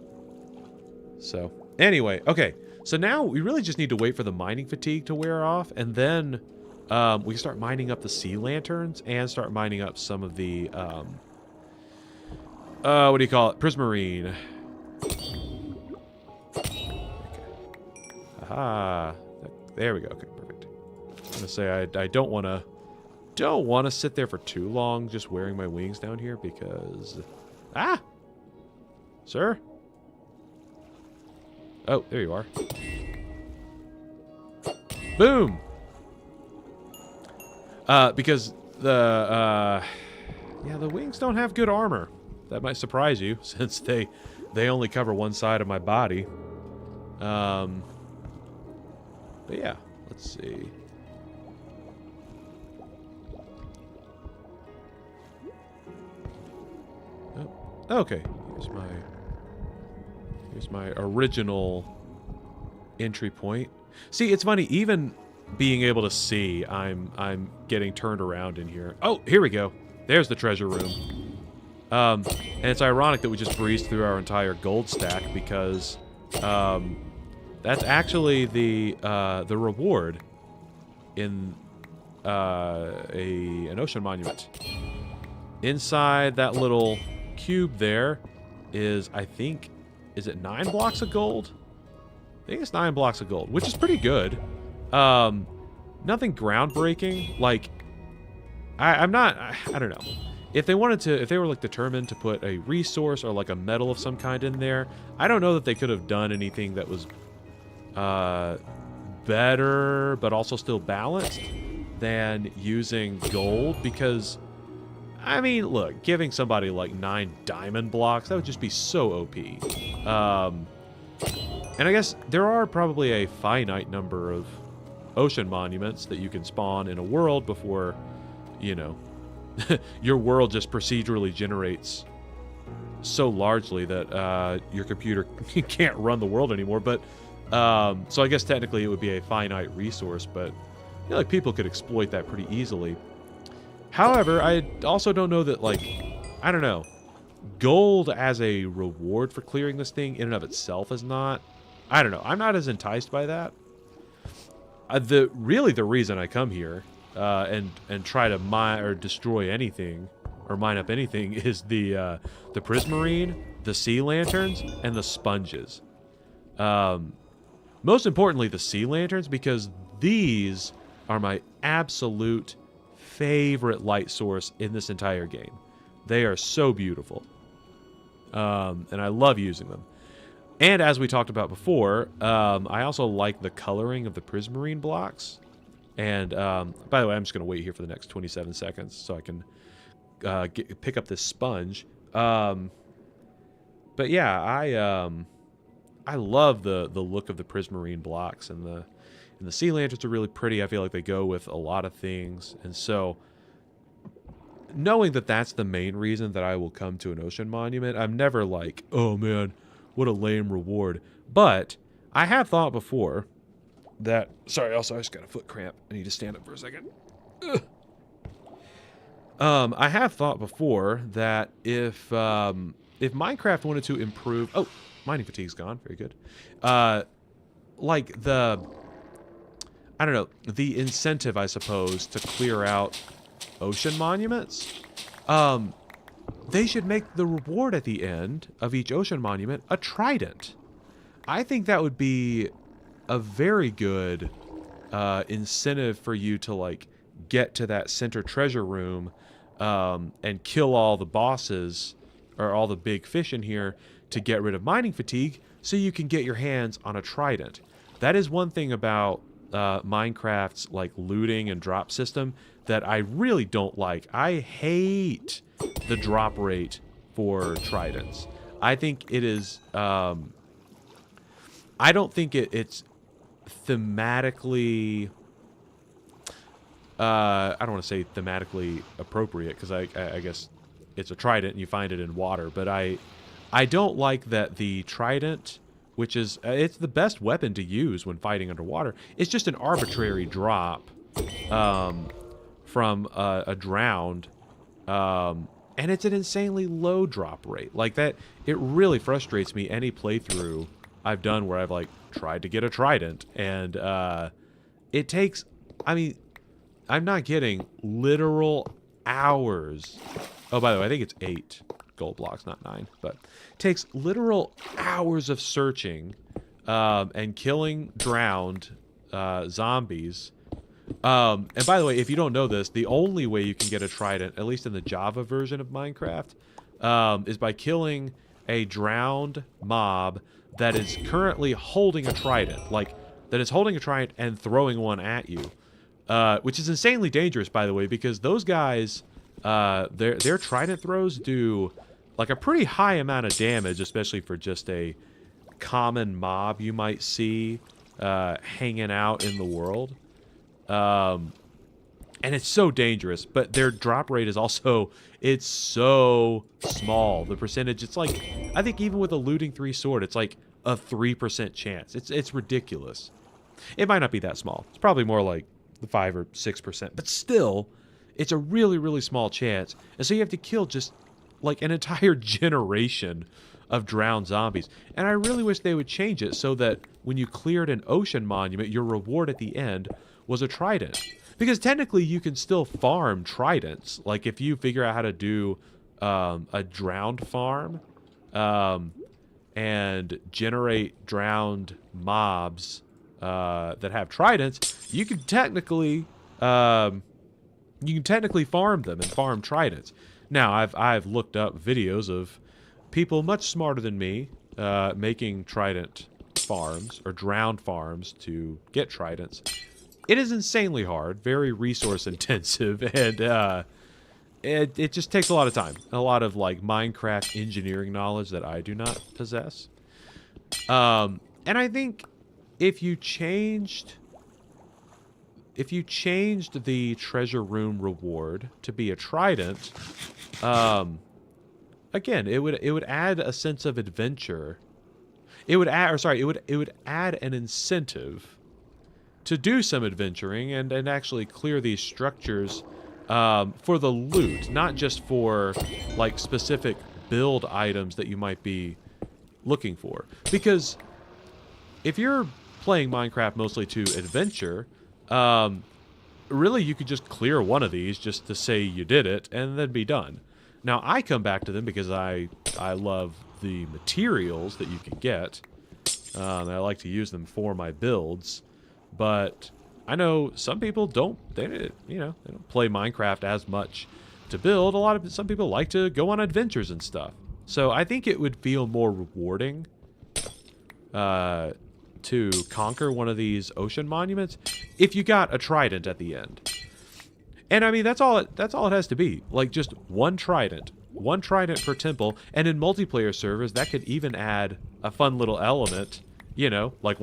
So, anyway, okay. So now we really just need to wait for the mining fatigue to wear off, and then we can start mining up the sea lanterns and start mining up some of the, what do you call it? Prismarine. Okay. Aha. There we go. Okay, perfect. gonna say I don't want to sit there for too long just wearing my wings down here because sir. Oh, there you are. Boom. Because the wings don't have good armor. That might surprise you since they only cover one side of my body. But yeah, let's see. Oh, okay. Here's my original entry point. See, it's funny, even being able to see, I'm getting turned around in here. Oh, here we go. There's the treasure room. And it's ironic that we just breezed through our entire gold stack because that's actually the reward in an ocean monument. Inside that little cube there is, I think, is it 9 blocks of gold? I think it's 9 blocks of gold, which is pretty good. Nothing groundbreaking. Like, I don't know. If they were like determined to put a resource or like a metal of some kind in there, I don't know that they could have done anything that was better but also still balanced than using gold, because I mean, look, giving somebody like 9 diamond blocks, that would just be so OP. And I guess there are probably a finite number of ocean monuments that you can spawn in a world before, you know, your world just procedurally generates so largely that your computer can't run the world anymore. But so I guess technically it would be a finite resource, but you know, like people could exploit that pretty easily. However, I also don't know that, like, I don't know, gold as a reward for clearing this thing in and of itself is not, I don't know, I'm not as enticed by that. Really the reason I come here and try to mine or destroy anything or mine up anything is the prismarine, the sea lanterns, and the sponges. Most importantly, the sea lanterns, because these are my absolute favorite light source in this entire game. They are so beautiful. And I love using them. And as we talked about before, I also like the coloring of the prismarine blocks. And by the way, I'm just going to wait here for the next 27 seconds so I can pick up this sponge. But yeah, I love the look of the prismarine blocks, and the sea lanterns are really pretty. I feel like they go with a lot of things. And so, knowing that that's the main reason that I will come to an ocean monument, I'm never like, oh man, what a lame reward. But I have thought before that... Sorry, also, I just got a foot cramp. I need to stand up for a second. I have thought before that if Minecraft wanted to improve... Oh, mining fatigue's gone. Very good. Like the... I don't know, the incentive, I suppose, to clear out ocean monuments, they should make the reward at the end of each ocean monument a trident. I think that would be a very good incentive for you to, like, get to that center treasure room and kill all the bosses or all the big fish in here to get rid of mining fatigue so you can get your hands on a trident. That is one thing about Minecraft's like looting and drop system that I really don't like. I hate the drop rate for tridents. I think it is I don't think it's thematically I don't want to say thematically appropriate, because I guess it's a trident and you find it in water, but I don't like that the trident, which is, it's the best weapon to use when fighting underwater. It's just an arbitrary drop from a drowned, and it's an insanely low drop rate. Like that, it really frustrates me any playthrough I've done where I've, like, tried to get a trident, and it takes, I mean, I'm not kidding, literal hours. Oh, by the way, I think it's 8 gold blocks, not 9, but it takes literal hours of searching and killing drowned zombies And by the way, if you don't know this, the only way you can get a trident, at least in the Java version of Minecraft, is by killing a drowned mob that is currently holding a trident. Like, that is holding a trident and throwing one at you. Which is insanely dangerous, by the way, because those guys, their trident throws do, like, a pretty high amount of damage, especially for just a common mob you might see hanging out in the world. And it's so dangerous, but their drop rate is also, it's so small. The percentage, it's like, I think even with a looting 3 sword, it's like a 3% chance. It's ridiculous. It might not be that small. It's probably more like the 5 or 6%, but still, it's a really, really small chance. And so you have to kill just like an entire generation of drowned zombies. And I really wish they would change it so that when you cleared an ocean monument, your reward at the end was a trident. Because technically you can still farm tridents. Like if you figure out how to do a drowned farm and generate drowned mobs that have tridents, you can technically farm them and farm tridents. Now I've looked up videos of people much smarter than me making trident farms or drowned farms to get tridents. It is insanely hard, very resource intensive, and it just takes a lot of time. A lot of like Minecraft engineering knowledge that I do not possess. And I think if you changed the treasure room reward to be a trident, again, it would add a sense of adventure. It would add an incentive to do some adventuring and actually clear these structures for the loot, not just for like specific build items that you might be looking for. Because if you're playing Minecraft mostly to adventure, really you could just clear one of these just to say you did it and then be done. Now I come back to them because I love the materials that you can get. And I like to use them for my builds. But I know some people don't play Minecraft as much to build. Some people like to go on adventures and stuff. So I think it would feel more rewarding to conquer one of these ocean monuments if you got a trident at the end. And I mean that's all it has to be. Like just one trident per temple, and in multiplayer servers that could even add a fun little element. You know, like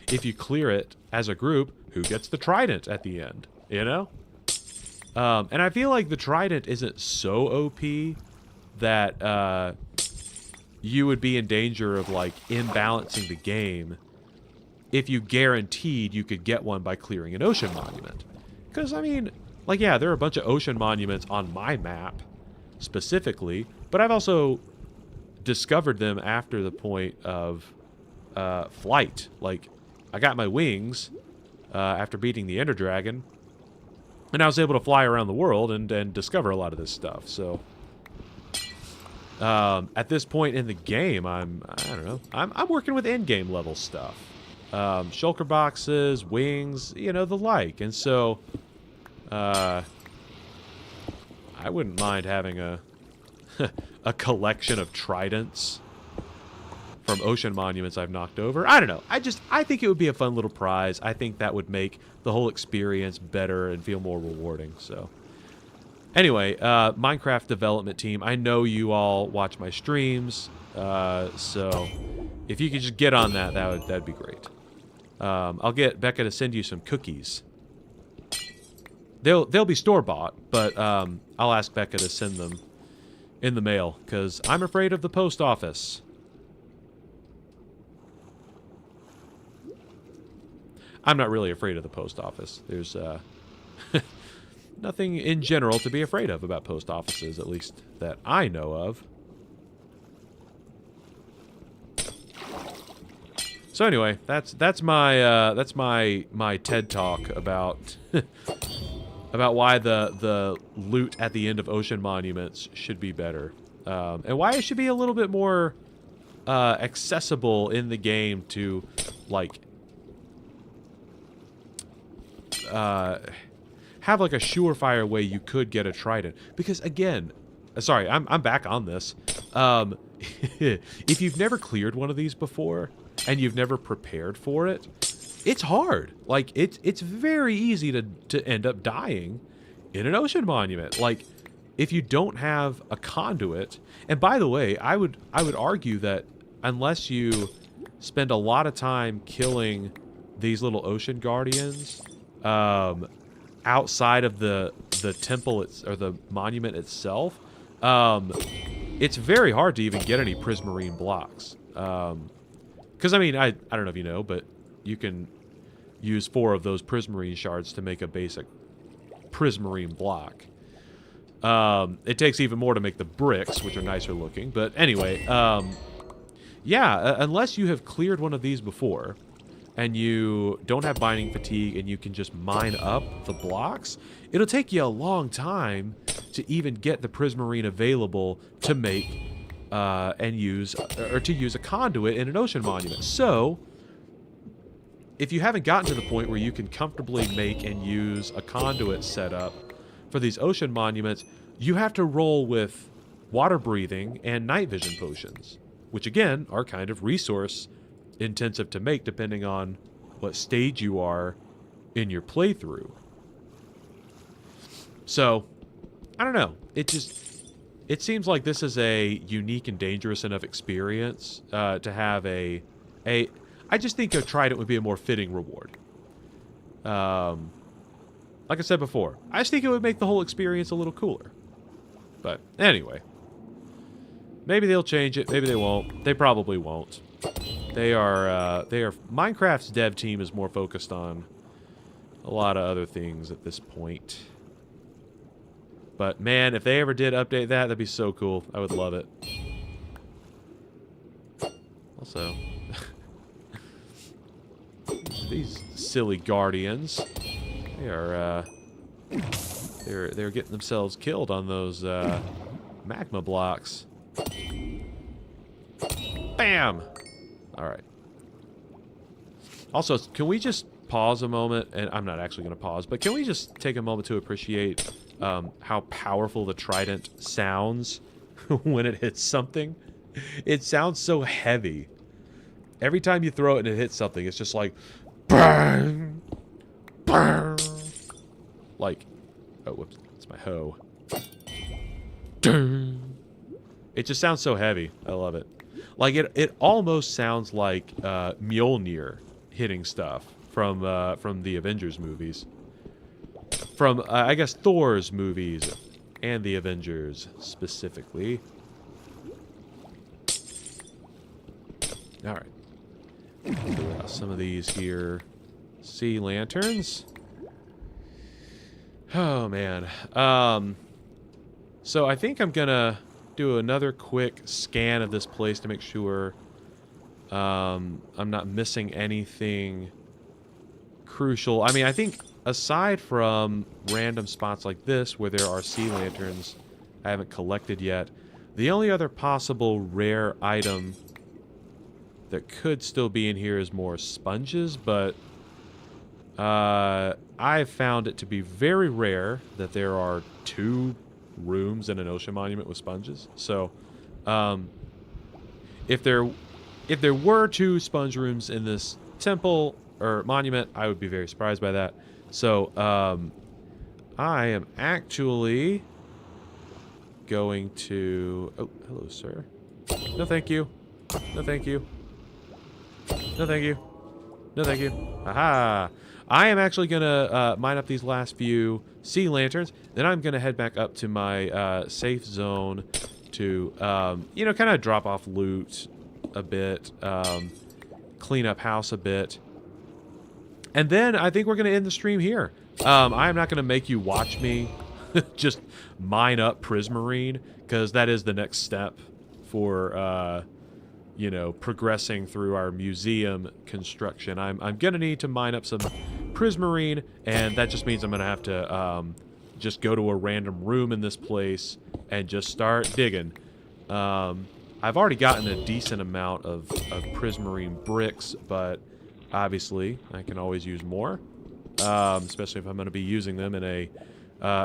if you clear it as a group, who gets the trident at the end, you know? And I feel like the trident isn't so OP that you would be in danger of, like, imbalancing the game if you guaranteed you could get one by clearing an ocean monument. Because, I mean, like, yeah, there are a bunch of ocean monuments on my map, specifically, but I've also discovered them after the point of flight. Like, I got my wings after beating the Ender Dragon, and I was able to fly around the world and discover a lot of this stuff. So at this point in the game, I'm working with end-game level stuff. Shulker boxes, wings, you know, the like. And so I wouldn't mind having a a collection of tridents from ocean monuments I've knocked over. I don't know. I think it would be a fun little prize. I think that would make the whole experience better and feel more rewarding. So anyway, Minecraft development team, I know you all watch my streams, so if you could just get on that'd be great. I'll get Becca to send you some cookies. They'll be store-bought, but I'll ask Becca to send them in the mail, because I'm afraid of the post office. I'm not really afraid of the post office. There's nothing in general to be afraid of about post offices, at least that I know of. So anyway, that's my TED talk about about why the loot at the end of ocean monuments should be better, and why it should be a little bit more accessible in the game to, like, have like a surefire way you could get a trident. Because again, sorry, I'm back on this. If you've never cleared one of these before and you've never prepared for it, it's hard. Like it's very easy to end up dying in an ocean monument. Like if you don't have a conduit. And by the way, I would argue that unless you spend a lot of time killing these little ocean guardians outside of the temple or the monument itself, it's very hard to even get any prismarine blocks. Because I mean, I don't know if you know, but you can use 4 of those prismarine shards to make a basic prismarine block. It takes even more to make the bricks, which are nicer looking. But anyway, yeah, unless you have cleared one of these before, and you don't have binding fatigue, and you can just mine up the blocks, it'll take you a long time to even get the prismarine available to make and use, or to use a conduit in an ocean monument. So, if you haven't gotten to the point where you can comfortably make and use a conduit setup for these ocean monuments, you have to roll with water breathing and night vision potions, which again are kind of resource intensive to make depending on what stage you are in your playthrough. So, I don't know. It seems like this is a unique and dangerous enough experience to have I just think a trident would be a more fitting reward. Like I said before, I just think it would make the whole experience a little cooler. But anyway, maybe they'll change it. Maybe they won't. They probably won't. They are Minecraft's dev team is more focused on a lot of other things at this point. But man, if they ever did update that, that'd be so cool. I would love it. Also, these silly guardians, they're getting themselves killed on those magma blocks. Bam! Alright. Also, can we just pause a moment? And I'm not actually going to pause, but can we just take a moment to appreciate how powerful the trident sounds when it hits something? It sounds so heavy. Every time you throw it and it hits something, it's just like... Bang! Bang! Like... Oh, whoops. It's my hoe. Dang! It just sounds so heavy. I love it. Like, it almost sounds like Mjolnir hitting stuff from the Avengers movies. From, I guess, Thor's movies and the Avengers specifically. Alright. Some of these here. Sea lanterns. Oh, man. So I think I'm gonna do another quick scan of this place to make sure I'm not missing anything crucial. I mean, I think aside from random spots like this where there are sea lanterns I haven't collected yet, the only other possible rare item that could still be in here is more sponges, but I've found it to be very rare that there are 2 rooms in an ocean monument with sponges. So, if there were 2 sponge rooms in this temple or monument, I would be very surprised by that. So, I am actually going to... Oh, hello, sir. No, thank you. No, thank you. No, thank you. No, thank you. Aha! I am actually going to mine up these last few sea lanterns. Then I'm going to head back up to my safe zone to, you know, kind of drop off loot a bit, clean up house a bit. And then I think we're going to end the stream here. I'm not going to make you watch me just mine up prismarine, because that is the next step for... you know, progressing through our museum construction. I'm going to need to mine up some prismarine, and that just means I'm going to have to just go to a random room in this place and just start digging. I've already gotten a decent amount of prismarine bricks, but obviously I can always use more. especially if I'm going to be using them in a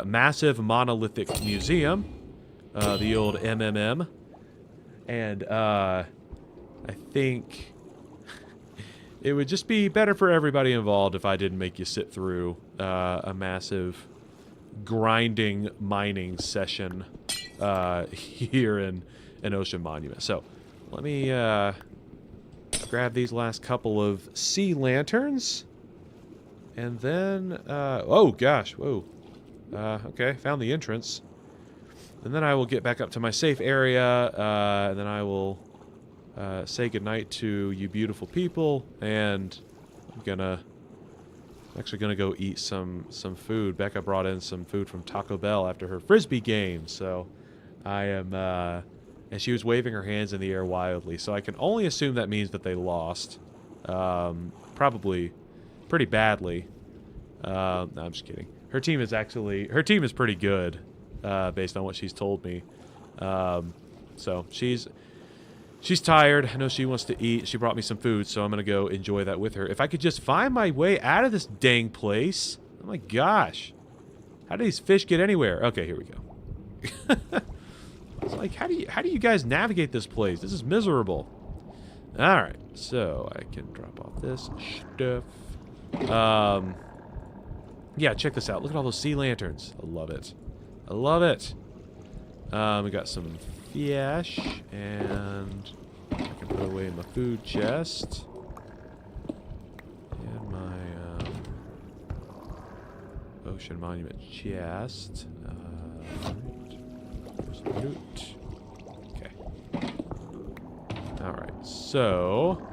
massive monolithic museum, the old MMM. And I think it would just be better for everybody involved if I didn't make you sit through a massive grinding mining session here in an Ocean Monument. So let me grab these last couple of sea lanterns. And then, oh gosh, whoa. Okay, found the entrance. And then I will get back up to my safe area, and then I will say goodnight to you beautiful people, and I'm actually gonna go eat some food. Becca brought in some food from Taco Bell after her Frisbee game, so I am, and she was waving her hands in the air wildly, so I can only assume that means that they lost, probably pretty badly. No, I'm just kidding. Her team is pretty good, based on what she's told me. So she's tired. I know she wants to eat. She brought me some food, so I'm gonna go enjoy that with her. If I could just find my way out of this dang place. Oh my gosh. How do these fish get anywhere? Okay, here we go. It's like, how do you guys navigate this place? This is miserable. Alright, so I can drop off this stuff. Yeah, check this out. Look at all those sea lanterns. I love it. I love it. We got some fish, and I can put away in my food chest. And my Ocean Monument chest. There's loot. Okay. Alright, so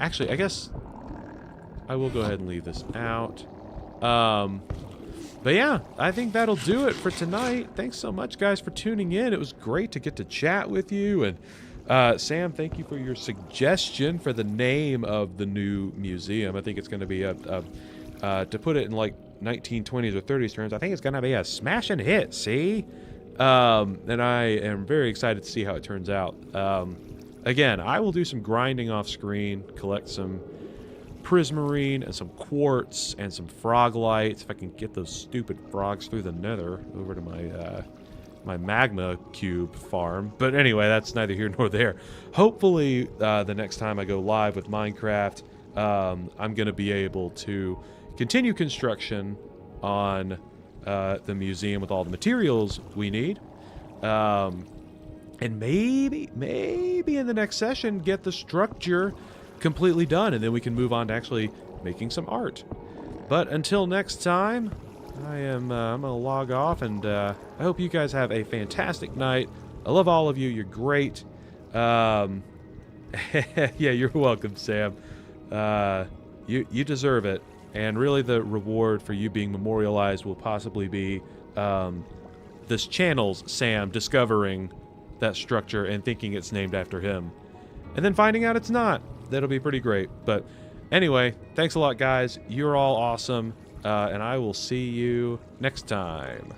actually, I guess I will go ahead and leave this out. But yeah, I think that'll do it for tonight. Thanks so much, guys, for tuning in. It was great to get to chat with you. And Sam, thank you for your suggestion for the name of the new museum. I think it's going to be to put it in like 1920s or 30s terms, I think it's going to be a smash and hit, see? And I am very excited to see how it turns out. Again, I will do some grinding off screen, collect some prismarine and some quartz and some frog lights. If I can get those stupid frogs through the nether over to my my magma cube farm. But anyway, that's neither here nor there. Hopefully, the next time I go live with Minecraft, I'm going to be able to continue construction on the museum with all the materials we need. And maybe in the next session, get the structure completely done, and then we can move on to actually making some art. But until next time, I'm gonna log off, and I hope you guys have a fantastic night. I love all of you. You're great. Yeah, you're welcome, Sam. You deserve it. And really, the reward for you being memorialized will possibly be this channel's Sam discovering that structure and thinking it's named after him, and then finding out it's not. That'll be pretty great. But anyway, thanks a lot, guys. You're all awesome, and I will see you next time.